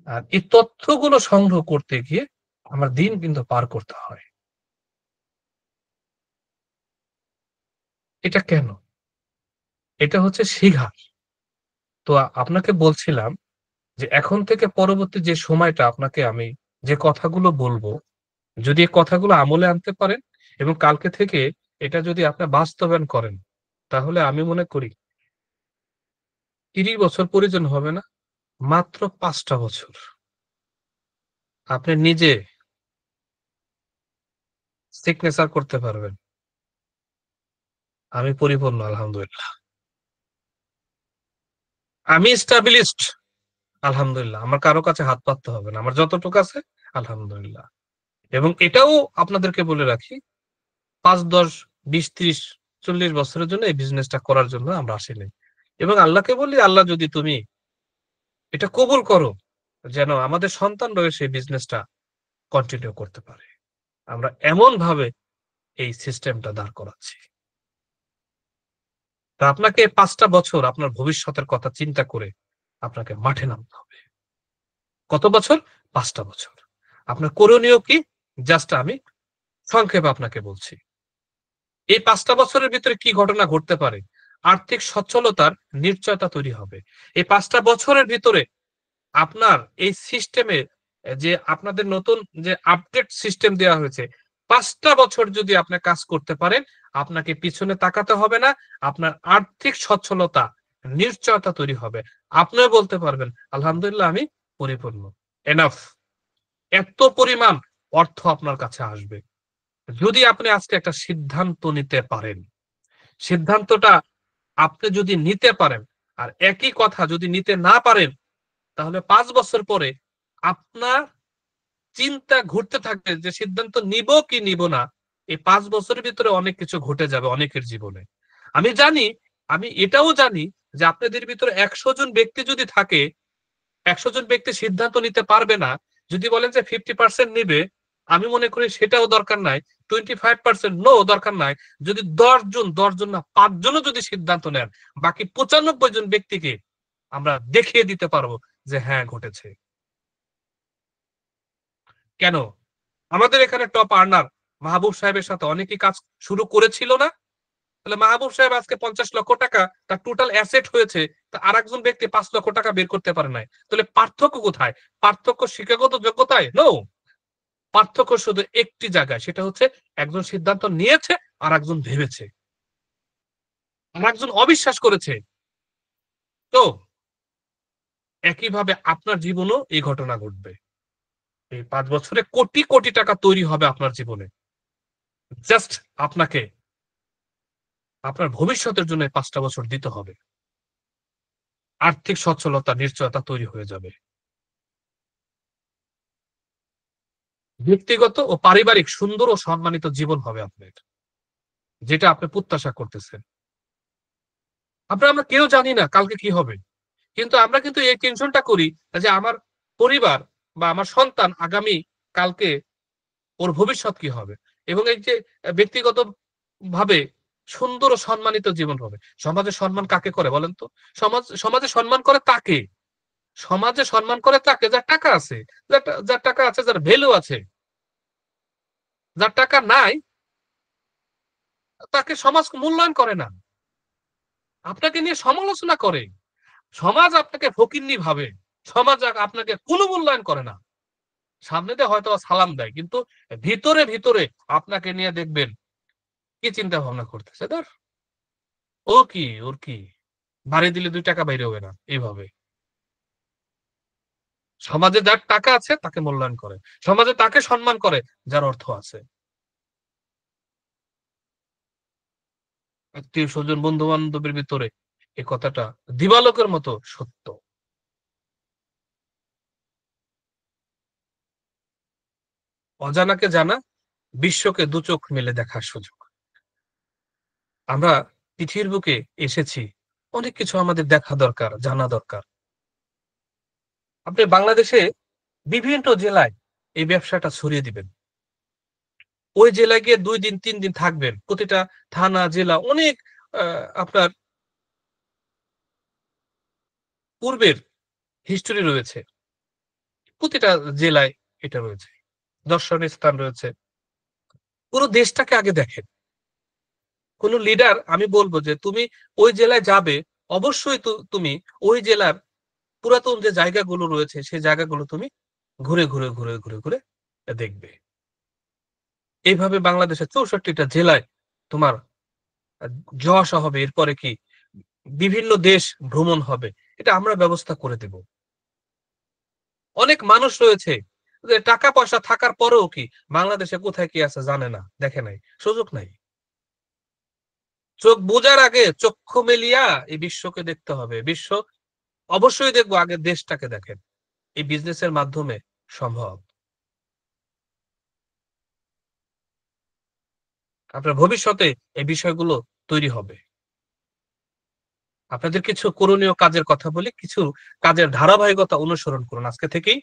আর এই তথ্যগুলো সংগ্রহ করতে গিয়ে আমার দিন কিন্তু পার করতে হয়। এটা কেন? এটা হচ্ছে শিখার। তো আপনাকে বলছিলাম যে এখন থেকে পরবর্তী যে সময়টা আপনাকে আমি যে কথাগুলো বলব, যদি এই কথাগুলো আমলে আনতে পারেন এবং কালকে থেকে এটা যদি আপনি বাস্তবায়ন করেন, তাহলে আমি মনে করি ৩০ বছর প্রয়োজন হবে না। মাত্র ৫ টা বছর। আপনি নিজে সিগনেচার করতে পারবেন। আমি পরিপূর্ণ আলহামদুলিল্লাহ। আমি established আলহামদুলিল্লাহ। আমার কারো কাছে হাত পাততে হবে না। আমার যতটুকু আছে আলহামদুলিল্লাহ। এবং এটাও আপনাদেরকে বলে রাখি ৫, ১০, ২০, ৩০, ৪০ বছরের জন্য এই বিজনেসটা করার জন্য আমরা আসি নাই। এবং আল্লাহকে বলি, "আল্লাহ যদি তুমি এটা কবুল করো, যেন আমাদের সন্তানরাও সেই বিজনেসটা কন্টিনিউ করতে পারে।" আমরা এমনভাবে এই সিস্টেমটা দাঁড় করাচ্ছি। তা আপনাকে ৫ টা বছর আপনার ভবিষ্যতের কথা চিন্তা করে আপনাকে মাঠে নামতে হবে। কত বছর? ৫ টা বছর। আপনার করণীয় কি? জাস্ট আমি সংক্ষেপে আপনাকে বলছি। এই ৫ টা বছরের ভিতরে কি ঘটনা ঘটতে পারে? আর্থিক সচ্ছলতার নিশ্চয়তা তৈরি হবে। এই ৫ টা বছরের ভিতরে আপনার এই সিস্টেমে যে আপনাদের নতুন যে আপডেট সিস্টেম দেয়া হয়েছে, ৫ টা বছর যদি আপনি কাজ করতে পারেন, আপনাকে পিছনে তাকাতে হবে না। আপনার আর্থিক সচ্ছলতা, নিশ্চয়তা তৈরি হবে। আপনিও বলতে পারবেন, "আলহামদুলিল্লাহ আমি পরিপূর্ণ। এনাফ।" এত পরিমাণ অর্থ আপনার কাছে আসবে। যদি আপনি আজকে একটা সিদ্ধান্ত নিতে পারেন, সিদ্ধান্তটা আপনি যদি নিতে পারেন, আর একই কথা যদি নিতে না পারেন, তাহলে ৫ বছর পরে আপনার চিন্তা ঘুরতে থাকবে যে সিদ্ধান্ত নিব কি নিব না। এই ৫ বছরের ভিতরে অনেক কিছু ঘটে যাবে অনেকের জীবনে। আমি জানি, আমি এটাও জানি যে আপনাদের ভিতরে ১০০ জন ব্যক্তি যদি থাকে, ১০০ জন ব্যক্তি সিদ্ধান্ত নিতে পারবে না। যদি বলেন যে 50% নিবে, আমি মনে করি সেটাও দরকার নাই। 25% নো দরকার নাই। যদি ১০ জন না ৫ জনও যদি সিদ্ধান্ত নেন, বাকি ৯৫ জন ব্যক্তিকে আমরা দেখিয়ে দিতে পারবো যে হ্যাঁ ঘটেছে। কেন? আমাদের এখানে টপ আর্নার মাহবুব সাহেবের সাথে অনেকেই কাজ শুরু করেছিল না? তাহলে মাহবুব সাহেব আজকে ৳৫০,০০,০০০ তার টোটাল অ্যাসেট হয়েছে। তা আরেকজন ব্যক্তি ৳৫,০০,০০০ বের করতে পারে নাই। তাহলে পার্থক্য কোথায়? পার্থক্য শিক্ষাগত যোগ্যতায়? নো। পার্থক্য শুধু একটি জায়গায়। সেটা হচ্ছে একজন সিদ্ধান্ত নিয়েছে, আরেকজন ভেবেছে। আরেকজন অবিশ্বাস করেছে। তো একইভাবে আপনার জীবনেও এই ঘটনা ঘটবে। এই ৫ বছরে কোটি, কোটি টাকা তৈরি হবে আপনার জীবনে। জাস্ট আপনাকে আপনার ভবিষ্যতের জন্য ৫ টা বছর দিতে হবে। আর্থিক সচ্ছলতা, নিশ্চয়তা তৈরি হয়ে যাবে। ব্যক্তিগত ও পারিবারিক সুন্দর ও সম্মানিত জীবন হবে আপনার। যেটা আপনি প্রত্যাশা করতেছেন। আমরা কেউ জানি না কালকে কি হবে। কিন্তু আমরা কিন্তু এই টেনশনটা করি যে আমার পরিবার বা আমার সন্তান আগামী কালকে ওর ভবিষ্যৎ কি হবে? এবং এই যে ব্যক্তিগত ভাবে সুন্দর ও সম্মানিত জীবন হবে। সমাজে সম্মান কাকে করে বলেন তো? সমাজে সম্মান করে তাকে, সমাজে সম্মান করে তাকে যার টাকা আছে, যার টাকা আছে, যার ভ্যালু আছে। যার টাকা নাই তাকে সমাজ মূল্যায়ন করে না। আপনাকে নিয়ে সমালোচনা করে। সমাজ আপনাকে ফকিন্নি ভাবে। সমাজ আপনাকে কোনো মূল্যায়ন করে না। সামনে দিয়ে হয়তো সালাম দেয়। কিন্তু ভিতরে, ভিতরে আপনাকে নিয়ে দেখবেন কি চিন্তা ভাবনা করতেছে। ধুর, ও কি, ওর কি? বাড়ি দিলে ২ টাকা বাইরে হবে না। এভাবে। সমাজে যার টাকা আছে তাকে মূল্যায়ন করে। সমাজে তাকে সম্মান করে যার অর্থ আছে। আত্মীয়-স্বজন, বন্ধু-বান্ধবের ভিতরে এ কথাটা দিবালোকের মতো সত্য। অজানাকে জানা, বিশ্বকে দু চোখ মেলে দেখার সুযোগ। আমরা পৃথিবীর বুকে এসেছি। অনেক কিছু আমাদের দেখা দরকার, জানা দরকার। আপনি বাংলাদেশে বিভিন্ন জেলায় এই ব্যবসাটা ছড়িয়ে দিবেন। ওই জেলায় গিয়ে ২ দিন ৩ দিন থাকবেন। প্রতিটা থানা, জেলা অনেক আ আপনার পূর্বের হিস্টোরি রয়েছে। প্রতিটা জেলায় এটা রয়েছে। দর্শনীয় স্থান রয়েছে। পুরো দেশটাকে আগে দেখেন। কোন লিডার আমি বলব যে তুমি ওই জেলায় যাবে, অবশ্যই তুমি ওই জেলার পুরাতন যে জায়গাগুলো রয়েছে সেই জায়গাগুলো তুমি ঘুরে দেখবে। এইভাবে বাংলাদেশের ৬৪ টা জেলায় তোমার আ যাওয়া আসা হবে। এরপরে কি বিভিন্ন দেশ ভ্রমণ হবে। এটা আমরা ব্যবস্থা করে দেব। অনেক মানুষ রয়েছে যে টাকা-পয়সা থাকার পরেও কি বাংলাদেশে কোথায় কি আছে জানে না, দেখে নাই। সুযোগ নাই। চোখ বুজার আগে চক্ষু মেলিয়া এই বিশ্বকে দেখতে হবে। বিশ্ব অবশ্যই দেখব, আগে দেশটাকে দেখেন। এই বিজনেসের মাধ্যমে সম্ভব। আপনার ভবিষ্যতে এই বিষয়গুলো তৈরি হবে। আপনাদের কিছু করণীয় কাজের কথা বলি, কিছু কাজের ধারাবাহিকতা অনুসরণ করুন আজকে থেকেই।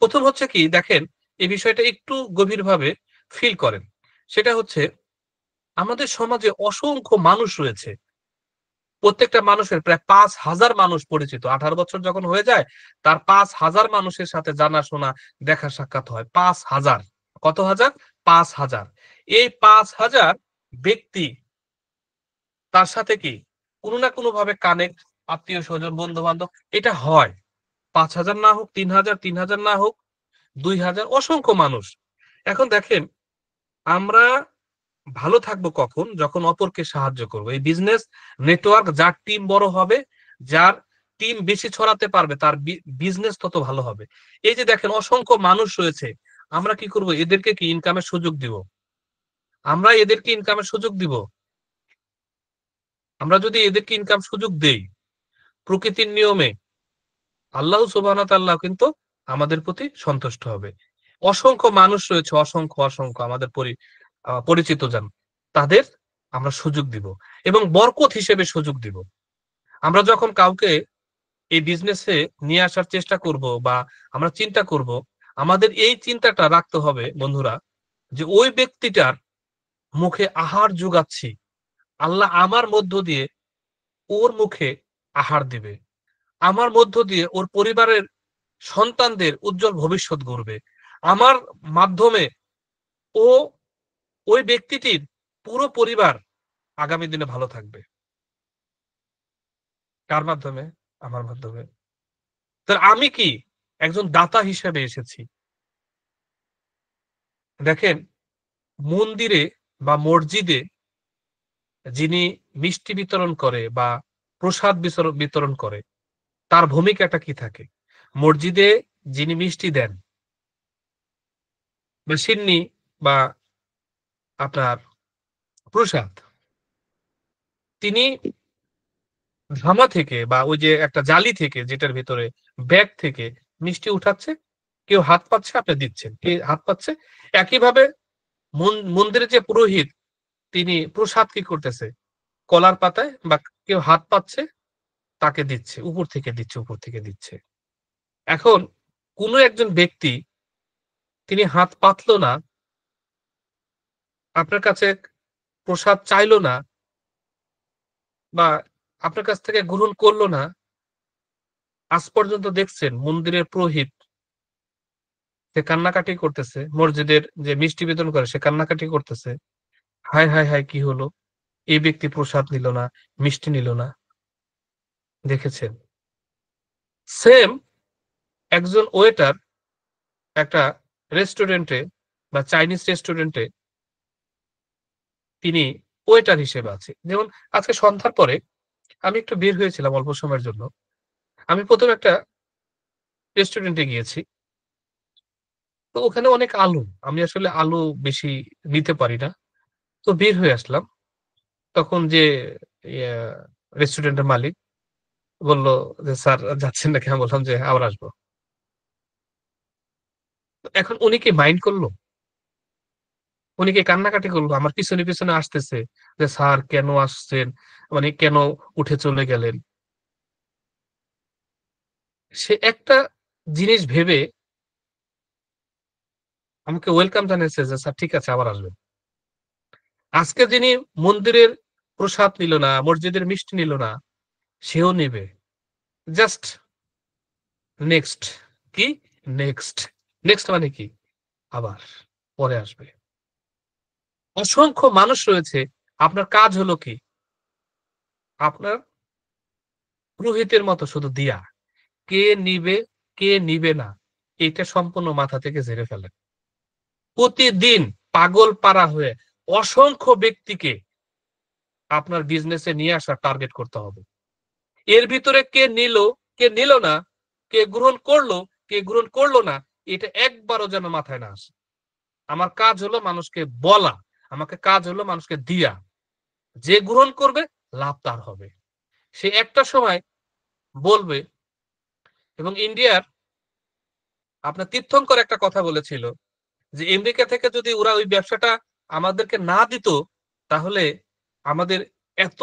১ম হচ্ছে কি দেখেন, এই বিষয়টা একটু গভীরভাবে ফিল করেন। সেটা হচ্ছে আমাদের সমাজে অসংখ্য মানুষ রয়েছে। প্রত্যেকটা মানুষের প্রায় ৫,০০০ মানুষ পরিচিত। ১৮ বছর যখন হয়ে যায়, তার ৫,০০০ মানুষের সাথে জানাশোনা, দেখা সাক্ষাৎ হয়। ৫,০০০। কত হাজার? ৫,০০০। এই ৫,০০০ ব্যক্তি তার সাথে কি কোন না কোনভাবে কানেক্ট, আত্মীয়-স্বজন, বন্ধু-বান্ধব এটা হয়। ৫,০০০ না হোক, ৩,০০০, ৩,০০০ না হোক, ২,০০০, অসংখ্য মানুষ। এখন দেখেন আমরা ভালো থাকবো কখন? যখন অপরকে সাহায্য করব। এই বিজনেস নেটওয়ার্ক যার টিম বড় হবে, যার টিম বেশি ছড়াতে পারবে তার বিজনেস তত ভালো হবে। এই যে দেখেন অসংখ্য মানুষ রয়েছে। আমরা কি করব? এদেরকে কি ইনকামের সুযোগ দিব? আমরা এদেরকে ইনকামের সুযোগ দিব। আমরা যদি এদেরকে ইনকাম সুযোগ দেই, প্রকৃতির নিয়মে আল্লাহ সুবহানাহু ওয়া তাআলা কিন্তু আমাদের প্রতি সন্তুষ্ট হবে। অসংখ্য মানুষ রয়েছে, অসংখ্য আমাদের পরিচিত জন। তাদের আমরা সুযোগ দিব এবং বরকত হিসেবে সুযোগ দিব। আমরা যখন কাউকে এই বিজনেসে নিয়ে আসার চেষ্টা করব বা আমরা চিন্তা করব, আমাদের এই চিন্তাটা রাখতে হবে বন্ধুরা, যে ওই ব্যক্তিটার মুখে আহার যোগাচ্ছি। আল্লাহ আমার মধ্য দিয়ে ওর মুখে আহার দিবে। আমার মধ্য দিয়ে ওর পরিবারের সন্তানদের উজ্জ্বল ভবিষ্যৎ গড়বে। আমার মাধ্যমে ও ওই ব্যক্তিটির পুরো পরিবার আগামী দিনে ভালো থাকবে। কার মাধ্যমে? আমার মাধ্যমে। তো আমি কি একজন দাতা হিসেবে এসেছি। দেখেন মন্দিরে বা মসজিদে যিনি মিষ্টি বিতরণ করে বা প্রসাদ বিতরণ করে তার ভূমিকাটা কি থাকে? মসজিদে যিনি মিষ্টি দেন বা সিন্নি বা আপনার প্রসাদ, তিনি ধামা থেকে বা ওই যে একটা জালি থেকে যেটার ভেতরে ব্যাগ থেকে মিষ্টি উঠাচ্ছে, কেউ হাত পাচ্ছে আপনি দিচ্ছেন। কে হাত পাচ্ছে? একইভাবে মন্দিরের যে পুরোহিত তিনি প্রসাদ কি করতেছে? কলার পাতায় বা কেউ হাত পাচ্ছে তাকে দিচ্ছে। উপর থেকে দিচ্ছে। এখন কোন একজন ব্যক্তি তিনি হাত পাতলো না, আপনার কাছে প্রসাদ চাইলো না বা আপনার কাছ থেকে গ্রহণ করলো না, আজ পর্যন্ত দেখছেন মন্দিরের পুরোহিত সে কান্নাকাটি করতেছে, মসজিদের যে মিষ্টি বিতরণ করে সে কান্নাকাটি করতেছে। হায়, হায়, হায় কি হলো? এই ব্যক্তি প্রসাদ নিল না, মিষ্টি নিল না। দেখেছেন? সেম একজন ওয়েটার একটা রেস্টুরেন্টে বা চাইনিজ রেস্টুরেন্টে তিনি ওয়েটার হিসেবে আছে। যেমন আজকে সন্ধ্যার পরে আমি একটু বের হয়েছিলাম অল্প সময়ের জন্য। আমি ১ম একটা রেস্টুরেন্টে গিয়েছি। তো ওখানে অনেক আলো। আমি আসলে আলো বেশি নিতে পারি না। তো বের হয়ে আসলাম। তখন যে ইয়া রেস্টুরেন্টের মালিক বলল যে, "স্যার যাচ্ছেন নাকি?" আমি বললাম যে, "আবার আসবো।" তো এখন উনি কি মাইন্ড করল? উনি কি কান্নাকাটি করল? আমার পিছনে, পিছনে আসতেছে যে, "স্যার কেন আসছেন? মানে কেন উঠে চলে গেলেন?" সে একটা জিনিস ভেবে আমাকে ওয়েলকাম জানিয়েছে যে, "স্যার ঠিক আছে আবার আসবেন।" আজকে যিনি মন্দিরের প্রসাদ নিল না, মসজিদের মিষ্টি নিল না, সেও নিবে। জাস্ট নেক্সট কি? নেক্সট। নেক্সট মানে কি? আবার পরে আসবে। অসংখ্য মানুষ রয়েছে। আপনার কাজ হলো কি? আপনার পুরোহিতের মতো শুধু দিয়া। কে নিবে, কে নিবে না, এইটা সম্পূর্ণ মাথা থেকে ঝেড়ে ফেলেন। প্রতিদিন পাগল পাড়া হয়ে অসংখ্য ব্যক্তিকে আপনার বিজনেসে নিয়ে আসার টার্গেট করতে হবে। এর ভিতরে কে নিল, কে নিল না, কে গ্রহণ করলো, কে গ্রহণ করলো না, এটা একবারও যেন মাথায় না আসে। আমার কাজ হলো মানুষকে বলা, আমাকে কাজ হলো মানুষকে দিয়া। যে গ্রহণ করবে লাভ তার হবে। সে একটা সময় বলবে এবং ইন্ডিয়ার আপনার তীর্থঙ্কর একটা কথা বলেছিল যে আমেরিকা থেকে যদি ওরা ওই ব্যবসাটা আমাদেরকে না দিত তাহলে আমাদের এত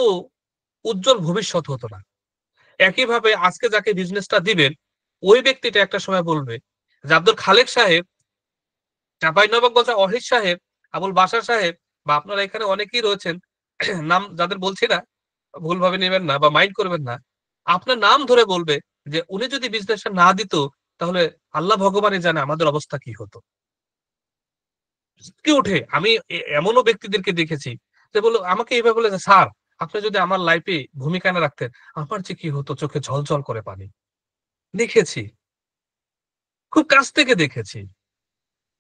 উজ্জ্বল ভবিষ্যৎ হতো না। একইভাবে আজকে যাকে বিজনেসটা দিবেন ওই ব্যক্তিটা একটা সময় বলবে যে আব্দুল খালেক সাহেব, চাঁপাইনবাবগঞ্জের অহিদ সাহেব, আবুল বাশার সাহেব বা আপনারা এখানে অনেকেই রয়েছেন নাম যাদের বলছি না, ভুলভাবে নেবেন না বা মাইন্ড করবেন না। আপনার নাম ধরে বলবে যে উনি যদি বিজনেসটা না দিত তাহলে আল্লাহ ভগবানই জানে আমাদের অবস্থা কি হতো। কি উঠে আমি এমনও ব্যক্তিদেরকে দেখেছি যে বলল আমাকে এইভাবে বলে যে, "স্যার আপনি যদি আমার লাইফে ভূমিকা না রাখতেন, আমার যে কি হতো চোখে ঝলঝল করে পানি।" দেখেছি, খুব কাছ থেকে দেখেছি।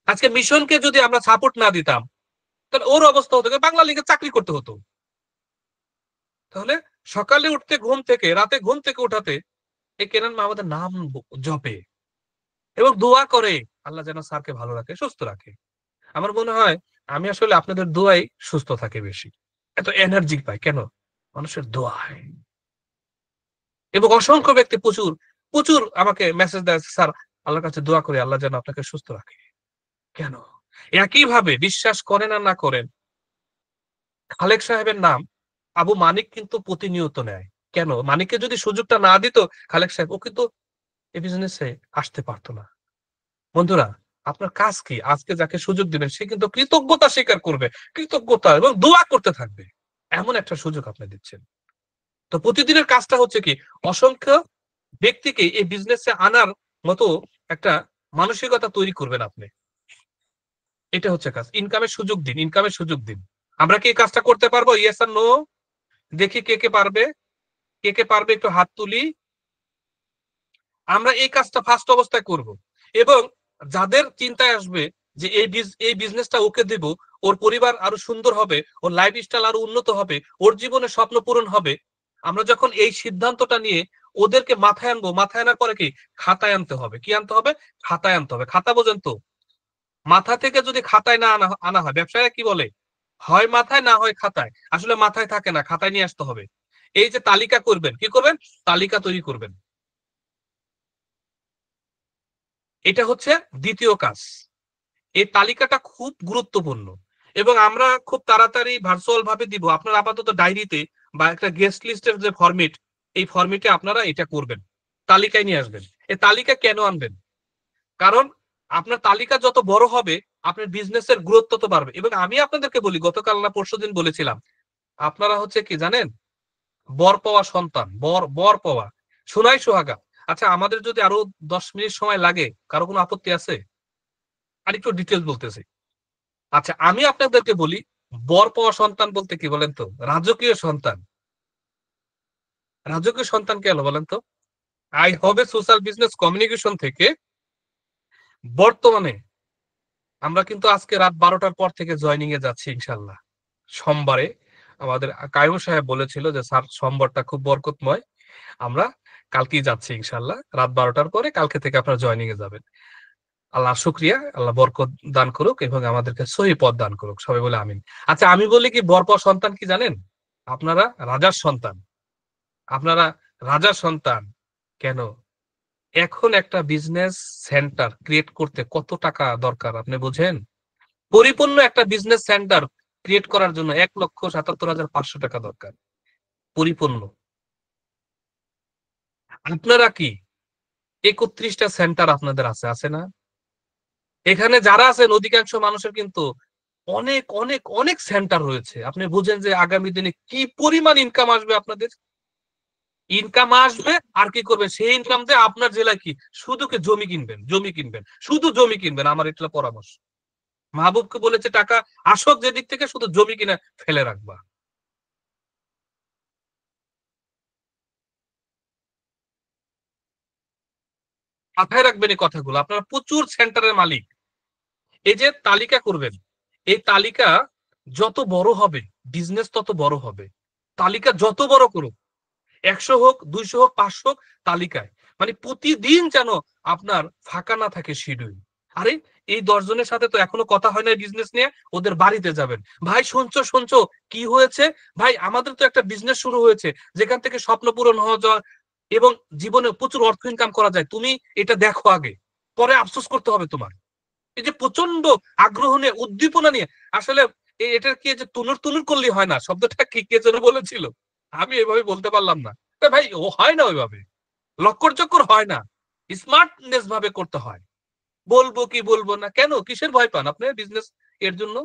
আজকে মিশনকে যদি আমরা সাপোর্ট না দিতাম, তাহলে ওর অবস্থা হতো কি বাংলা লিগে চাকরি করতে হতো। তাহলে সকালে উঠতে ঘুম থেকে, রাতে ঘুম থেকে উঠাতে এই কেনান মাহমুদের নাম জপে এবং দোয়া করে আল্লাহ যেন স্যারকে ভালো রাখে, সুস্থ রাখে। আমার মনে হয় আমি আসলে আপনাদের দোয়ায় সুস্থ থাকি বেশি। এত এনার্জি পাই কেন? মানুষের দোয়ায়। এবং অসংখ্য ব্যক্তি প্রচুর, প্রচুর আমাকে মেসেজ দেয়, "স্যার আল্লাহর কাছে দোয়া করি আল্লাহ যেন আপনাকে সুস্থ রাখে।" কেন? একইভাবে বিশ্বাস করেন আর না করেন, খালেক সাহেবের নাম আবু মানিক কিন্তু প্রতিনিয়ত নেয়। কেন? মানিককে যদি সুযোগটা না দিত খালেক সাহেব ও কিন্তু এই বিজনেসে আসতে পারত না। বন্ধুরা, আপনার কাজ কি? আজকে যাকে সুযোগ দিবেন সে কিন্তু কৃতজ্ঞতা স্বীকার করবে। কৃতজ্ঞতা এবং দোয়া করতে থাকবে। এমন একটা সুযোগ আপনি দিচ্ছেন। তো প্রতিদিনের কাজটা হচ্ছে কি? অসংখ্য ব্যক্তিকে এই বিজনেসে আনার মতো একটা মানসিকতা তৈরি করবেন আপনি। এটা হচ্ছে কাজ। ইনকামের সুযোগ দিন, ইনকামের সুযোগ দিন। আমরা কি এই কাজটা করতে পারবো? ইয়েস আর নো? দেখি কে, কে পারবে? কে, কে পারবে একটু হাত তুলি। আমরা এই কাজটা ফার্স্ট অবস্থায় করব। এবং যাদের চিন্তায় আসবে যে এই বিজনেসটা ওকে দেব, ওর পরিবার আরো সুন্দর হবে, ওর লাইফস্টাইল আরো উন্নত হবে, ওর জীবনে স্বপ্ন পূরণ হবে। আমরা যখন এই সিদ্ধান্তটা নিয়ে ওদেরকে মাথায় আনবো, মাথায় আনার পরে কি খাতায় আনতে হবে। কি আনতে হবে? খাতায় আনতে হবে। খাতা বোঝেন তো? মাথা থেকে যদি খাতায় না আনা হয়, ব্যবসায়ীরা কি বলে? হয় মাথায় না হয় খাতায়। আসলে মাথায় থাকে না, খাতায় নিয়ে আসতে হবে। এই যে তালিকা করবেন, কি করবেন? তালিকা তৈরি করবেন। এটা হচ্ছে দ্বিতীয় কাজ। এই তালিকাটা খুব গুরুত্বপূর্ণ এবং আমরা খুব তাড়াতাড়ি ভার্চুয়াল ভাবে দিব। আপনার আপাতত ডায়েরিতে বা একটা গেস্ট লিস্টের যে ফরমেট, এই ফরমেটে আপনারা এটা করবেন। তালিকায় নিয়ে আসবেন। এই তালিকা কেন আনবেন? কারণ আপনার তালিকা যত বড় হবে আপনার বিজনেসের গ্রোথ তত বাড়বে। এবং আমি আপনাদেরকে বলি, গতকাল না পরশুদিন বলেছিলাম, আপনারা হচ্ছে কি জানেন, বর পাওয়া সন্তান, বর বর পাওয়া, সোনাই সোহাগা। আচ্ছা, আমাদের যদি আরো 10 মিনিট সময় লাগে, কারো কোনো আপত্তি আছে? আর একটু ডিটেলস বলতেছি। আচ্ছা, আমি আপনাদেরকে বলি, বর পাওয়া সন্তান বলতে কি বলেন তো? রাজকীয় সন্তান। রাজকীয় সন্তান কে হলো বলেন তো? আই হবে সোশ্যাল বিজনেস কমিউনিকেশন থেকে বর্তমানে আমরা কিন্তু আজকে রাত 12টার পর থেকে জয়নিং এ যাচ্ছি ইনশাল্লাহ। সোমবারে আমাদের কায়ুম সাহেব বলেছিল যে স্যার সোমবারটা খুব বরকতময়, আমরা কালকেই যাচ্ছি ইনশাল্লাহ রাত 12টার পরে, কালকে থেকে আপনারা জয়নিং এ যাবেন। আল্লাহ শুক্রিয়া, আল্লাহ বরকত দান করুক এবং আমাদেরকে সহি পথ দান করুক, সবাই বলে আমিন। আচ্ছা, আমি বলি কি, বর পাওয়া সন্তান কি জানেন? আপনারা রাজার সন্তান, আপনারা রাজার সন্তান। কেন? এখন একটা বিজনেস সেন্টার ক্রিয়েট করতে কত টাকা দরকার আপনি বুঝেন? পরিপূর্ণ একটা বিজনেস সেন্টার ক্রিয়েট করার জন্য 1,77,500 টাকা দরকার, পরিপূর্ণ। আপনারা কি 31টা সেন্টার আপনাদের আছে, আছে না? এখানে যারা আছেন অধিকাংশ মানুষের কিন্তু অনেক অনেক অনেক সেন্টার রয়েছে। আপনি বুঝেন যে আগামী দিনে কি পরিমাণ ইনকাম আসবে আপনাদের। ইনকাম আসবে, আর কি করবেন সেই ইনকাম দিয়ে? আপনার জেলায় কি শুধু কি জমি কিনবেন, জমি কিনবেন, শুধু জমি কিনবেন। আমার এটা পরামর্শ। মাহবুবকে বলেছে টাকা আসক যেদিক থেকে, শুধু জমি কিনে ফেলে রাখবা। মাথায় রাখবেন এই কথাগুলো। আপনারা প্রচুর সেন্টারের মালিক। এই যে তালিকা করবেন, এই তালিকা যত বড় হবে বিজনেস তত বড় হবে। তালিকা যত বড় করুক, 100 হোক, 200 হোক, 500 হোক, তালিকায় মানে প্রতিদিন যেন আপনার ফাঁকা না থাকে শিডিউল। আরে, এই 10 জনের সাথে তো এখনো কথা হয় না বিজনেস নিয়ে, ওদের বাড়িতে যাবেন, ভাই শুনছো শুনছো, কি হয়েছে ভাই? আমাদের তো একটা বিজনেস শুরু হয়েছে যেখান থেকে স্বপ্ন পূরণ হওয়া যায় এবং জীবনে প্রচুর অর্থ ইনকাম করা যায়, তুমি এটা দেখো আগে, পরে আফসোস করতে হবে তোমার। এই যে প্রচন্ড আগ্রহ নিয়ে, উদ্দীপনা নিয়ে, আসলে এটা কি যে তুনুর তুনুর করলে হয় না, শব্দটা কি কে যেন বলেছিল, আমি এভাবে বলতে পারলাম না। ভাই ও হয় না ওইভাবে, লক্কর চক্কর হয় না, স্মার্টনেস ভাবে করতে হয়। বলবো কি বলবো না, কেন কিসের ভয় পান আপনি বিজনেস এর জন্য?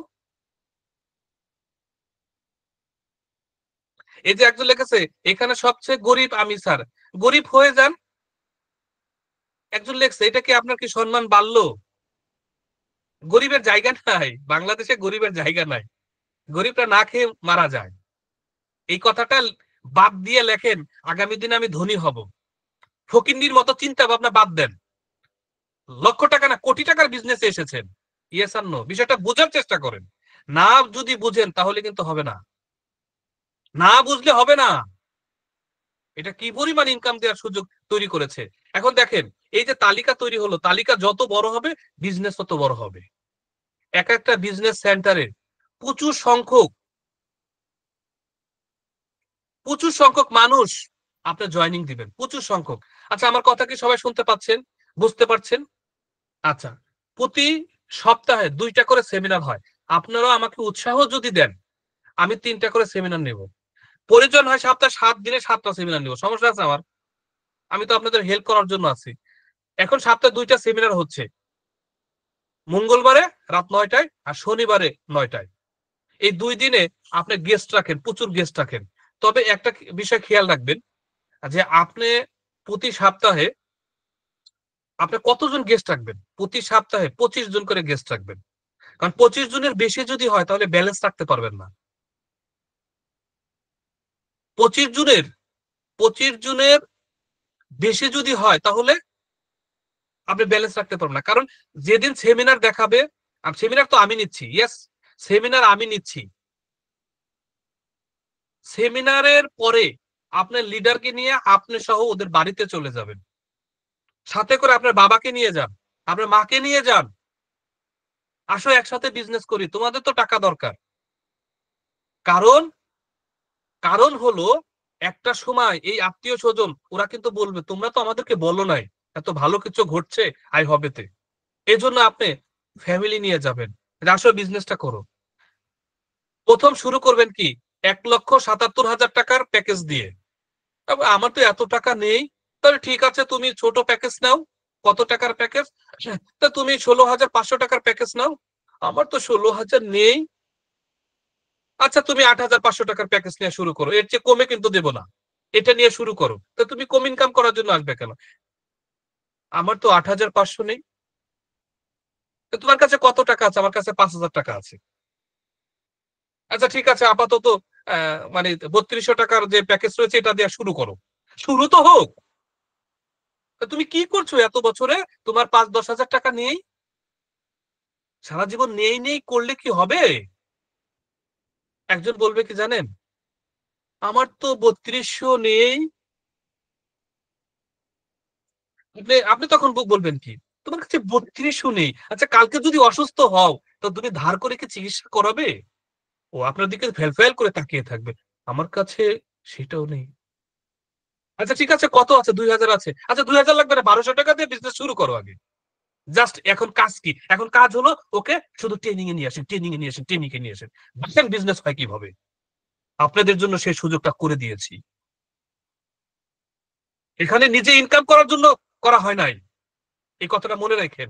এই যে একজন লেখেছে এখানে সবচেয়ে গরিব আমি স্যার, গরিব হয়ে যান। একজন লেখছে এটা কি আপনার কি সম্মান বাড়লো? গরিবের জায়গা নাই বাংলাদেশে, গরিবের জায়গা নাই, গরিবরা না খেয়ে মারা যায়। এই কথাটা বাদ দিয়ে লেখেন আগামী দিনে আমি ধনী হব। ফকিন্নির মতো চিন্তা ভাবনা বাদ দেন। লক্ষ টাকা না কোটি টাকার বিজনেসে এসেছেন। ইয়েস আর নো, বিষয়টা বোঝার চেষ্টা করেন। না যদি বুঝেন তাহলে কিন্তু হবে না, না বুঝলে হবে না। এটা কি পরিমাণ ইনকাম দেওয়ার সুযোগ তৈরি করেছে। এখন দেখেন, এই যে তালিকা তৈরি হলো, তালিকা যত বড় হবে বিজনেস তত বড় হবে। এক একটা বিজনেস সেন্টারে প্রচুর সংখ্যক প্রচুর সংখ্যক মানুষ আপনি জয়নিং দিবেন, প্রচুর সংখ্যক। আচ্ছা, আমার কথা কি সবাই শুনতে পাচ্ছেন, বুঝতে পারছেন? আচ্ছা, প্রতি সপ্তাহে 2টা করে সেমিনার হয়। আপনারাও আমাকে উৎসাহ যদি দেন, আমি 3টা করে সেমিনার নেব। প্রয়োজন হয় সপ্তাহে 7 দিনে 7টা সেমিনার নেব, সমস্যা আছে আমার? আমি তো আপনাদের হেল্প করার জন্য আছি। এখন সপ্তাহে 2টা সেমিনার হচ্ছে, মঙ্গলবারে রাত 9টায় আর শনিবারে 9টায়। এই 2 দিনে আপনি গেস্ট রাখেন, প্রচুর গেস্ট রাখেন। তবে একটা বিষয় খেয়াল রাখবেন, যে আপনি প্রতি সপ্তাহে আপনি কতজন গেস্ট রাখবেন? প্রতি সপ্তাহে 25 জন করে গেস্ট রাখবেন। কারণ 25 জনের বেশি যদি হয় তাহলে ব্যালেন্স রাখতে পারবেন না। 25 জনের 25 জনের বেশি যদি হয় তাহলে আপনি ব্যালেন্স রাখতে পারবেন না। কারণ যেদিন সেমিনার দেখাবে, সেমিনার তো আমি নিচ্ছি, ইয়েস, সেমিনার আমি নিচ্ছি। সেমিনারের পরে আপনার লিডারকে নিয়ে আপনি সহ ওদের বাড়িতে চলে যাবেন, সাথে করে আপনার বাবাকে নিয়ে যান, আপনার মাকে নিয়ে যান, আসো একসাথে বিজনেস করি, তোমাদের তো টাকা দরকার। কারণ কারণ হলো একটা সময় এই আত্মীয় স্বজন ওরা কিন্তু বলবে তোমরা তো আমাদেরকে বলো নাই এত ভালো কিছু ঘটছে আই হবেতে। এজন্য আপনি ফ্যামিলি নিয়ে যাবেন, আসো বিজনেসটা করো। প্রথম শুরু করবেন কি 1,77,000 টাকার প্যাকেজ দিয়ে। আমার তো এত টাকা নেই, তাহলে ঠিক আছে তুমি ছোট প্যাকেজ নাও, কত টাকার প্যাকেজ? তা তুমি 16,500 টাকার প্যাকেজ নাও। আমার তো 16,000 নেই। আচ্ছা তুমি 8,500 টাকার প্যাকেজ নিয়ে শুরু করো, এর চেয়ে কমে কিন্তু দেবো না, এটা নিয়ে শুরু করো। তো তুমি কম ইনকাম করার জন্য আসবে কেন? আমার তো 8,500 নেই। তোমার কাছে কত টাকা আছে? আমার কাছে 5,000 টাকা আছে। আচ্ছা ঠিক আছে, আপাতত মানে 3200 টাকার যে প্যাকেজ রয়েছে এটা দিয়ে শুরু করো। শুরু তো হোক। তুমি কি করছো এত বছরে? তোমার 5-10 হাজার টাকা নেই, সারা জীবন নেই নেই করলে কি হবে? একজন বলবে কি জানেন, আমার তো 3200 নেই। আপনি আপনি তখন বলবেন কি, তোমার কাছে 3200 নেই, আচ্ছা কালকে যদি অসুস্থ হও তো তুমি ধার করে কি চিকিৎসা করাবে? ও আপনার দিকে ফেল ফেল করে তাকিয়ে থাকবে, আমার কাছে সেটাও নেই। আচ্ছা ঠিক আছে, কত আছে? 2000 আছে। আচ্ছা 2000 লাগবে না, 1200 টাকা দিয়ে বিজনেস শুরু করো আগে। জাস্ট এখন কাজ কি? এখন কাজ হলো ওকে শুধু ট্রেনিং এ নিয়ে আসেন, ট্রেনিং এ নিয়ে আসেন, ট্রেনিং এ নিয়ে আসেন। দেখেন বিজনেস হয় কিভাবে। আপনাদের জন্য সেই সুযোগটা করে দিয়েছি। এখানে নিজে ইনকাম করার জন্য করা হয় নাই, এই কথাটা মনে রাখেন।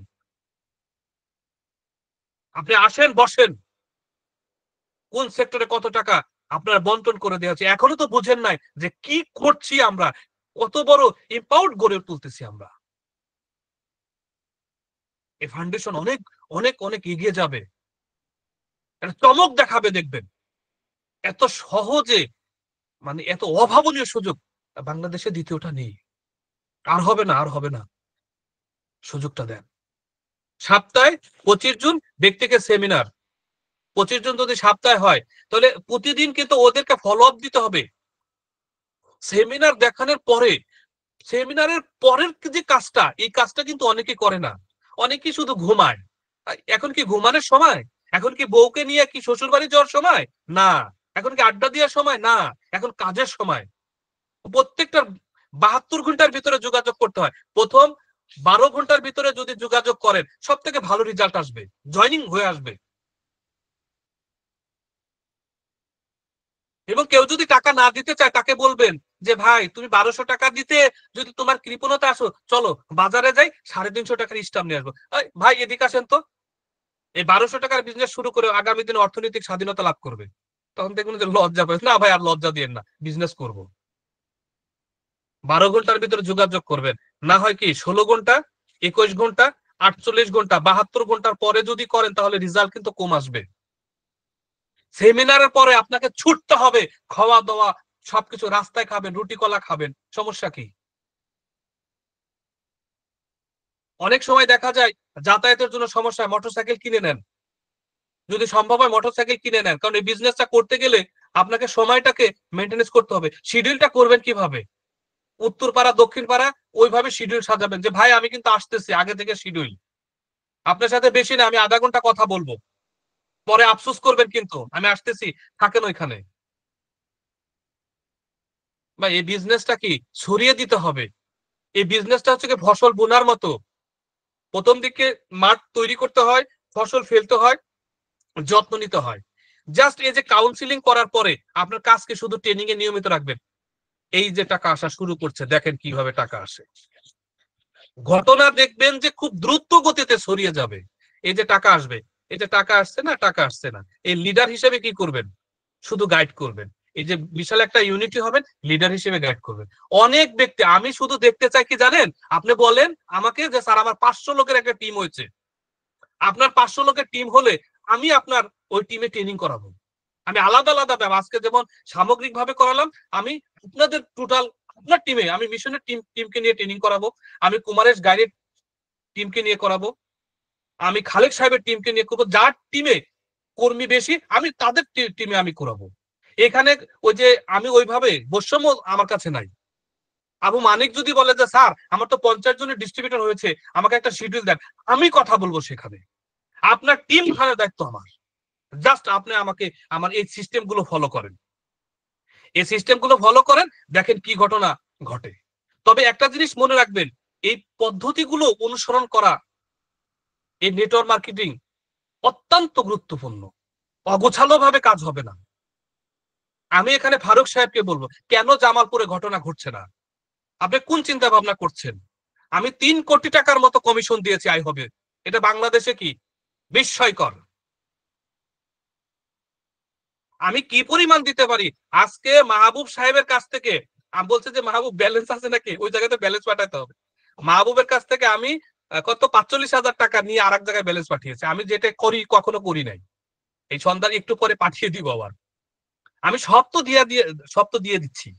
আপনি আসেন, বসেন, কোন সেক্টরে কত টাকা আপনার বন্টন করে দেওয়া হচ্ছে, এখনো তো বুঝেন নাই যে কি করছি আমরা, কত বড় ইম্পাউন্ড গড়ে তুলতেছি আমরা। এই ফাউন্ডেশন অনেক অনেক অনেক এগিয়ে যাবে, একটা চমক দেখাবে দেখবেন। এত সহজে, মানে এত অভাবনীয় সুযোগ বাংলাদেশে দ্বিতীয়টা নেই। আর হবে না, আর হবে না। সুযোগটা দেন। সপ্তাহে 25 জন ব্যক্তিকে সেমিনার, 25 জন যদি সপ্তাহে হয় তাহলে প্রতিদিন কিন্তু ওদেরকে ফলো আপ দিতে হবে। সেমিনার দেখানোর পরে, সেমিনারের পরের যে কাজটা, এই কাজটা কিন্তু অনেকে করে না। অনেকে শুধু ঘুমায়। এখন কি ঘুমানোর সময়? এখন কি বউকে নিয়ে কি শ্বশুর বাড়ি যাওয়ার সময়? না। এখন কি আড্ডা দেওয়ার সময়? না। এখন কাজের সময়। প্রত্যেকটা 72 ঘন্টার ভিতরে যোগাযোগ করতে হয়। প্রথম 12 ঘন্টার ভিতরে যদি যোগাযোগ করেন সব থেকে ভালো রেজাল্ট আসবে, জয়নিং হয়ে আসবে। এবং কেউ যদি টাকা না দিতে চায় তাকে বলবেন যে ভাই তুমি 1200 টাকা দিতে যদি তোমার কৃপণতা আসো, চলো বাজারে যাই 350 টাকার স্টাম্প নিয়ে আসবো। ভাই এদিকে আসেন তো, এই 1200 টাকার বিজনেস শুরু করে আগামী দিনে অর্থনৈতিক স্বাধীনতা লাভ করবে। তখন দেখবেন যে লজ্জা পাবে না, ভাই আর লজ্জা দিয়েন না, বিজনেস করব। 12 ঘন্টার ভিতরে যোগাযোগ করবেন, না হয় কি 16 ঘন্টা, 21 ঘন্টা, 48 ঘন্টা, 72 ঘন্টার পরে যদি করেন তাহলে রেজাল্ট কিন্তু কম আসবে। সেমিনারের পরে আপনাকে ছুটতে হবে, খাওয়া দাওয়া সবকিছু রাস্তায় খাবেন, রুটি কলা খাবেন, সমস্যা কি? অনেক সময় দেখা যায় যাতায়াতের জন্য সমস্যা, মোটরসাইকেল কিনে নেন। যদি সম্ভব হয় মোটরসাইকেল কিনে নেন, কারণ এই বিজনেসটা করতে গেলে আপনাকে সময়টাকে মেনটেনেন্স করতে হবে। শিডিউলটা করবেন কিভাবে? উত্তর পাড়া দক্ষিণ পাড়া ওইভাবে শিডিউল সাজাবেন যে ভাই আমি কিন্তু আসতেছি, আগে থেকে শিডিউল। আপনার সাথে বেশি না, আমি আধা ঘন্টা কথা বলবো, পরে আফসোস করবেন কিন্তু আমি আসতেছি, থাকেন ওইখানে। বা এই বিজনেসটা কি ছড়িয়ে দিতে হবে। এই বিজনেসটা হচ্ছে কি ফসল বোনার মতো, প্রথম দিকে মাঠ তৈরি করতে হয়, ফসল ফেলতে হয়, যত্ন নিতে হয়। জাস্ট এই যে কাউন্সিলিং করার পরে আপনার কাজকে শুধু ট্রেনিং এ নিয়মিত রাখবেন, এই যে টাকা আসা শুরু করছে, দেখেন কিভাবে টাকা আসে। ঘটনা দেখবেন যে খুব দ্রুত গতিতে ছড়িয়ে যাবে। এই যে টাকা আসবে, এই যে টাকা আসছে না, টাকা আসছে না, এই লিডার হিসেবে কি করবেন? শুধু গাইড করবেন। এই যে বিশাল একটা ইউনিটি হবেন, লিডার হিসেবে গাইড করবেন। অনেক ব্যক্তি, আমি শুধু দেখতে চাই কি জানেন, আপনি বলেন আমাকে যে স্যার আমার 500 লোকের একটা টিম হয়েছে। আপনার 500 লোকের টিম হলে আমি আপনার ওই টিমে ট্রেনিং করাবো। আমি আলাদা আলাদা ব্যাপার, আজকে যেমন সামগ্রিক ভাবে করালাম, আমি আপনাদের টোটাল আপনার টিমে আমি মিশনের টিমকে নিয়ে ট্রেনিং করাবো, আমি কুমারেশ গাইডের টিমকে নিয়ে করাবো, আমি খালেক সাহেবের টিমকে নিয়ে করবো। যার টিমে কর্মী বেশি আমি তাদের টিমে আমি করাবো। এখানে ওই যে আমি ওইভাবে বৈষম্য আমার কাছে নাই। আবু মানিক যদি বলে যে স্যার আমার তো 50 জনের ডিস্ট্রিবিউটর হয়েছে, আমাকে একটা শিডিউল দেন, আমি কথা বলবো সেখানে। আপনার টিম ঘাড়ের দায়িত্ব আমার। জাস্ট আপনি আমাকে আমার এই সিস্টেম গুলো ফলো করেন, এই সিস্টেম গুলো ফলো করেন, দেখেন কি ঘটনা ঘটে। তবে একটা জিনিস মনে রাখবেন, এই পদ্ধতিগুলো অনুসরণ করা, এই নেটওয়ার্ক মার্কেটিং অত্যন্ত গুরুত্বপূর্ণ। অগোছালো ভাবে কাজ হবে না। আমি এখানে ফারুক সাহেবকে বলবো, কেন জামালপুরে ঘটনা ঘটছে না? আপনি কোন চিন্তা ভাবনা করছেন? আমি 3 কোটি টাকার মতো কমিশন দিয়েছি আই হবে। এটা বাংলাদেশে কি বিস্ময়কর। আমি কি পরিমাণ দিতে পারি, আজকে মাহবুব সাহেবের কাছ থেকে আমি বলছি যে মাহবুব ব্যালেন্স আছে নাকি, ওই জায়গাতে ব্যালেন্স পাঠাতে হবে। মাহবুবের কাছ থেকে আমি কত 45,000 টাকা নিয়ে আর এক জায়গায় ব্যালেন্স পাঠিয়েছি। আমি যেটা করি কখনো করি নাই। এই সন্ধ্যার একটু পরে পাঠিয়ে দিব আবার। আমি সব তো দিয়ে দিচ্ছি,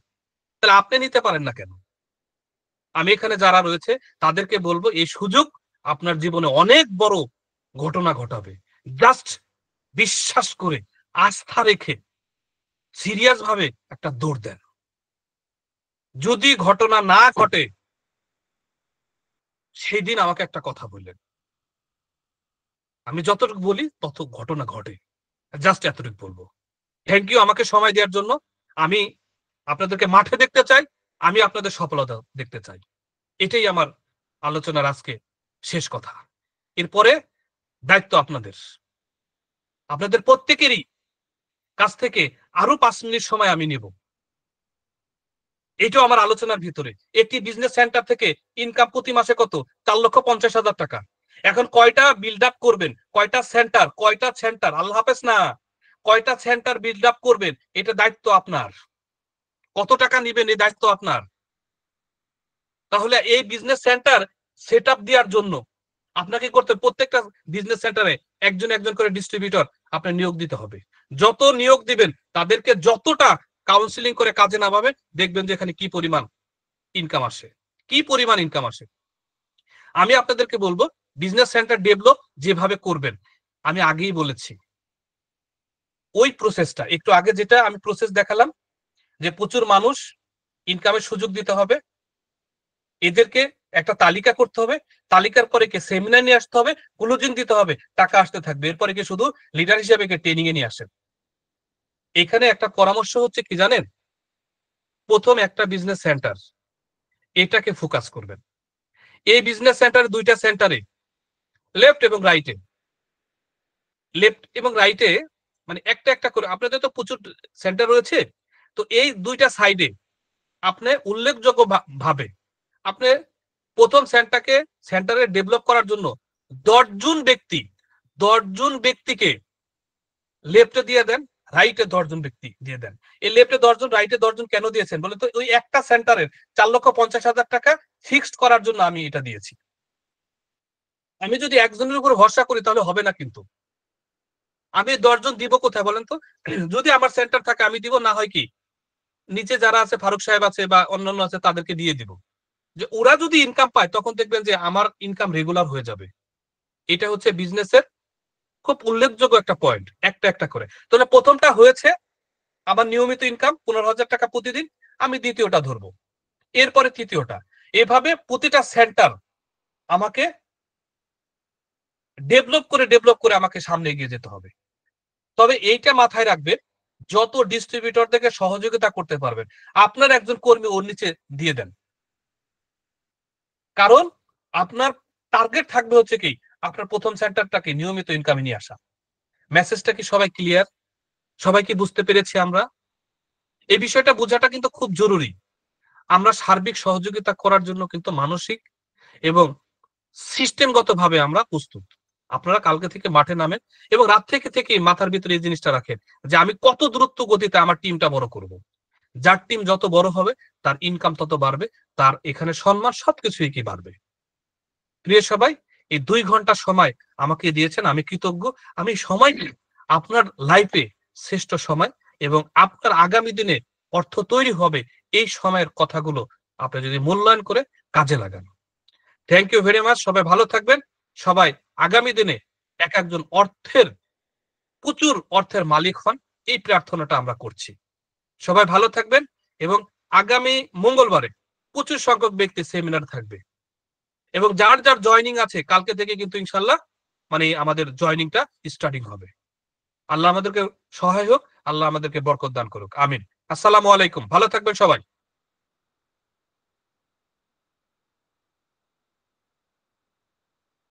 তাহলে আপনি নিতে পারেন না কেন? আমি এখানে যারা রয়েছে তাদেরকে বলবো এই সুযোগ আপনার জীবনে অনেক বড় ঘটনা ঘটাবে। জাস্ট বিশ্বাস করে আস্থা রেখে সিরিয়াস ভাবে একটা দৌড় দেন। যদি ঘটনা না ঘটে সেই দিন আমাকে একটা কথা বললেন, আমি যতটুকু বলি তত ঘটনা ঘটে। জাস্ট এতটুকু বলবো। থ্যাংক ইউ আমাকে সময় দেওয়ার জন্য। আমি আপনাদেরকে মাঠে দেখতে চাই, আমি আপনাদের সফলতা দেখতে চাই। এটাই আমার আলোচনার আজকে শেষ কথা। এরপরে দায়িত্ব আপনাদের, আপনাদের প্রত্যেকেরই কাছ থেকে আরো 5 মিনিট সময় আমি নিব। এটাও আমার আলোচনার ভিতরে। একটি বিজনেস সেন্টার থেকে ইনকাম প্রতি মাসে কত? 4,50,000 টাকা। এখন কয়টা বিল্ড আপ করবেন, কয়টা সেন্টার, আল্লাহ হাফেজ না, কয়টা সেন্টার বিল্ড আপ করবেন, এটা দায়িত্ব আপনার। কত টাকা নিবেন, এই দায়িত্ব আপনার। তাহলে এই বিজনেস সেন্টার সেট আপ দেওয়ার জন্য আপনাকে করতে প্রত্যেকটা বিজনেস সেন্টারে একজন একজন করে ডিস্ট্রিবিউটর আপনার নিয়োগ দিতে হবে। যত নিয়োগ দিবেন তাদেরকে যতটা কাউন্সিলিং করে কাজে নামাবে, দেখবেন যে এখানে কি পরিমাণ ইনকাম আসে, কি পরিমাণ ইনকাম আসে। আমি আপনাদেরকে বলবো বিজনেস সেন্টার ডেভেলপ যেভাবে করবেন, আমি আগেই বলেছি ওই প্রসেসটা, একটু আগে যেটা আমি প্রসেস দেখালাম, যে প্রচুর মানুষ ইনকামের সুযোগ দিতে হবে, এদেরকে একটা তালিকা করতে হবে, তালিকার পরে কে সেমিনার নিয়ে আসতে হবে, ক্লোজিং দিতে হবে, টাকা আসতে থাকবে। এরপরে কি শুধু লিডার হিসেবে কে ট্রেনিং এ নিয়ে আসেন। এখানে একটা পরামর্শ হচ্ছে কি জানেন, প্রথম একটা বিজনেস সেন্টার এটাকে ফোকাস করবেন। এই বিজনেস সেন্টার দুইটা সেন্টারে লেফট এবং রাইটে মানে একটা একটা করে, আপনাদের তো প্রচুর সেন্টার রয়েছে, তো এই দুইটা সাইডে আপনি উল্লেখযোগ্য ভাবে আপনি প্রথম সেন্টারে ডেভেলপ করার জন্য 10 জন ব্যক্তিকে লেফটে দিয়ে দেন, রাইটে 10 জন ব্যক্তি দিয়ে দেন। এই লেফটে 10 জন, রাইটে 10 জন কেন দিয়েছেন বলে তো, ওই একটা সেন্টারের 4,50,000 টাকা ফিক্সড করার জন্য আমি এটা দিয়েছি। আমি যদি একজনের উপর ভরসা করি তাহলে হবে না, কিন্তু আমি 10 জন দিব কোথায় বলেন তো? যদি আমার সেন্টার থাকে আমি দিব, না হয় কি নিচে যারা আছে, ফারুক সাহেব আছে বা অন্যান্য আছে, তাদেরকে দিয়ে দিব। যে ওরা যদি ইনকাম পায় তখন দেখবেন যে আমার ইনকাম রেগুলার হয়ে যাবে। এটা হচ্ছে বিজনেসের খুব উল্লেখযোগ্য একটা পয়েন্ট, একটা একটা করে। তাহলে প্রথমটা হয়েছে আমার নিয়মিত ইনকাম 15,000 টাকা প্রতিদিন, আমি দ্বিতীয়টা ধরবো, এরপরে তৃতীয়টা, এভাবে প্রতিটা সেন্টার আমাকে ডেভেলপ করে আমাকে সামনে এগিয়ে যেতে হবে। তবে এইটা মাথায় রাখবেন, যত ডিস্ট্রিবিউটর থেকে সহযোগিতা করতে পারবেন আপনার একজন কর্মী ওর নিচে দিয়ে দেন। কারণ আপনার টার্গেট থাকবে হচ্ছে কি, আপনার প্রথম সেন্টারটাকে নিয়মিত ইনকামে নিয়ে আসা। মেসেজটা কি সবাই ক্লিয়ার? সবাই কি বুঝতে পেরেছি আমরা? এই বিষয়টা বোঝাটা কিন্তু খুব জরুরি। আমরা সার্বিক সহযোগিতা করার জন্য কিন্তু মানসিক এবং সিস্টেমগত ভাবে আমরা প্রস্তুত। আপনারা কালকে থেকে মাঠে নামেন এবং রাত থেকে মাথার ভিতরে এই জিনিসটা রাখেন যে আমি কত দ্রুত গতিতে আমার টিমটা বড় করব। যার টিম যত বড় হবে তার ইনকাম তত বাড়বে, তার এখানে সম্মান সবকিছুই কি বাড়বে। প্রিয় সবাই, এই 2 ঘন্টা সময় আমাকে দিয়েছেন, আমি কৃতজ্ঞ। আমি সময় আপনার লাইফে শ্রেষ্ঠ সময় এবং আপনার আগামী দিনে অর্থ তৈরি হবে এই সময়ের কথাগুলো আপনি যদি মূল্যায়ন করে কাজে লাগান। Thank you very much. সবাই ভালো থাকবেন। সবাই আগামী দিনে একজন প্রচুর অর্থের মালিক হন, এই প্রার্থনাটা আমরা করছি। সবাই ভালো থাকবেন এবং আগামী মঙ্গলবারে প্রচুর সংখ্যক ব্যক্তি সেমিনার থাকবে এবং যার যার জয়নিং আছে কালকে থেকে কিন্তু ইনশাল্লাহ মানে আমাদের জয়নিংটা স্টার্টিং হবে। আল্লাহ আমাদেরকে সহায় হোক, আল্লাহ আমাদেরকে বরকত দান করুক, আমিন। আসসালামু আলাইকুম, ভালো থাকবেন সবাই।